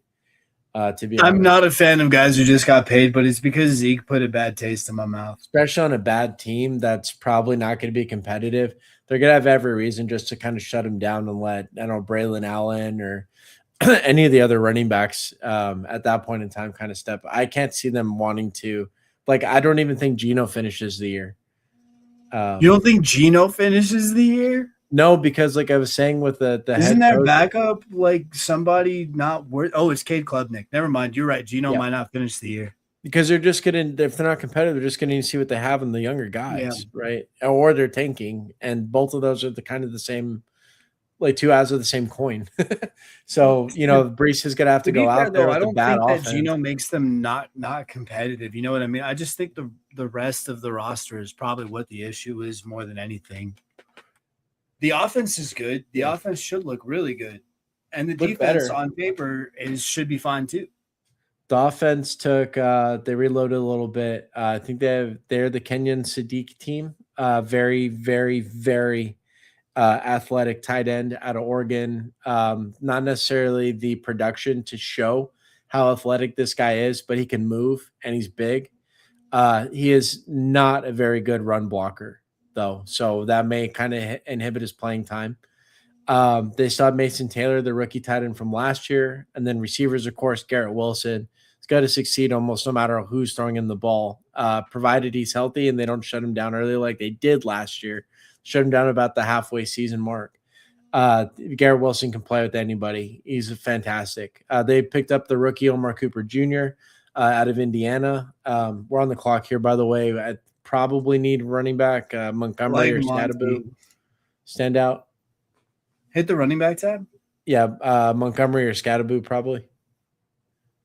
To be honest, I'm not a fan of guys who just got paid, but it's because Zeke put a bad taste in my mouth. Especially on a bad team that's probably not going to be competitive. They're going to have every reason just to kind of shut him down and let, I don't know, Braylon Allen or any of the other running backs at that point in time kind of step. I can't see them wanting to. Like, I don't even think Geno finishes the year. You don't think Geno finishes the year? No, because like I was saying with the Isn't head their coach, backup like somebody not worth? Oh, it's Cade Klubnik. Never mind. You're right. Geno yeah, might not finish the year. because they're just getting if they're not competitive, they're just getting to see what they have in the younger Yeah. guys, right? Or they're tanking, and both of those are the kind of the same, like two halves of the same coin. So Brees is gonna have to To be go fair out there though, I with a don't bad think that offense. Geno makes them not competitive. You know what I mean? I just think the rest of the roster is probably what the issue is more than anything. The offense is good. The Yeah, offense should look really good. And the look defense better. on paper should be fine too. The offense took they reloaded a little bit. I think they're the Kenyan Sadiq team. Very, very, very athletic tight end out of Oregon. Not necessarily the production to show how athletic this guy is, but he can move and he's big. He is not a very good run blocker, though, so that may kind of inhibit his playing time. They still have Mason Taylor, the rookie tight end from last year, and then receivers, of course, Garrett Wilson. He's got to succeed almost no matter who's throwing him the ball, provided he's healthy and they don't shut him down early like they did last year. Shut him down about the halfway season mark. Garrett Wilson can play with anybody. He's fantastic. They picked up the rookie Omar Cooper Jr. Out of Indiana. We're on the clock here, by the way. I probably need running back I Montgomery like or Scadaboo Monty. stand out. Hit the running back tab. Yeah, Montgomery or Scadaboo probably.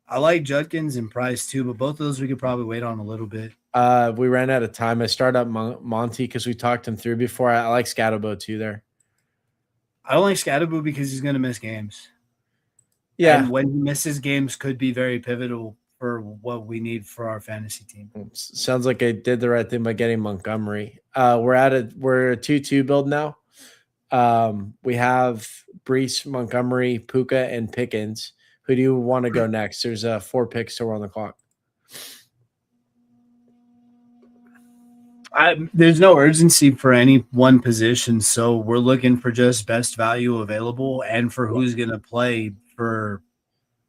I like Judkins and Price too, but both of those we could probably wait on a little bit. We ran out of time. I started up Monty because we talked him through before. I like Scadaboo too there. I don't like Scadaboo because he's going to miss games. Yeah. And when he misses games could be very pivotal for what we need for our fantasy team. Sounds like I did the right thing by getting Montgomery. We're a 2-2 build now. We have Brees, Montgomery, Puka, and Pickens. Who do you want to go next? There's 4 picks still on the clock. There's no urgency for any one position, so we're looking for just best value available and for who's going to play for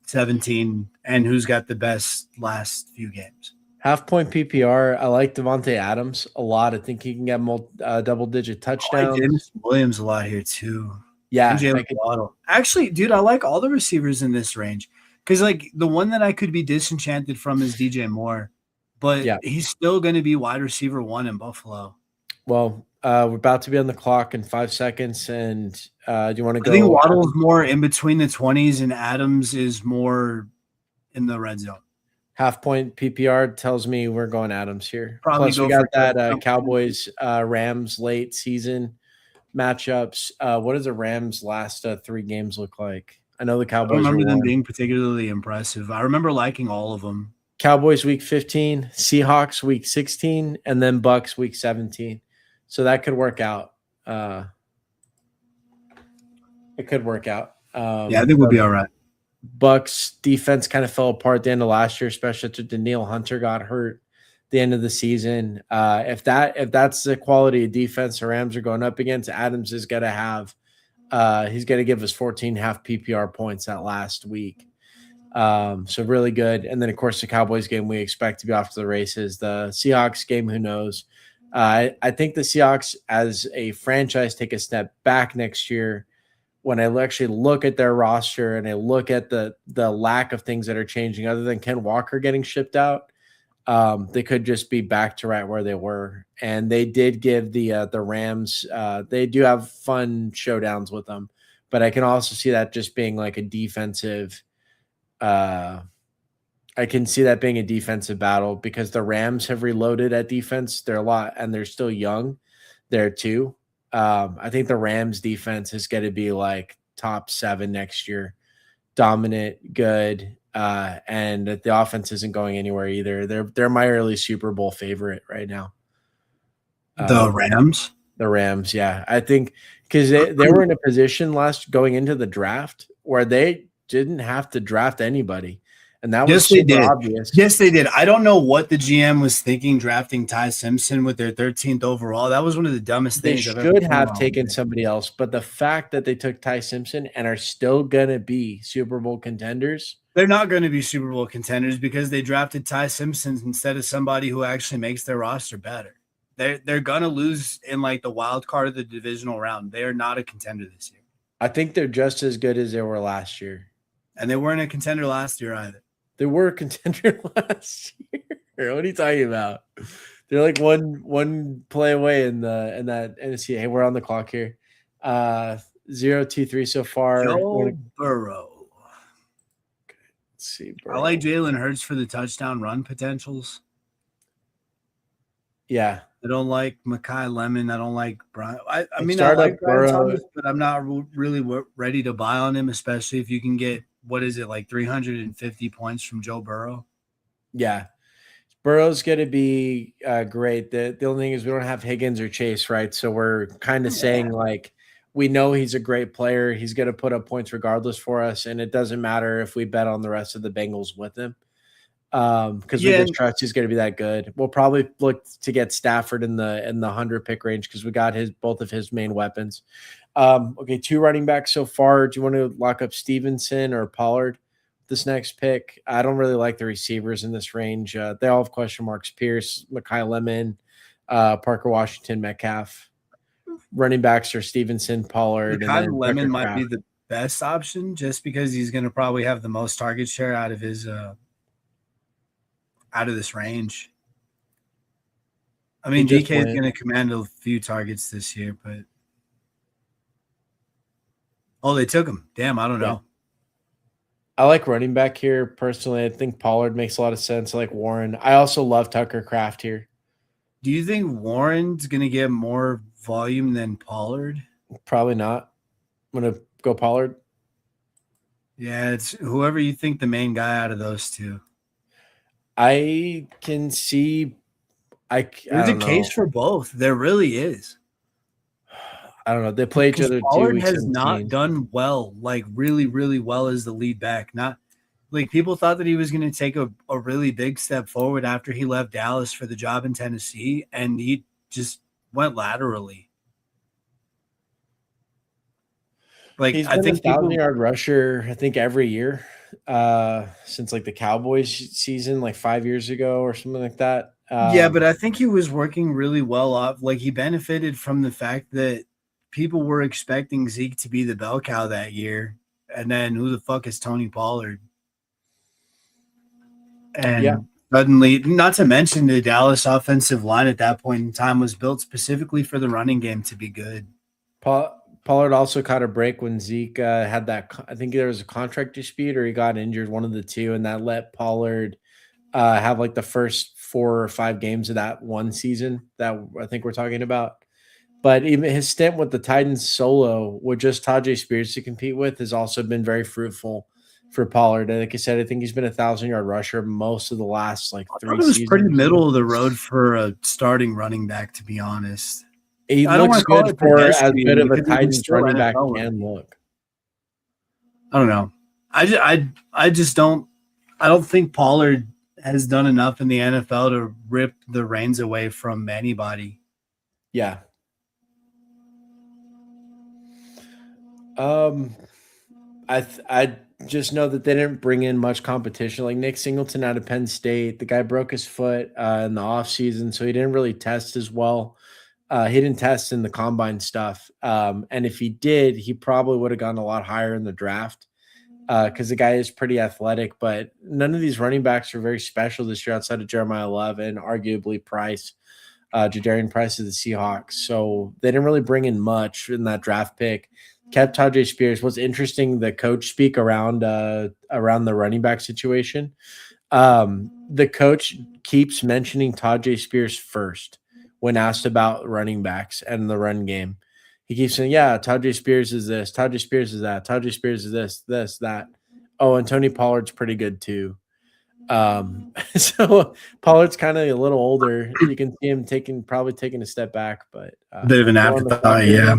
17 and who's got the best last few games. Half point PPR. I like Devontae Adams a lot. I think he can get double-digit touchdowns. I like James Williams a lot here too. Yeah, And Jalen Waddle. Actually, dude, I like all the receivers in this range because, like, the one that I could be disenchanted from is DJ Moore, but he's still going to be wide receiver 1 in Buffalo. Well, we're about to be on the clock in 5 seconds, and do you want to go? I think Waddle's more in between the 20s, and Adams is more in the red zone. Half point PPR tells me we're going Adams here. Probably Plus, we got that Cowboys Rams late season matchups. What does the Rams last 3 games look like? I know the Cowboys. I remember them being particularly impressive. I remember liking all of them. Cowboys week 15, Seahawks week 16, and then Bucks week 17. So that could work out. It could work out. Yeah, I think we'll be all right. Bucks defense kind of fell apart at the end of last year, especially after Danielle Hunter got hurt at the end of the season. If that's the quality of defense the Rams are going up against, Adams is going to have he's going to give us 14.5 PPR points that last week. So really good. And then, of course, the Cowboys game we expect to be off to the races. The Seahawks game, who knows? I think the Seahawks as a franchise take a step back next year. When I actually look at their roster and I look at the lack of things that are changing other than Ken Walker getting shipped out, they could just be back to right where they were. And they did give the Rams, they do have fun showdowns with them, but I can also see that just being like a defensive, I can see that being a defensive battle because the Rams have reloaded at defense. They're a lot, and they're still young there too. I think the Rams defense is going to be like top 7 next year. Dominant, good. And the offense isn't going anywhere either. They're my early Super Bowl favorite right now. The Rams? The Rams, yeah. I think because they were in a position going into the draft where they didn't have to draft anybody. And that was Yes, they super did. obvious. Yes, they did. I don't know what the GM was thinking drafting Ty Simpson with their 13th overall. That was one of the dumbest They things I've ever should seen in have my taken life. somebody else, but the fact that they took Ty Simpson and are still gonna be Super Bowl contenders. They're not going to be Super Bowl contenders because they drafted Ty Simpson instead of somebody who actually makes their roster better. They're gonna lose in like the wild card of the divisional round. They are not a contender this year, I think they're just as good as they were last year. and they weren't a contender last year either. They were a contender last year. What are you talking about? They're like one play away in that NFC. Hey, we're on the clock here. 0-2-3 so far. Joe Burrow. Let's see, I like Jalen Hurts for the touchdown run potentials. Yeah. I don't like Mekhi Lemon. I don't like Brian. I mean, I Start like up Brian Burrow. Thomas, but I'm not really ready to buy on him, especially if you can get, what is it, like 350 points from Joe Burrow. Yeah. Burrow's going to be great. The only thing is we don't have Higgins or Chase, right? So we're kind of saying like we know he's a great player. He's going to put up points regardless for us, and it doesn't matter if we bet on the rest of the Bengals with him because we just trust he's going to be that good. We'll probably look to get Stafford in the 100 pick range because we got both of his main weapons. Okay, 2 running backs so far. Do you want to lock up Stevenson or Pollard? This next pick, I don't really like the receivers in this range. They all have question marks. Pierce, Mekhi Lemon, Parker Washington, Metcalf. Running backs are Stevenson, Pollard, Mekhi and then Lemon might Kraft. be the best option just because he's going to probably have the most target share out of his out of this range. I mean, DK is going to command a few targets this year, but they took him. Damn, I don't know. I like running back here personally. I think Pollard makes a lot of sense. I like Warren. I also love Tucker Kraft here. Do you think Warren's going to get more volume than Pollard? Probably not. I'm going to go Pollard. Yeah, it's whoever you think the main guy out of those two. I can see. There's a case for both. There really is. I don't know. They play each other 2 weeks. Has not done well, like really, really well as the lead back. Not like people thought that he was going to take a really big step forward after he left Dallas for the job in Tennessee, and he just went laterally. Like he's been a 1,000-yard rusher, I think, every year since like the Cowboys season, like 5 years ago or something like that. Yeah, but I think he was working really well off. Like he benefited from the fact that people were expecting Zeke to be the bell cow that year, and then who the fuck is Tony Pollard? And suddenly, not to mention the Dallas offensive line at that point in time was built specifically for the running game to be good. Pollard also caught a break when Zeke had that. I think there was a contract dispute or he got injured, one of the two, and that let Pollard have like the first 4 or 5 games of that one season that I think we're talking about. But even his stint with the Titans solo with just Tajay Spears to compete with has also been very fruitful for Pollard. And like I said, I think he's been a 1,000-yard rusher most of the last like 3 seasons. It was pretty middle of the road for a starting running back, to be honest. He looks good for as good of a Titans running back can look. I don't know. I just don't. I don't think Pollard has done enough in the NFL to rip the reins away from anybody. Yeah. I just know that they didn't bring in much competition. Like Nick Singleton out of Penn State, the guy broke his foot in the offseason, so he didn't really test as well. He didn't test in the combine stuff. And if he did, he probably would have gone a lot higher in the draft because the guy is pretty athletic. But none of these running backs are very special this year outside of Jeremiah Love and arguably Price, Jadarian Price of the Seahawks. So they didn't really bring in much in that draft pick. Kept Tajay Spears. What's interesting, the coach speak around the running back situation. The coach keeps mentioning Tajay Spears first when asked about running backs and the run game. He keeps saying, yeah, Tajay Spears is this, Tajay Spears is that, Tajay Spears is this, that. Oh, and Tony Pollard's pretty good too. So Pollard's kind of a little older. You can see him probably taking a step back, but bit of an afterthought, yeah.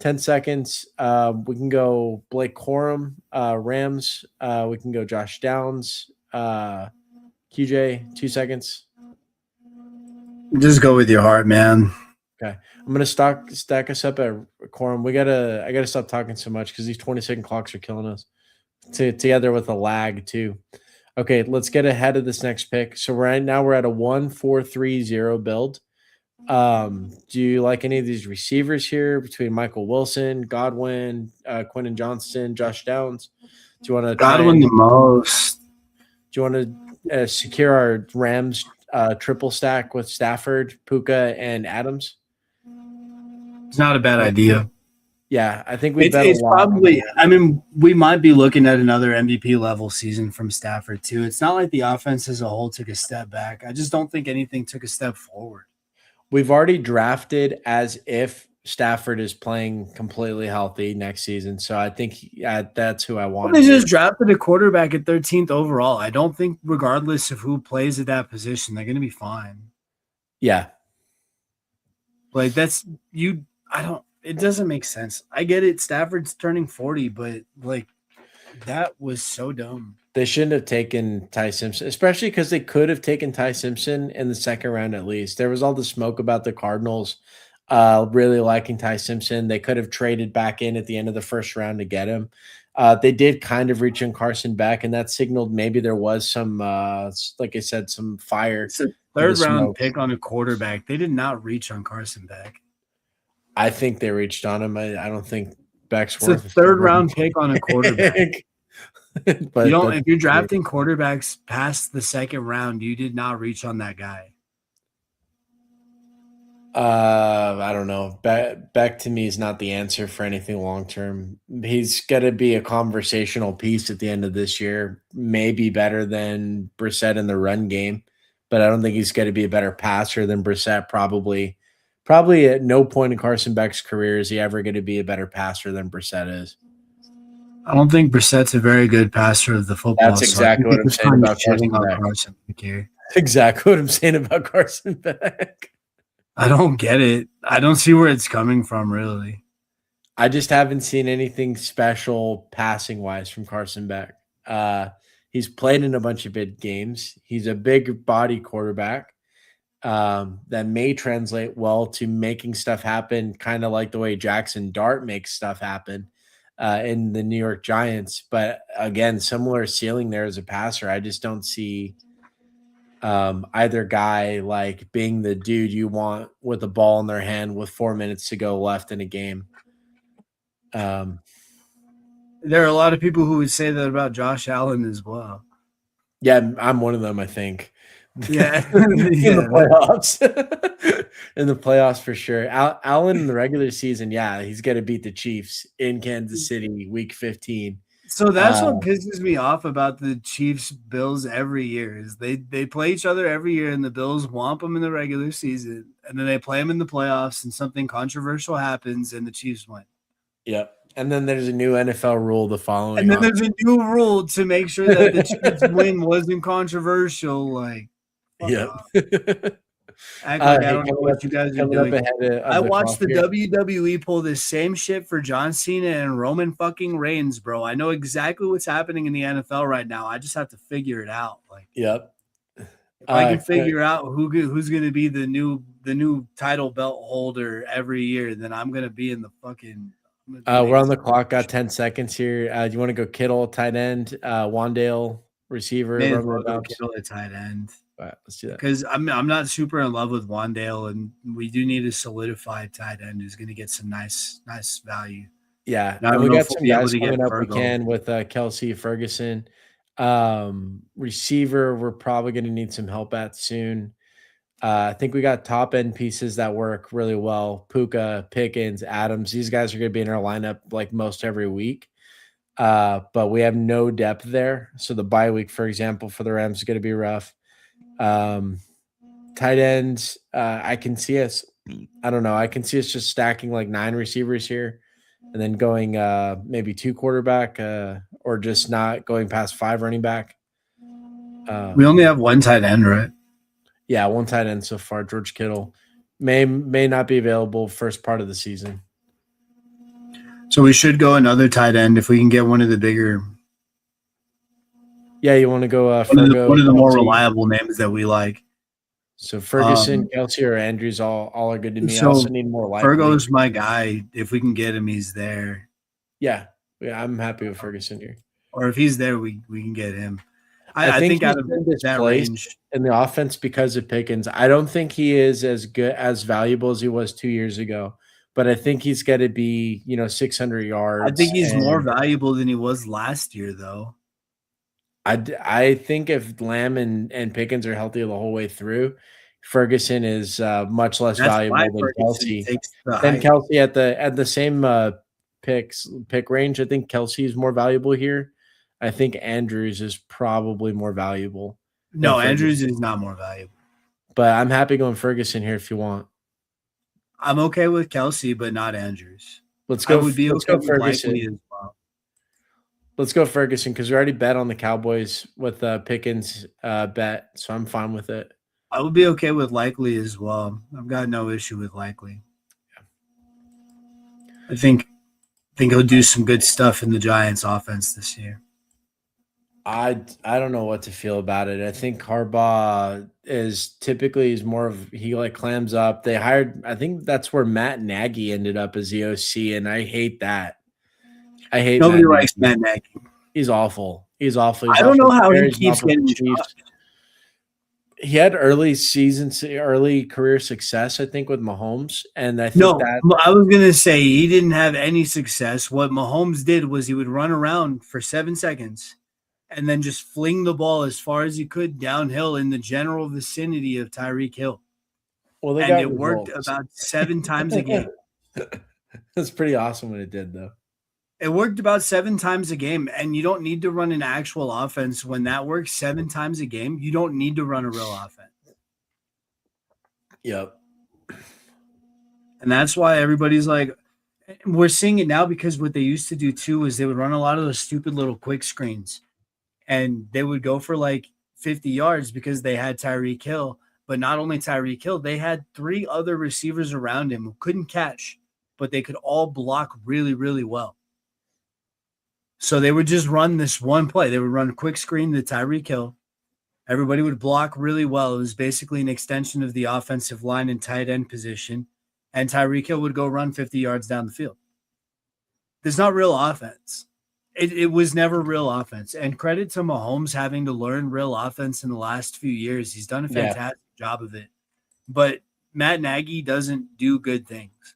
10 seconds. We can go Blake Corum, Rams. We can go Josh Downs, QJ, 2 seconds. Just go with your heart, man. Okay, I'm gonna stack us up at quorum. I gotta stop talking so much because these 20-second clocks are killing us. Together with a lag too. Okay, let's get ahead of this next pick. So right now we're at a 1-4-3-0 build. Do you like any of these receivers here between Michael Wilson, Godwin, Quentin Johnston, Josh Downs? Do you want to try Godwin and the most. do you want to secure our Rams triple stack with Stafford, Puka, and Adams? It's not a bad idea. Yeah, I think we bet a It's lot on probably. that. I mean, we might be looking at another MVP level season from Stafford too. It's not like the offense as a whole took a step back. I just don't think anything took a step forward. We've already drafted as if Stafford is playing completely healthy next season. So I think that's who I Well, want they here. just drafted a quarterback at 13th overall. I don't think, regardless of who plays at that position, they're going to be fine. Yeah. Like that's you. I don't. It doesn't make sense. I get it. Stafford's turning 40, but like that was so dumb. They shouldn't have taken Ty Simpson, especially because they could have taken Ty Simpson in the second round at least. There was all the smoke about the Cardinals really liking Ty Simpson. They could have traded back in at the end of the first round to get him. They did kind of reach on Carson Beck, and that signaled maybe there was some, like I said, some fire. It's a in the third round smoke. pick on a quarterback. They did not reach on Carson Beck. I think they reached on him. I don't think Beck's It's a worth third round pick on a quarterback. But You don't. If you're drafting quarterbacks past the second round, you did not reach on that guy. I don't know. Beck to me is not the answer for anything long term. He's going to be a conversational piece at the end of this year. Maybe better than Brissett in the run game, but I don't think he's going to be a better passer than Brissett. Probably at no point in Carson Beck's career is he ever going to be a better passer than Brissett is. I don't think Brissett's a very good passer of the football. That's exactly what I'm saying about Carson Beck. Carson Beck here. Exactly what I'm saying about Carson Beck. I don't get it. I don't see where it's coming from, really. I just haven't seen anything special passing wise from Carson Beck. He's played in a bunch of big games. He's a big body quarterback that may translate well to making stuff happen, kind of like the way Jackson Dart makes stuff happen in the New York Giants. But again, similar ceiling there as a passer. I just don't see either guy like being the dude you want with the ball in their hand with 4 minutes to go left in a game. There are a lot of people who would say that about Josh Allen as well. Yeah, I'm one of them, I think. Yeah. In the playoffs. In the playoffs for sure. Allen in the regular season, yeah, he's going to beat the Chiefs in Kansas City week 15. So that's what pisses me off about the Chiefs Bills every year is they play each other every year and the Bills whomp them in the regular season and then they play them in the playoffs and something controversial happens and the Chiefs win. Yep. And then there's a new NFL rule the following. And then there's a new rule to make sure that the Chiefs win wasn't controversial. Like, yeah. Act like I don't know what you guys are doing. I watched the here. WWE pull this same shit for John Cena and Roman fucking Reigns, bro. I know exactly what's happening in the NFL right now. I just have to figure it out. Like, yep. If I can figure out who's going to be the new title belt holder every year, then I'm going to be in the fucking. We're on the clock. Got 10 seconds here. Do you want to go Kittle tight end, Wandale receiver? Kittle at tight end. All right, let's do that. Because I'm not super in love with Wandale, and we do need a solidified tight end who's going to get some nice value. Yeah, and we got some guys coming up. We can with Kelsey Ferguson. Receiver, we're probably going to need some help at soon. I think we got top end pieces that work really well. Puka, Pickens, Adams. These guys are going to be in our lineup like most every week. But we have no depth there. So the bye week, for example, for the Rams is going to be rough. Tight ends, I can see us. I don't know. I can see us just stacking like 9 receivers here and then going maybe 2 quarterback or just not going past 5 running back. We only have 1 tight end, right? Yeah, 1 tight end so far. George Kittle may not be available first part of the season. So we should go another tight end if we can get one of the bigger. Yeah, you want to go One Fergo, of the more Kelsey. reliable names that we like. So Ferguson, Um, Kelsey, or Andrews all are good to me. I also so need more likely. Fergo's my guy. If we can get him, he's there. Yeah, yeah, I'm happy with Ferguson here. Or if he's there, we can get him. I I think think he's out of been that displaced range, in the offense because of Pickens. I don't think he is as good as valuable as he was 2 years ago, but I think he's got to be 600 I think yards. he's more And valuable than he was last year, though. I think if Lamb and Pickens are healthy the whole way through, Ferguson is much less That's why valuable than Ferguson Kelsey. takes the Than hype. Kelsey at the same pick range. I think Kelsey is more valuable here. I think Andrews is probably more valuable than No, Andrews Ferguson. is not more valuable. But I'm happy going Ferguson here if you want. I'm okay with Kelsey, but not Andrews. Let's I go. would be Let's okay go with Likely Ferguson. as well. Let's go Ferguson because we already bet on the Cowboys with Pickens bet, so I'm fine with it. I would be okay with Likely as well. I've got no issue with Likely. I think he'll do some good stuff in the Giants offense this year. I don't know what to feel about it. I think Harbaugh is more of he like clams up. They hired. I think that's where Matt Nagy ended up as the OC, and I hate that. I hate Nobody Matt likes Nagy. Matt Nagy. He's awful. He's awful. He's I don't awful know with the how he Bears. He's keeps awful with the getting Chiefs. jobs. He had early career success, I think, with Mahomes, and I think No, that I was gonna say he didn't have any success. What Mahomes did was he would run around for 7 seconds and then just fling the ball as far as he could downhill in the general vicinity of Tyreek Hill. well, they And got it worked results. about 7 times a game. That's pretty awesome when it did, though. It worked about 7 times a game. And you don't need to run an actual offense when that works 7 times a game. You don't need to run a real offense. Yep. And that's why everybody's like, we're seeing it now because what they used to do too is they would run a lot of those stupid little quick screens and they would go for like 50 yards because they had Tyreek Hill. But not only Tyreek Hill, they had 3 other receivers around him who couldn't catch, but they could all block really, really well. So they would just run this one play. They would run a quick screen to Tyreek Hill. Everybody would block really well. It was basically an extension of the offensive line and tight end position. And Tyreek Hill would go run 50 yards down the field. There's not real offense. It was never real offense. And credit to Mahomes having to learn real offense in the last few years. He's done a Yeah. fantastic job of it. But Matt Nagy doesn't do good things.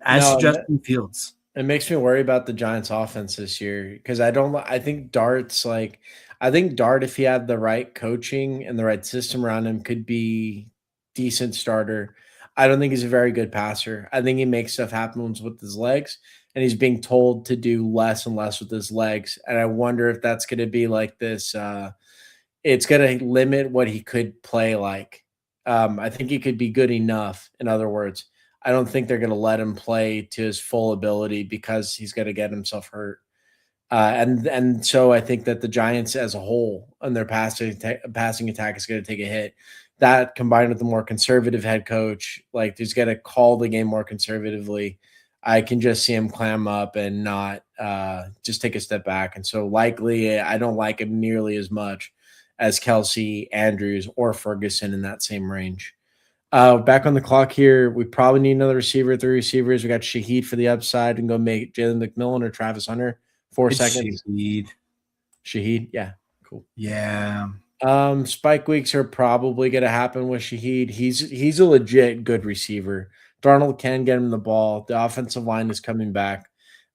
Ask No, Justin Fields. it makes me worry about the Giants' offense this year because I think I think Dart, if he had the right coaching and the right system around him, could be decent starter. I don't think he's a very good passer. I think he makes stuff happen with his legs, and he's being told to do less and less with his legs. And I wonder if that's going to be like this. It's going to limit what he could play like. I think he could be good enough. In other words, I don't think they're going to let him play to his full ability because he's going to get himself hurt. And so I think that the Giants as a whole and their passing attack is going to take a hit. That combined with the more conservative head coach, like who's going to call the game more conservatively, I can just see him clam up and not just take a step back. And so likely I don't like him nearly as much as Kelsey, Andrews, or Ferguson in that same range. Back on the clock here, we probably need another receiver, 3 receivers. We got Shaheed for the upside and go make Jalen McMillan or Travis Hunter. 4 It's seconds. Shaheed. Shaheed, yeah, cool. Yeah. Spike weeks are probably going to happen with Shaheed. He's a legit good receiver. Darnold can get him the ball. The offensive line is coming back.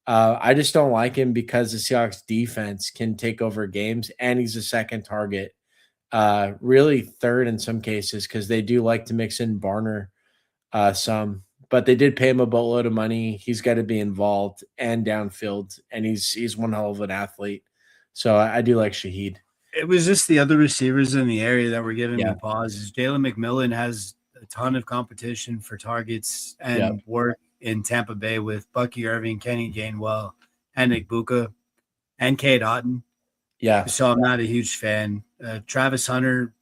I just don't like him because the Seahawks defense can take over games, and he's a second target. Really third in some cases because they do like to mix in Barner some, but they did pay him a boatload of money. He's got to be involved and downfield, and he's one hell of an athlete. So I do like Shaheed. It was just the other receivers in the area that were giving Yeah. me pauses. Jalen McMillan has a ton of competition for targets and Yep. work in Tampa Bay with Bucky Irving, Kenny Gainwell, and Nick Buka, and Cade Otton. Yeah. So I'm not a huge fan. Travis Hunter,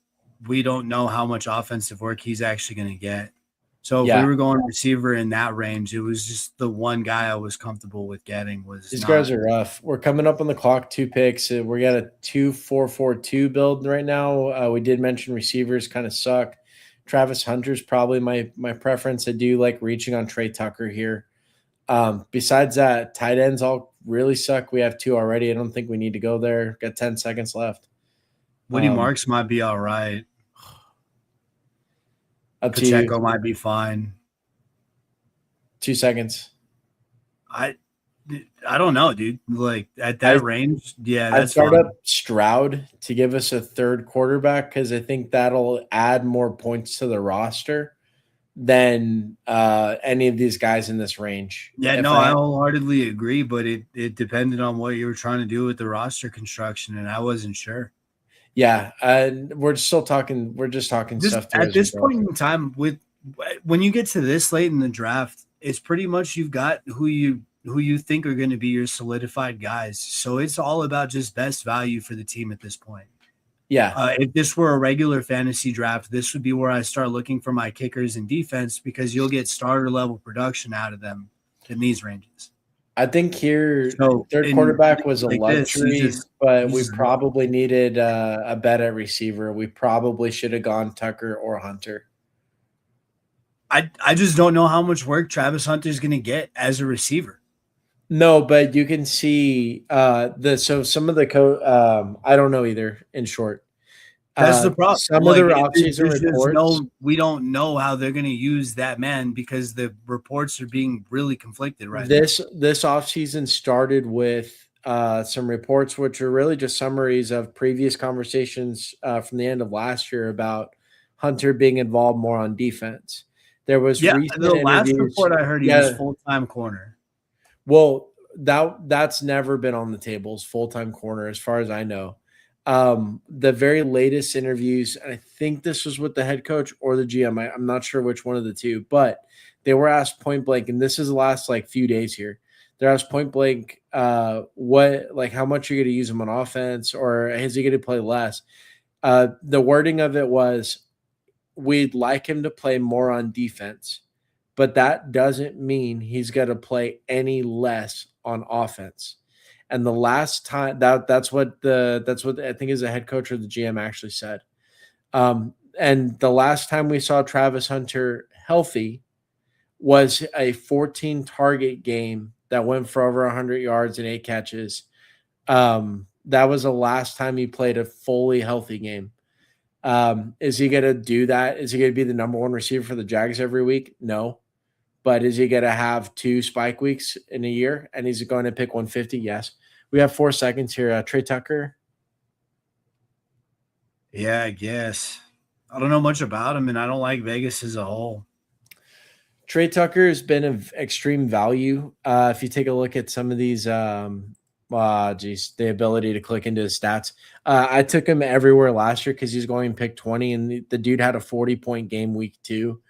we don't know how much offensive work he's actually going to get. So if we Yeah, were going receiver in that range, it was just the one guy I was comfortable with getting was these guys not. are rough. We're coming up on the clock, 2 picks. We got a 2-4-4-2 build right now. We did mention receivers kind of suck. Travis Hunter's probably my preference. I do like reaching on Trey Tucker here. Besides that, tight ends all really suck. We have 2 already. I don't think we need to go there. Got 10 seconds left. Woody Marks might be all right. Up to you. Pacheco might be fine. 2 seconds. I don't know, dude. Like at that range, yeah, I'd that's start fine. up Stroud to give us a third quarterback because I think that'll add more points to the roster than any of these guys in this range. Yeah, no, I wholeheartedly agree, but it depended on what you were trying to do with the roster construction, and I wasn't sure. Yeah, we're still talking. We're just talking Just stuff at this point in time, when you get to this late in the draft, it's pretty much you've got who you think are going to be your solidified guys. So it's all about just best value for the team at this point. Yeah. If this were a regular fantasy draft, this would be where I start looking for my kickers and defense because you'll get starter level production out of them in these ranges. I think here So third quarterback was a like luxury, but we just probably needed a bet at receiver. We probably should have gone Tucker or Hunter. I just don't know how much work Travis Hunter is going to get as a receiver. No, but you can see some of the I don't know either. In short, That's the problem. Some of the offseason reports. We don't know how they're going to use that man because the reports are being really conflicted right now. This offseason started with some reports, which are really just summaries of previous conversations from the end of last year about Hunter being involved more on defense. There was the last report I heard he was full-time corner. Well, that's never been on the tables, full-time corner, as far as I know. The very latest interviews, and I think this was with the head coach or the GM. I'm not sure which one of the two, but they were asked point blank, and this is the last few days here. They're asked point blank, how much you're going to use him on offense, or is he going to play less? The wording of it was, we'd like him to play more on defense, but that doesn't mean he's going to play any less on offense. And the last time that's what I think is the head coach or the GM actually said. And the last time we saw Travis Hunter healthy was a 14 target game that went for over 100 yards and 8 catches. That was the last time he played a fully healthy game. Is he going to do that? Is he going to be the number 1 receiver for the Jags every week? No. But is he going to have 2 spike weeks in a year? And he's going to pick 150? Yes. We have 4 seconds here. Trey Tucker. Yeah, I guess. I don't know much about him, and I don't like Vegas as a whole. Trey Tucker has been of extreme value. If you take a look at some of these, the ability to click into his stats. I took him everywhere last year because he's going pick 20, and the dude had a 40-point game week 2.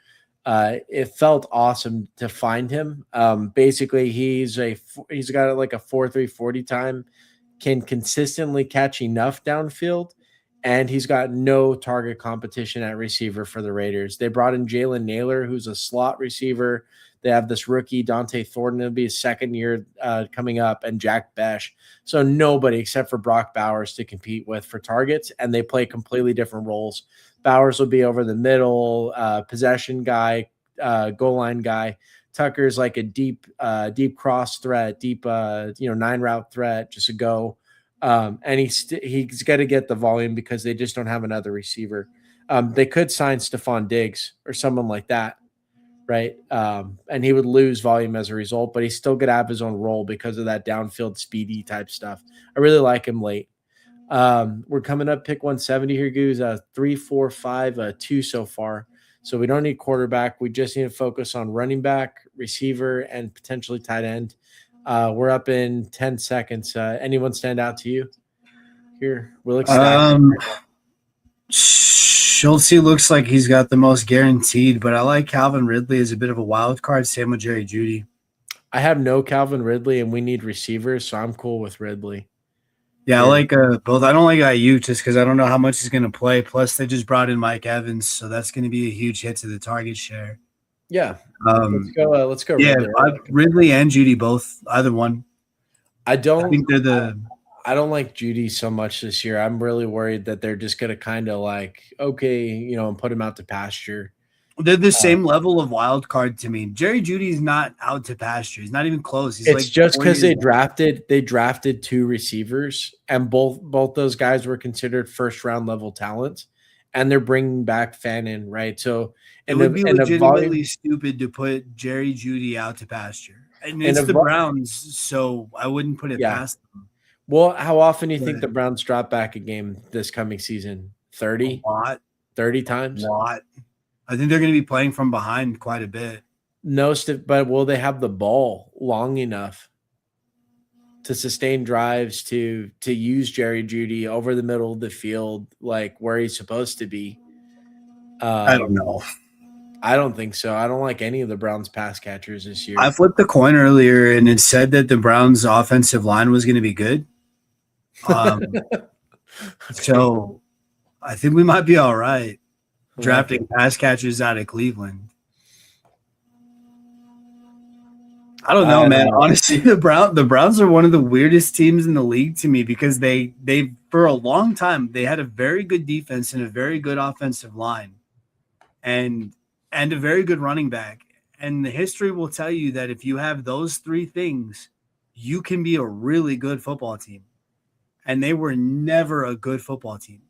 It felt awesome to find him. Basically, he's got like a 4.3 40 time, can consistently catch enough downfield, and he's got no target competition at receiver for the Raiders. They brought in Jalen Naylor, who's a slot receiver. They have this rookie, Dante Thornton. It'll be his second year coming up, and Jack Besh. So nobody except for Brock Bowers to compete with for targets, and they play completely different roles. Bowers will be over the middle, possession guy, goal line guy. Tucker's like a deep cross threat, deep 9-route threat, just a go. And he's got to get the volume because they just don't have another receiver. They could sign Stephon Diggs or someone like that, right? And he would lose volume as a result, but he's still going to have his own role because of that downfield speedy type stuff. I really like him late. We're coming up pick 170 here, Goose. 3, 4, 5, 2 so far. So we don't need quarterback. We just need to focus on running back, receiver, and potentially tight end. We're up in 10 seconds. Anyone stand out to you here? Schultz looks like he's got the most guaranteed, but I like Calvin Ridley as a bit of a wild card. Same with Jerry Jeudy. I have no Calvin Ridley, and we need receivers, so I'm cool with Ridley. Yeah, I like both. I don't like Ayuk just because I don't know how much he's going to play. Plus, they just brought in Mike Evans, so that's going to be a huge hit to the target share. Yeah. Um, Let's go yeah, Ridley. I like him. Ridley and Judy both, either one. I I don't think they're the I don't like Judy so much this year. I'm really worried that they're just gonna kind of like, okay, and put him out to pasture. they're the Uh, same level of wild card to me. Jerry Judy's not out to pasture. He's not even close. He's it's like just 4 because years. they drafted two receivers, and both those guys were considered first round level talents, and they're bringing back Fannin, right? So It in would the be in the volume legitimately stupid to put Jerry Judy out to pasture. And in it's the the vo- Browns, so I wouldn't put it yeah. past them. Well, how often do you think But the Browns drop back a game this coming season? a 30, lot, 30 a times? lot. I think they're going to be playing from behind quite a bit. No, but will they have the ball long enough to sustain drives to use Jerry Judy over the middle of the field, like where he's supposed to be? I don't Um, know. I don't think so. I don't like any of the Browns pass catchers this I year. flipped the coin earlier, and it said that the Browns' offensive line was going to be good. Um, Okay, so I think we might be all right I like it. drafting pass catchers out of Cleveland. I don't know, I man. don't know. Honestly, the Browns are one of the weirdest teams in the league to me because they for a long time they had a very good defense and a very good offensive line and a very good running back. And the history will tell you that if you have those three things, you can be a really good football team. And they were never a good football team.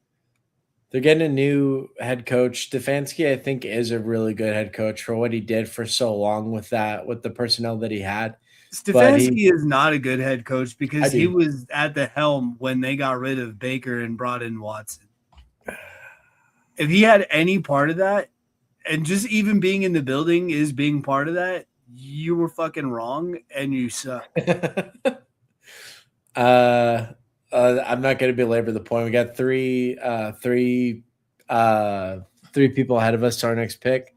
They're getting a new head coach. Stefanski, I think, is a really good head coach for what he did for so long with the personnel that he had. But Stefanski is not a good head coach I because he do. was at the helm when they got rid of Baker and brought in Watson. If he had any part of that, and just even being in the building is being part of that, you were fucking wrong and you suck. uh, I'm not going to belabor the point. We got three people ahead of us to our next pick.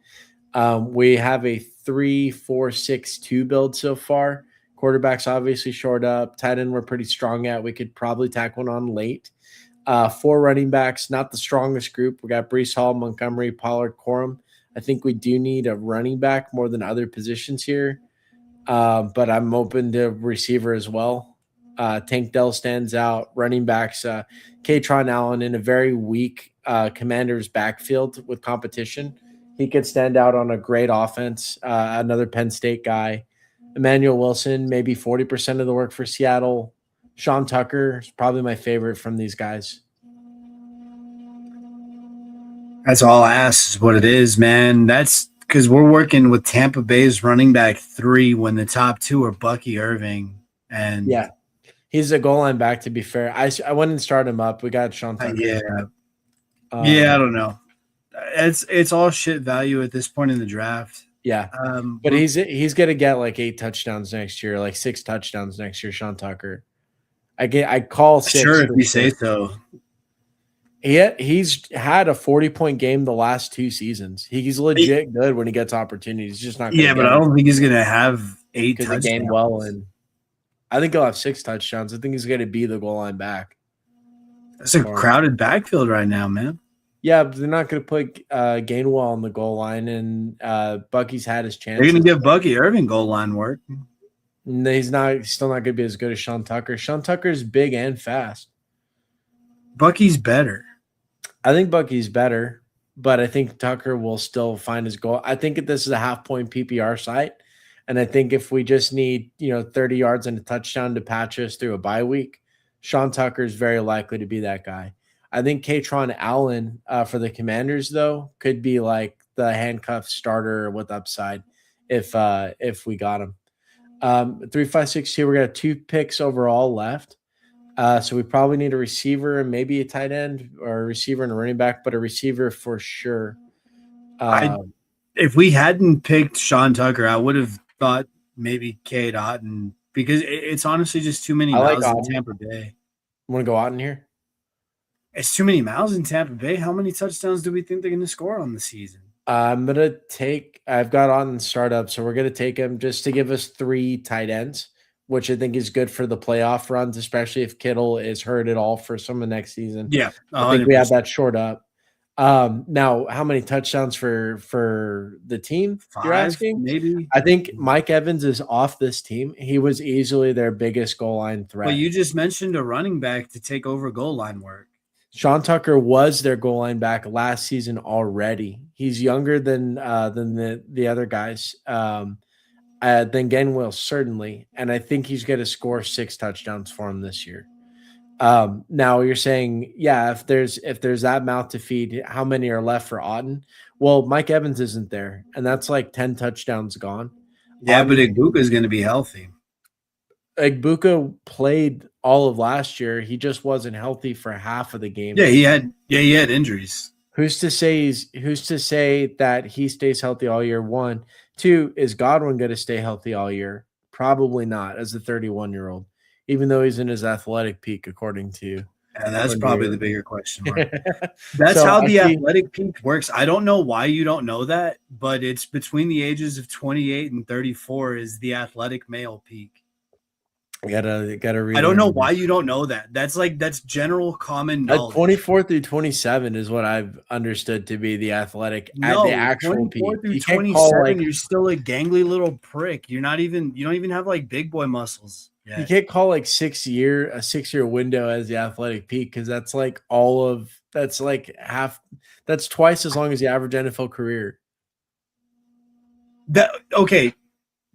We have a 3-4-6-2 build so far. Quarterbacks obviously short up. Tight end we're pretty strong at. We could probably tack one on late. Four running backs, not the strongest group. We got Brees Hall, Montgomery, Pollard, Corum. I think we do need a running back more than other positions here. But I'm open to receiver as well. Tank Dell stands out. Running backs, Katron Allen in a very weak Commanders backfield with competition. He could stand out on a great offense. Another Penn State guy. Emmanuel Wilson, maybe 40% of the work for Seattle. Sean Tucker is probably my favorite from these guys. That's all I ask is what it is, man. That's because we're working with Tampa Bay's running back three when the top two are Bucky Irving and Yeah, he's a goal line back, to be fair. I went and started him up. We got Sean Tucker. yeah, yeah. I Um, don't know. It's all shit value at this point in the draft. yeah. But We're he's gonna get like 8 touchdowns next year, like 6 touchdowns next year, Sean Tucker. I call 6 sure if for you sure. say so. He's had a 40-point game the last 2 seasons. He's legit good when he gets opportunities. He's just not gonna Yeah, but get I them don't think he's gonna have 8 because of Gainwell, touchdowns. and I think he'll have 6 touchdowns. I think he's gonna be the goal line back It's a for him. crowded backfield right now, man. Yeah, but they're not gonna put Gainwell on the goal line, and Bucky's had his They're gonna chances. give Bucky Irving goal line work. No, he's still not gonna be as good as Sean Tucker. Sean Tucker's big and fast. Bucky's better. I think Bucky's better, but I think Tucker will still find his goal. I think this is a half-point PPR site, and I think if we just need 30 yards and a touchdown to patch us through a bye week, Sean Tucker is very likely to be that guy. I think Katron Allen for the Commanders though could be like the handcuff starter with upside if we got him. 3-5-6-2. We got 2 picks overall left. So we probably need a receiver and maybe a tight end, or a receiver and a running back, but a receiver for sure. I Um, If we hadn't picked Sean Tucker, I would have thought maybe Cade Otton because it's honestly just too many I like miles in Auden. Tampa Bay. Want to go out in here? It's too many miles in Tampa Bay. How many touchdowns do we think they're going to score on the season? I'm gonna take. I've got on startup, so we're gonna take him just to give us 3 tight ends, which I think is good for the playoff runs, especially if Kittle is hurt at all for some of next season. Yeah, I think we have 100%. that short up. Now, how many touchdowns for the team, you're 5, asking? maybe. I think Mike Evans is off this team. He was easily their biggest goal line But threat. you just mentioned a running back to take over goal line work. Sean Tucker was their goal line back last season already. He's younger than the other guys, than Gainwell certainly, and I think he's going to score 6 touchdowns for him this year. Now you're saying, yeah, if there's that mouth to feed, how many are left for Auden? Well, Mike Evans isn't there, and that's like 10 touchdowns gone. Yeah, but Auden, Ibuka is going to be healthy. Igbuka played all of last year. He just wasn't healthy for half of the games. Yeah, he had injuries. Who's to say that he stays healthy all year? One, two, is Godwin going to stay healthy all year? Probably not, as a 31-year-old, even though he's in his athletic peak, according to And that's probably the Lanier. bigger question mark. That's So how I the see. athletic peak works. I don't know why you don't know that, but it's between the ages of 28 and 34 is the athletic male peak. Gotta I don't know relearn. why you don't know that. That's general common knowledge. 24 through 27 is what I've understood to be the athletic at the No, actual 24 peak. through You can't call 27, you're still a gangly little prick. You don't even have like big boy muscles. you Yeah. can't call like a 6-year window as the athletic peak, because that's like half, that's twice as long as the average NFL career. That okay.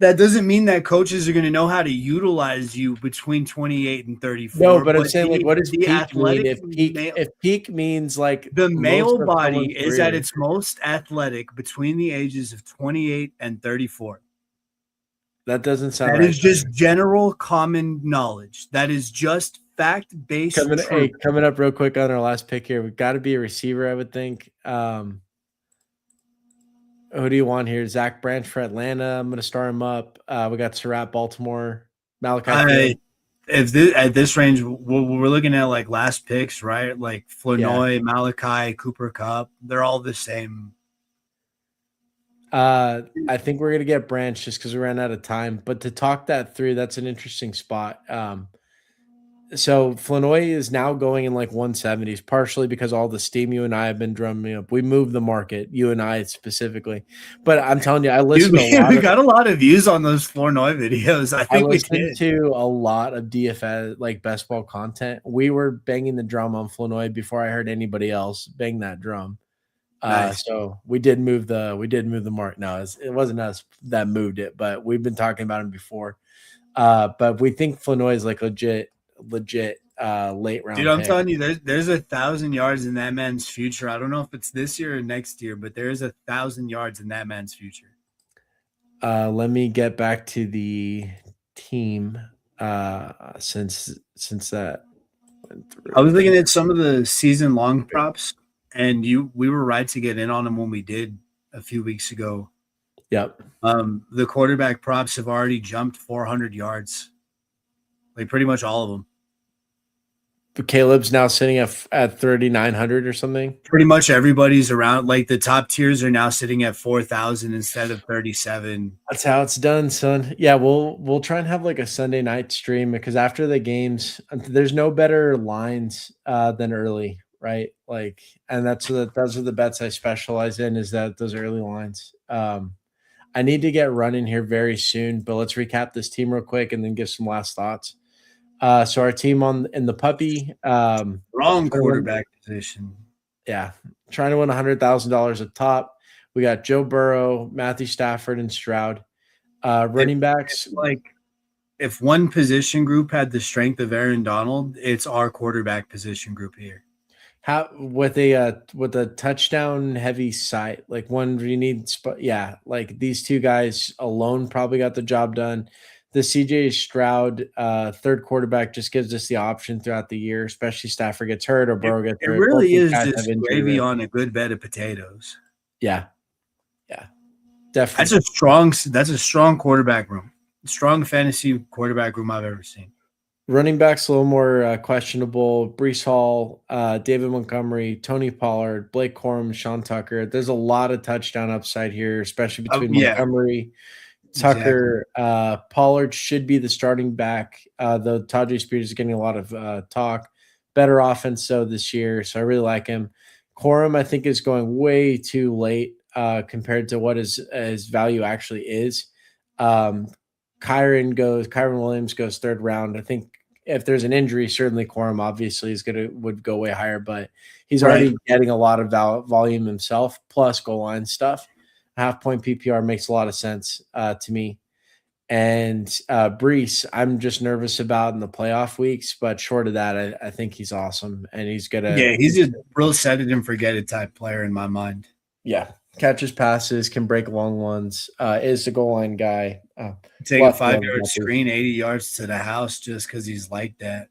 That doesn't mean that coaches are going to know how to utilize you between 28 and No, 34, but I'm but saying, like, what does the peak mean? athletic If peak male if peak means like the most male of someone's body is at career. its most athletic between the ages of 28 and 34. That doesn't sound That right is to me. just general common knowledge. That is just fact-based truth. Coming up real quick on our last pick here, we've got to be a receiver, I would think. Who do you want here? Zach Branch for Atlanta. I'm going to start him up. We got Surratt, Baltimore, Malachi I Field. if this, at this range, we're looking at like last picks, right? Like Yeah. Flournoy, Malachi, Cooper Cup. They're all the same. I think we're going to get Branch just because we ran out of time. But to talk that through, that's an interesting spot. So Flournoy is now going in like 170s, partially because all the steam you and I have been drumming up. We moved the market, you and I specifically. But I'm telling you, Dude, we got a lot of views on those Flournoy videos. I I think we listened did. to a lot of DFS, like best ball content. We were banging the drum on Flournoy before I heard anybody else bang that drum. Nice. So we did move the mark. No, it wasn't us that moved it, but we've been talking about him before. But we think Flournoy is like legit late Dude, round I'm pick. telling you, there's 1,000 yards in that man's future. I don't know if it's this year or next year, but there is 1,000 yards in that man's future. Let me get back to the team. Since that went I was through. looking at some of the season long props, and we were right to get in on them when we did a few weeks ago. Yep. The quarterback props have already jumped 400 yards, like pretty much all of them. Caleb's now sitting at 3,900 or something. Pretty much everybody's around. Like the top tiers are now sitting at 4,000 instead of 37. That's how it's done, son. Yeah, we'll try and have like a Sunday night stream, because after the games, there's no better lines than early, right? Like, and those are the bets I specialize in, is that those early lines. I need to get running here very soon, but let's recap this team real quick and then give some last thoughts. So our team in the puppy, Wrong quarterback position. yeah, trying to win $100,000 at top. We got Joe Burrow, Matthew Stafford, and Stroud. Running backs, Like if one position group had the strength of Aaron Donald, it's our quarterback position group here. how with a touchdown heavy site, like one where you need, yeah, like these two guys alone probably got the job done. The CJ Stroud third quarterback just gives us the option throughout the year, especially Stafford gets hurt or Burrow gets It hurt. Both really these is guys have just injury gravy risk. on a good bed of potatoes. Yeah, yeah, definitely. That's a strong quarterback room. Strong fantasy quarterback room I've ever seen. Running backs a little more questionable. Brees Hall, David Montgomery, Tony Pollard, Blake Corum, Sean Tucker. There's a lot of touchdown upside here, especially between Yeah, Montgomery, exactly. Tucker. Pollard should be the starting back, though Tajay Spears is getting a lot of talk. Better offense so this year, so I really like him. Corum, I think, is going way too late compared to what his value actually is. Um, Kyron Williams goes third round. I think if there's an injury, certainly Corum obviously would go way higher, but he's Right. already getting a lot of volume himself, plus goal line stuff. Half point PPR makes a lot of sense to me. And Brees, I'm just nervous about in the playoff weeks, but short of that, I think he's awesome, and he's gonna, Yeah, he's a real set it and forget it type player in my mind. yeah, catches passes, can break long ones, is the goal line guy. Take a Lots of runs 5-yard healthy. screen 80 yards to the house just because he's like that.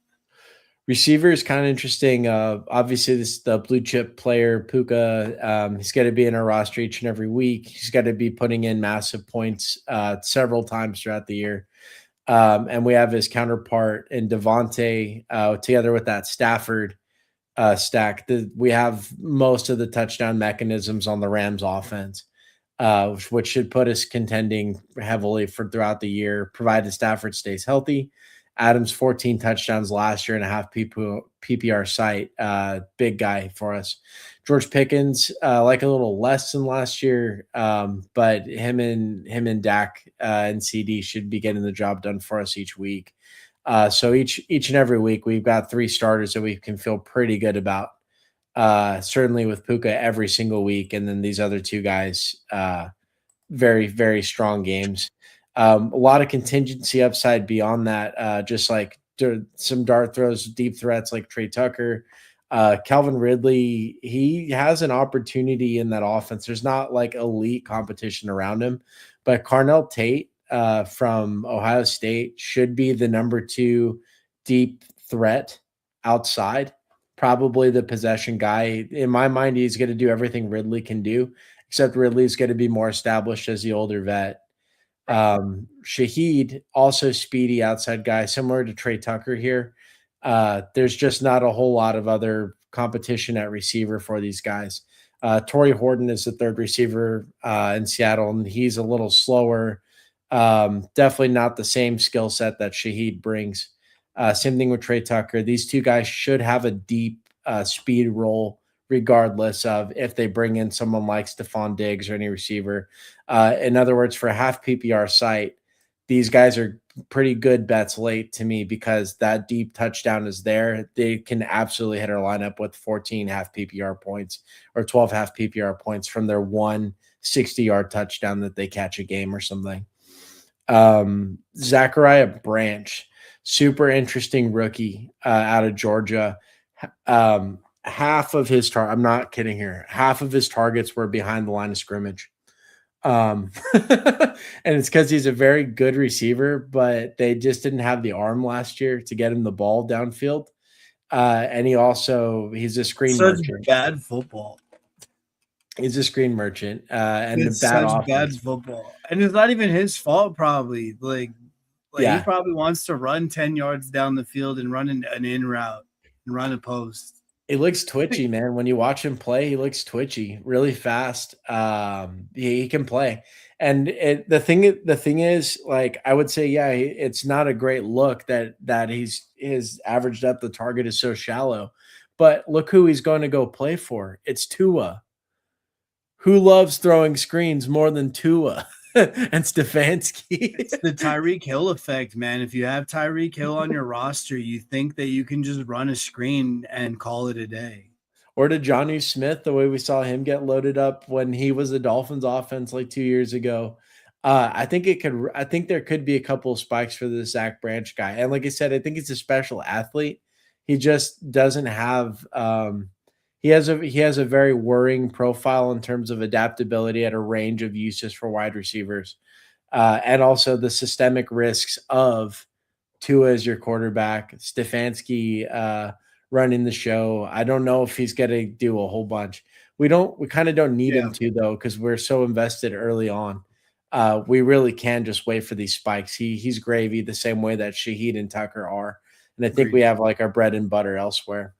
Receiver is kind of interesting. Obviously, this is the blue chip player, Puka. He's got to be in our roster each and every week. He's got to be putting in massive points several times throughout the year. And we have his counterpart in Devontae together with that Stafford stack. We have most of the touchdown mechanisms on the Rams offense, which should put us contending heavily for throughout the year, provided Stafford stays healthy. Adams 14 touchdowns last year and a half PPR site. Big guy for us. George Pickens, like a little less than last year, but him and Dak and CD should be getting the job done for us each week. So each and every week we've got 3 starters that we can feel pretty good about. Certainly with Puka every single week, and then these other 2 guys, very, very strong games. A lot of contingency upside beyond that, just like some dart throws, deep threats like Trey Tucker. Calvin Ridley, he has an opportunity in that offense. There's not like elite competition around him, but Carnell Tate from Ohio State should be the number 2 deep threat outside, probably the possession guy. In my mind, he's going to do everything Ridley can do, except Ridley's going to be more established as the older vet. Shaheed, also speedy outside guy, similar to Trey Tucker here. There's just not a whole lot of other competition at receiver for these guys. Torrey Horton is the third receiver in Seattle, and he's a little slower. Definitely not the same skill set that Shaheed brings. Same thing with Trey Tucker. These 2 guys should have a deep speed role regardless of if they bring in someone like Stephon Diggs or any receiver. In other words, for a half PPR site, these guys are pretty good bets late to me because that deep touchdown is there. They can absolutely hit our lineup with 14 half PPR points or 12 half PPR points from their 1 60-yard touchdown that they catch a game or something. Zachariah Branch, super interesting rookie out of Georgia. Half of his I'm not kidding here. Half of his targets were behind the line of scrimmage. And it's because he's a very good receiver, but they just didn't have the arm last year to get him the ball downfield. And he's a screen Such merchant. bad football. He's a screen merchant and It's a bad such offense. bad football. And it's not even his fault, probably. Like he probably wants to run 10 yards down the field and run an in route and run a post. It looks twitchy, man. When you watch him play, he looks twitchy, really fast. He can play, and the thing is, like I would say, yeah, it's not a great look that his average depth of target is so shallow. But look who he's going to go play for. It's Tua. Who loves throwing screens more than Tua and Stefanski? It's the Tyreek Hill effect, man. If you have Tyreek Hill on your roster, you think that you can just run a screen and call it a day. Or to Jonnu Smith, the way we saw him get loaded up when he was the Dolphins offense like 2 years ago. I think there could be a couple of spikes for the Zach Branch guy. And like I said, I think he's a special athlete. He just doesn't have he has a very worrying profile in terms of adaptability at a range of uses for wide receivers. And also the systemic risks of Tua as your quarterback, Stefanski running the show. I don't know if he's going to do a whole bunch. We kind of don't need him to, though, because we're so invested early on. We really can just wait for these spikes. He's gravy the same way that Shaheed and Tucker are. And I think we have like our bread and butter elsewhere.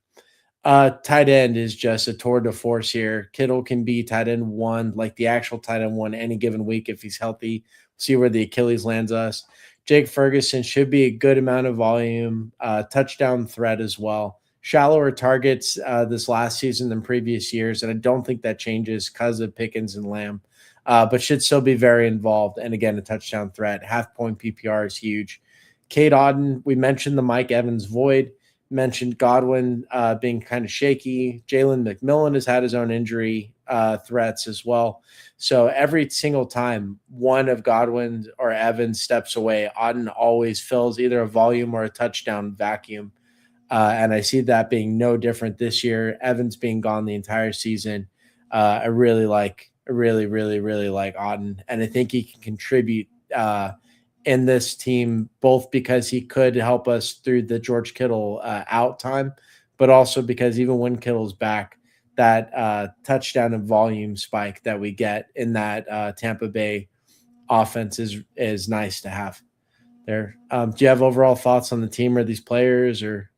Tight end is just a tour de force here. Kittle can be tight end 1, like the actual tight end 1 any given week if he's healthy. See where the Achilles lands us. Jake Ferguson should be a good amount of volume, touchdown threat as well. shallower targets this last season than previous years, and I don't think that changes because of Pickens and Lamb, but should still be very involved. And again, a touchdown threat. Half point PPR is huge. Cade Otton, we mentioned the Mike Evans void, mentioned Godwin being kind of shaky. Jalen McMillan has had his own injury threats as well. So every single time one of Godwin or Evans steps away, Otton always fills either a volume or a touchdown vacuum. And I see that being no different this year. Evans being gone the entire season. I really like, really like Otton. And I think he can contribute in this team, both because he could help us through the George Kittle out time, but also because even when Kittle's back, that touchdown and volume spike that we get in that Tampa Bay offense is nice to have there. Do you have overall thoughts on the team or these players or?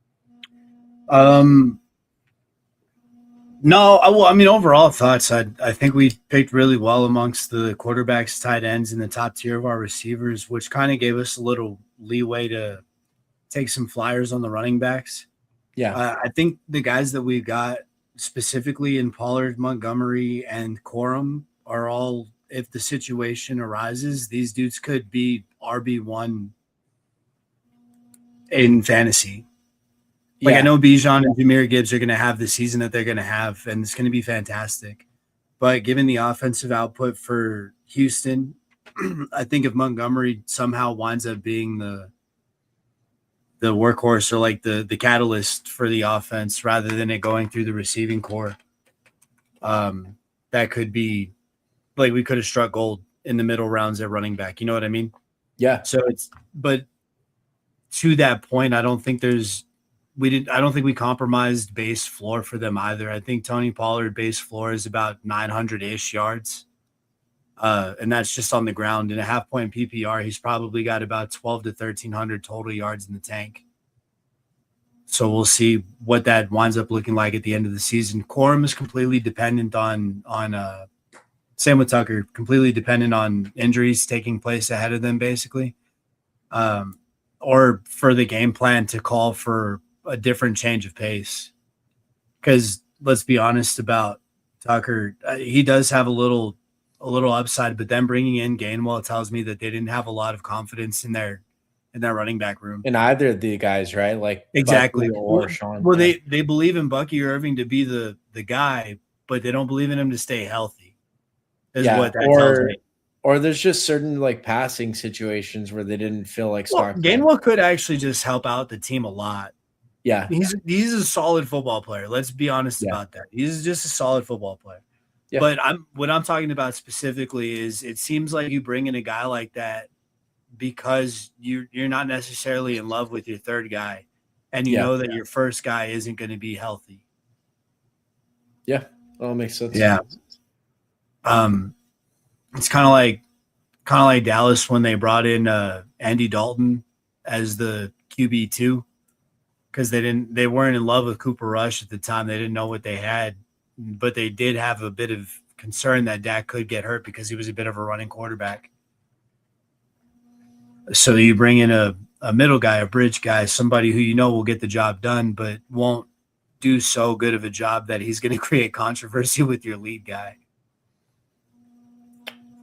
No, well, I mean, overall thoughts. I think we picked really well amongst the quarterbacks, tight ends, and the top tier of our receivers, which kind of gave us a little leeway to take some flyers on the running backs. Yeah. I think the guys that we got specifically in Pollard, Montgomery, and Corum are all, if the situation arises, these dudes could be RB1 in fantasy. Like, Yeah. I know Bijan and Jahmyr Gibbs are going to have the season that they're going to have, and it's going to be fantastic. But given the offensive output for Houston, I think if Montgomery somehow winds up being the workhorse or like the catalyst for the offense rather than it going through the receiving core, that could be like we could have struck gold in the middle rounds at running back. You know what I mean? Yeah. So but to that point, I don't think we compromised base floor for them either. I think Tony Pollard base floor is about 900-ish yards. And that's just on the ground. In a half point PPR, he's probably got about 12 to 1,300 total yards in the tank. So we'll see what that winds up looking like at the end of the season. Corum is completely dependent on same with Tucker, completely dependent on injuries taking place ahead of them, basically. Or for the game plan to call for a different change of pace. Because let's be honest about Tucker, he does have a little upside, but then bringing in Gainwell tells me that they didn't have a lot of confidence in their running back room. In either of the guys, right? Like exactly. Bucky or Sean. Well, yeah. they believe in Bucky Irving to be the guy, but they don't believe in him to stay healthy. Is what that tells me. Or there's just certain like passing situations where they didn't feel like Stockton. Gainwell could actually just help out the team a lot. Yeah. He's a solid football player. Let's be honest about that. He's just a solid football player. Yeah. But what I'm talking about specifically is it seems like you bring in a guy like that because you're not necessarily in love with your third guy, and you know that your first guy isn't going to be healthy. Yeah, well, it makes sense. Yeah. It's kind of like Dallas when they brought in Andy Dalton as the QB2 because they weren't in love with Cooper Rush at the time. They didn't know what they had, but they did have a bit of concern that Dak could get hurt because he was a bit of a running quarterback. So you bring in a middle guy, a bridge guy, somebody who you know will get the job done, but won't do so good of a job that he's going to create controversy with your lead guy.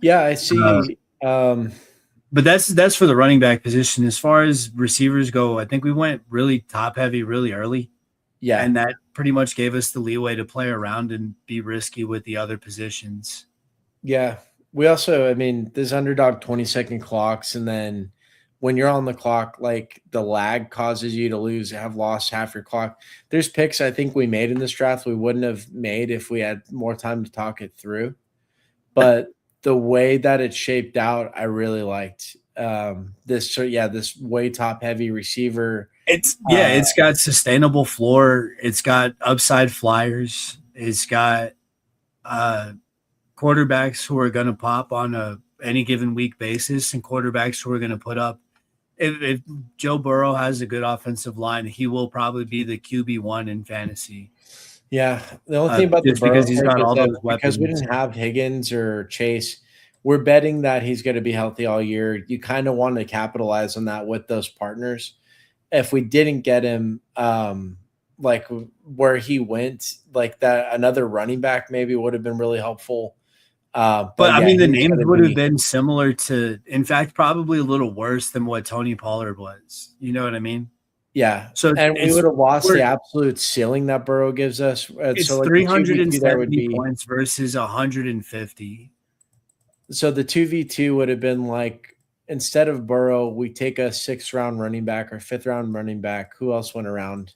Yeah, I see. But that's for the running back position. As far as receivers go, I think we went really top heavy really early. Yeah. And that pretty much gave us the leeway to play around and be risky with the other positions. Yeah. We also, I mean, there's underdog 20-second clocks. And then when you're on the clock, like the lag causes you to have lost half your clock. There's picks I think we made in this draft we wouldn't have made if we had more time to talk it through. But the way that it shaped out, I really liked this way top heavy receiver. It's got sustainable floor. It's got upside flyers. It's got quarterbacks who are going to pop on any given week basis and quarterbacks who are going to put up. If Joe Burrow has a good offensive line, he will probably be the QB1 in fantasy. Yeah, the only thing about the Burrow because he's got all those weapons. Because we didn't have Higgins or Chase, we're betting that he's going to be healthy all year. You kind of want to capitalize on that with those partners. If we didn't get him, like where he went, like that another running back maybe would have been really helpful. But But I yeah, mean, the he's names going to would have be been similar to, in fact, probably a little worse than what Tony Pollard was. You know what I mean? yeah, So and we would have lost the we're absolute ceiling that Burrow gives us. So it's like the 2v2 there would 370 be points versus 150. so the 2v2 would have been like instead of Burrow, we take a 6th-round running back or 5th-round running back. Who else went around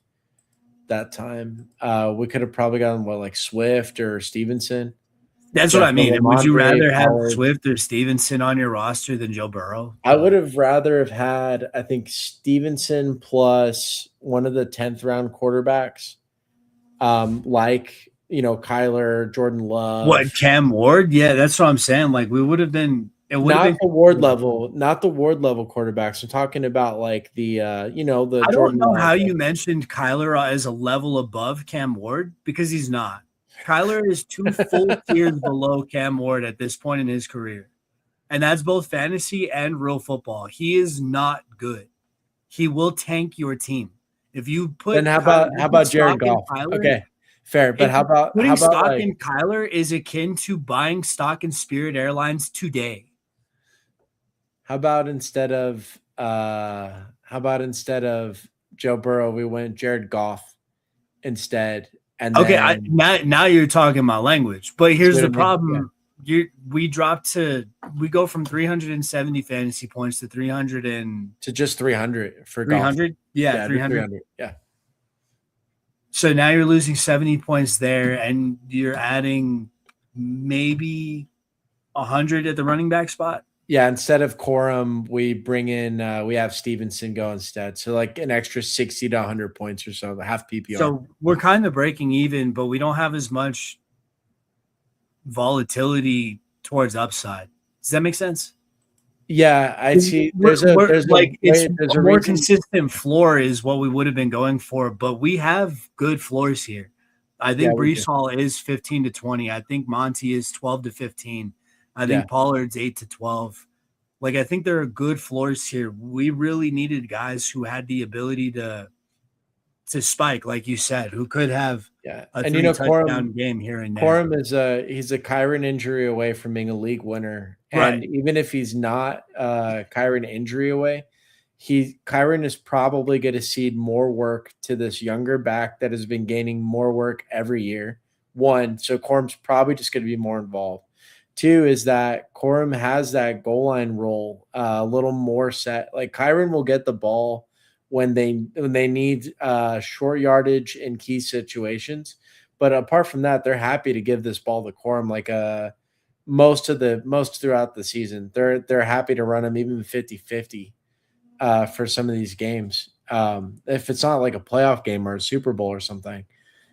that time? We could have probably gotten what like Swift or Stevenson. That's what Yeah, I so mean. And would you Ramondre, rather have Pollard. Swift or Stevenson on your roster than Joe Burrow? I would have rather have had, I think, Stevenson plus one of the 10th-round quarterbacks, like Kyler, Jordan What, Love. Cam Ward? Yeah, that's what I'm saying. Like we would have been. It would have Not been. the Ward level, not the Ward level quarterbacks. I'm talking about like the I don't Jordan know Love. how you mentioned Kyler as a level above Cam Ward because he's not. Kyler is 2 full tiers below Cam Ward at this point in his career. And that's both fantasy and real football. He is not good. He will tank your team. If you Then put how you put about Jared stock in Goff? Kyler, Okay, fair. But if how putting about stock like in Kyler is akin to buying stock in Spirit Airlines today. how about instead of Joe Burrow, we went Jared Goff instead, and Okay, then now you're talking my language. But see here's what I the mean? Yeah. problem. We go from 370 fantasy points to 300 and To just 300 for Goff. 300. Yeah, Yeah, to 300. 300. Yeah. So now you're losing 70 points there, and you're adding maybe 100 at the running back spot. Yeah, instead of Corum, we bring in we have Stevenson go instead. So like an extra 60 to 100 points or so, half PPR. So we're kind of breaking even, but we don't have as much volatility towards upside. Does that make sense? Yeah, I see. There's It's there's a a more reason. consistent floor is what we would have been going for, but we have good floors here. I Yeah, think we do. Brees Hall is 15 to 20. I think Monty is 12 to 15. I Yeah. think Pollard's 8 to 12. Like I think there are good floors here. We really needed guys who had the ability to spike, like you said, who could have Yeah. a And 3 touchdown game here and there. Corum is he's a Kyron injury away from being a league winner. And Right. even if he's not Kyron injury away, Kyron is probably going to cede more work to this younger back that has been gaining more work every year. One, so Corum's probably just going to be more involved. Two is that Corum has that goal line role a little more set. Like Kyron will get the ball when they need short yardage in key situations. But apart from that, they're happy to give this ball to Corum like most throughout the season. They're happy to run him even 50-50 for some of these games. If it's not like a playoff game or a Super Bowl or something.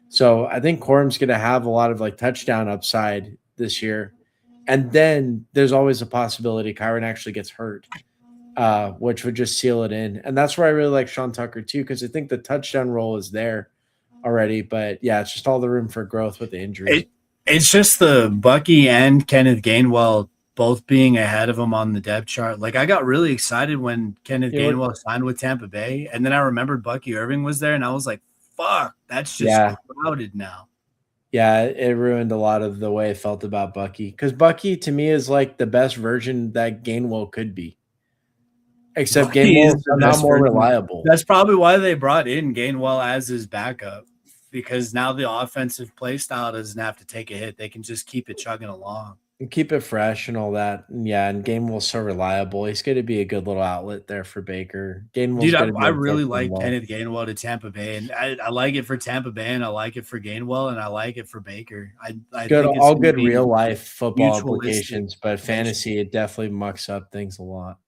So I think Corum's going to have a lot of like touchdown upside this year. And then there's always a possibility Kyron actually gets hurt, which would just seal it in. And that's where I really like Sean Tucker too, because I think the touchdown role is there already. But yeah, it's just all the room for growth with the injuries. It's just the Bucky and Kenneth Gainwell both being ahead of him on the depth chart. Like I got really excited when Kenneth Gainwell signed with Tampa Bay, and then I remembered Bucky Irving was there, and I was like, "Fuck, that's just crowded now." Yeah, it ruined a lot of the way I felt about Bucky because Bucky to me is like the best version that Gainwell could be. Except Gainwell is somehow more reliable. That's probably why they brought in Gainwell as his backup, because now the offensive play style doesn't have to take a hit. They can just keep it chugging along. And keep it fresh and all that. And yeah, and Gainwell's so reliable. He's going to be a good little outlet there for Baker. Dude, I really like Kenneth Gainwell to Tampa Bay, and I like it for Tampa Bay, and I like it for Gainwell, and I like it for Baker. I good, think it's all good real life football implications, but eventually. fantasy it definitely mucks up things a lot.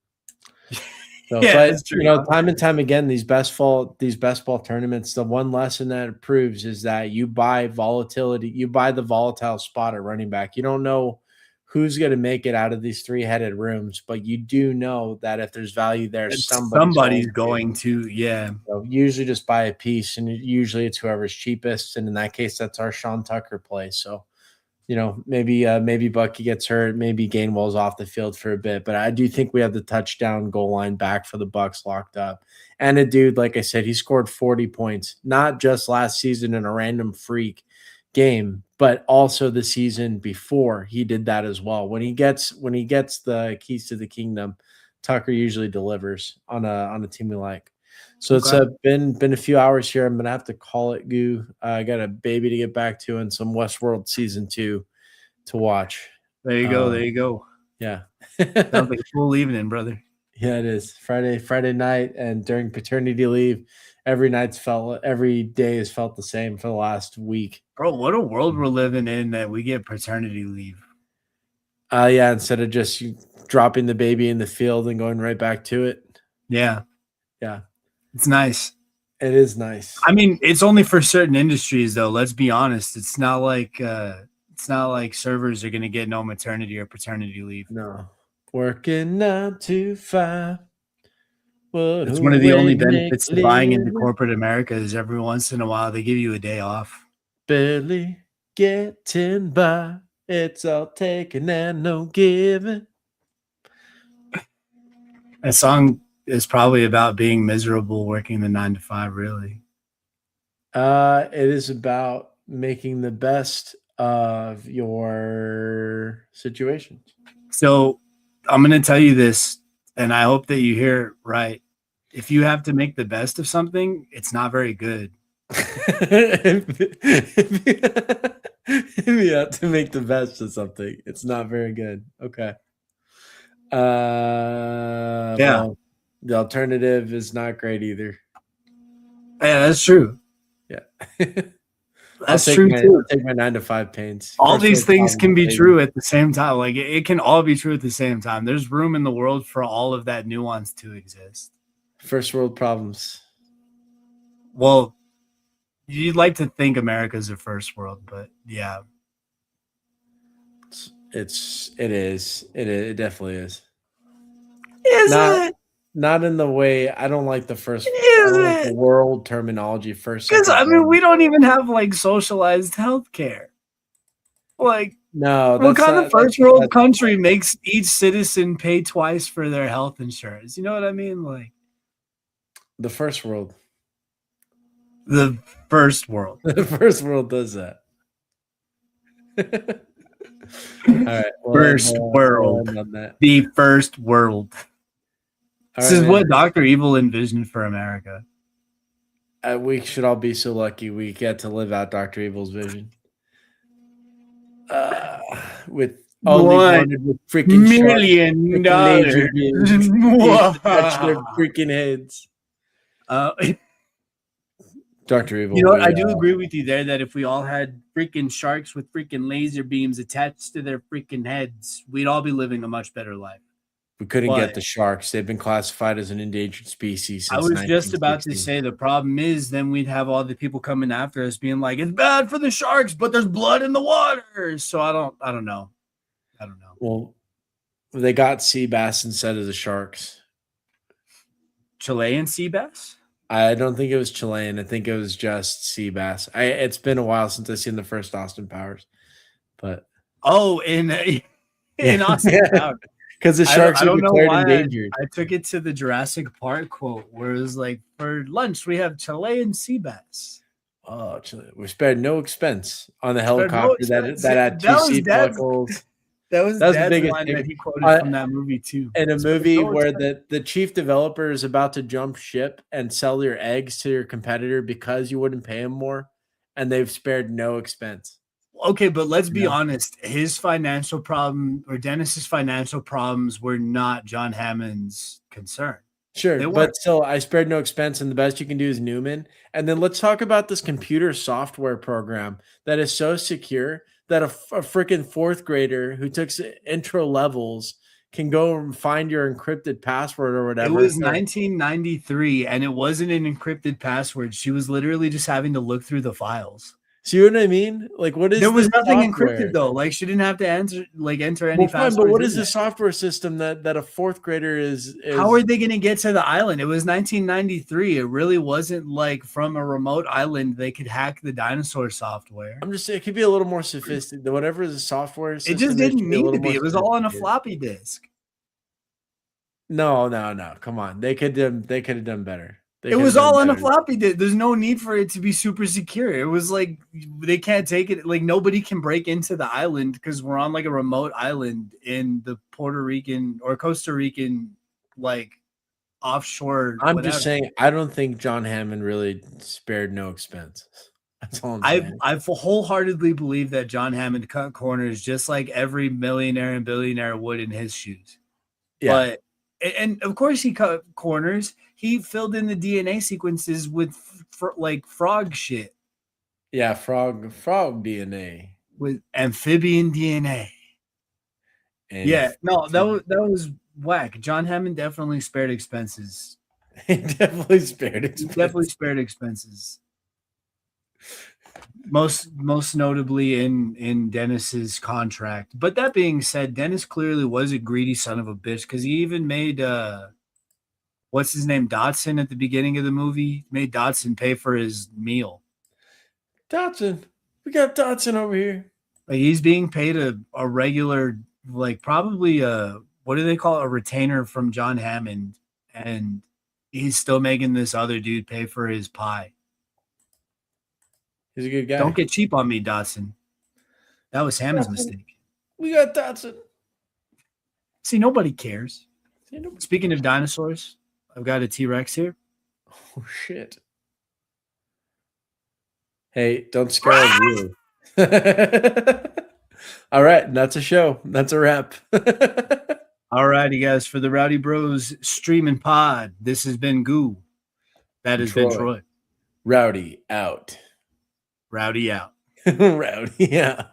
So, Yeah, but time and time again, these best ball tournaments, the one lesson that it proves is that you buy volatility, you buy the volatile spot at running back. You don't know who's going to make it out of these three-headed rooms, but you do know that if there's value there, somebody's going to. Yeah. So usually just buy a piece, and usually it's whoever's cheapest, and in that case, that's our Sean Tucker play. So maybe Bucky gets hurt, maybe Gainwell's off the field for a bit, but I do think we have the touchdown goal line back for the Bucks locked up. And a dude, like I said, he scored 40 points, not just last season in a random freak game, but also the season before he did that as well. When he gets the keys to the kingdom, Tucker usually delivers on a team we like. So it's Okay. been a few hours here. I'm gonna have to call it, Goo. I got a baby to get back to and some Westworld season 2 to watch. There you go. There you go. Yeah. Sounds like a full evening, brother. Yeah, it is. Friday night, and during paternity leave, every day has felt the same for the last week. Bro, what a world we're living in that we get paternity leave. Yeah, instead of just dropping the baby in the field and going right back to it. Yeah. Yeah. It's nice. It is nice. I mean, it's only for certain industries though. Let's be honest. It's not like servers are gonna get no maternity or paternity leave. No. Working 9 to 5. It's one of the only benefits to buying into corporate America is every once in a while they give you a day off. Barely getting by. It's all taken and no giving. That song is probably about being miserable working the 9 to 5, really. It is about making the best of your situation. So I'm going to tell you this, and I hope that you hear it right. If you have to make the best of something, it's not very good. If you have to make the best of something, it's not very good. Okay. Yeah. Well, the alternative is not great either. Yeah, that's true. Yeah. That's true too. I'll take my 9 to 5 pains. All these things can be true at the same time. Like it can all be true at the same time. There's room in the world for all of that nuance to exist. First world problems. Well, you'd like to think America's a first world, but yeah. It is. It definitely is. Is it? Not in the way I don't like the the world terminology first. Because I mean, we don't even have like socialized healthcare. Like, no, what kind of first world country makes each citizen pay twice for their health insurance? You know what I mean? Like the first world. The first world. The first world does that. All right. First world. The first world. This is what Dr. Evil envisioned for America. We should all be so lucky we get to live out Dr. Evil's vision. With only wanted with freaking $1 million laser beams touch their freaking heads. Dr. Evil. You know what? I do agree with you there that if we all had freaking sharks with freaking laser beams attached to their freaking heads, we'd all be living a much better life. We couldn't get the sharks. They've been classified as an endangered species since I was just about to say the problem is then we'd have all the people coming after us being like, it's bad for the sharks, but there's blood in the water. So I don't know. Well, they got sea bass instead of the sharks. Chilean sea bass? I don't think it was Chilean. I think it was just sea bass. It's been a while since I've seen the first Austin Powers, but in Austin Powers. Because the sharks are declared endangered. I took it to the Jurassic Park quote where it was like, for lunch, we have Chilean sea bass. Oh, we spared no expense on the helicopter that had 2 seat buckles. That was the biggest line that he quoted from that movie too. In a movie where the chief developer is about to jump ship and sell your eggs to your competitor because you wouldn't pay him more, and they've spared no expense. Okay, but let's be honest. His financial problem or Dennis's financial problems were not John Hammond's concern. Sure, but still, I spared no expense, and the best you can do is Newman. And then let's talk about this computer software program that is so secure that a freaking 4th grader who took intro levels can go and find your encrypted password or whatever. It was 1993, and it wasn't an encrypted password. She was literally just having to look through the files. See what I mean? Like, what is There was this nothing encrypted software? though. Like she didn't have to enter any Well, fine, but passwords what in is the there. software system that a fourth grader is How are they going to get to the island? It was 1993. It really wasn't like from a remote island they could hack the dinosaur software. I'm just saying it could be a little more sophisticated. Whatever the software It just system is, should didn't be a need to little be. more It was all on a sophisticated. floppy disk. No, no, no. Come on. They could have done better. They It could have was done all on a better. floppy disk. There's no need for it to be super secure. It was like they can't take it. Like nobody can break into the island because we're on like a remote island in the Puerto Rican or Costa Rican, like offshore, I'm just whatever. saying, I don't think John Hammond really spared no expenses. That's all I'm I saying. I wholeheartedly believe that John Hammond cut corners just like every millionaire and billionaire would in his shoes. Yeah. But and of course he cut corners. He filled in the DNA sequences with like frog shit, Yeah, frog DNA. with amphibian DNA. Yeah, no, And that was whack. John Hammond definitely spared expenses. he definitely spared He definitely expense. spared expenses. Most notably in Dennis's contract. But that being said, Dennis clearly was a greedy son of a bitch because he even made what's his name, Dotson, at the beginning of the movie, made Dotson pay for his meal. Dotson. We got Dotson over here. Like he's being paid a regular, like probably a, what do they call it, a retainer from John Hammond, and he's still making this other dude pay for his pie. He's a good guy. Don't get cheap on me, Dotson. That was Hammond's mistake. We got Dotson. See, nobody cares. Speaking of dinosaurs, I've got a T-Rex here. Oh shit. Hey, don't scare our viewers. All right, that's a show. That's a wrap. All righty, guys, for the Rowdy Bros streaming pod, this has been Goo. That has been Troy. Rowdy out. Rowdy out. Rowdy out.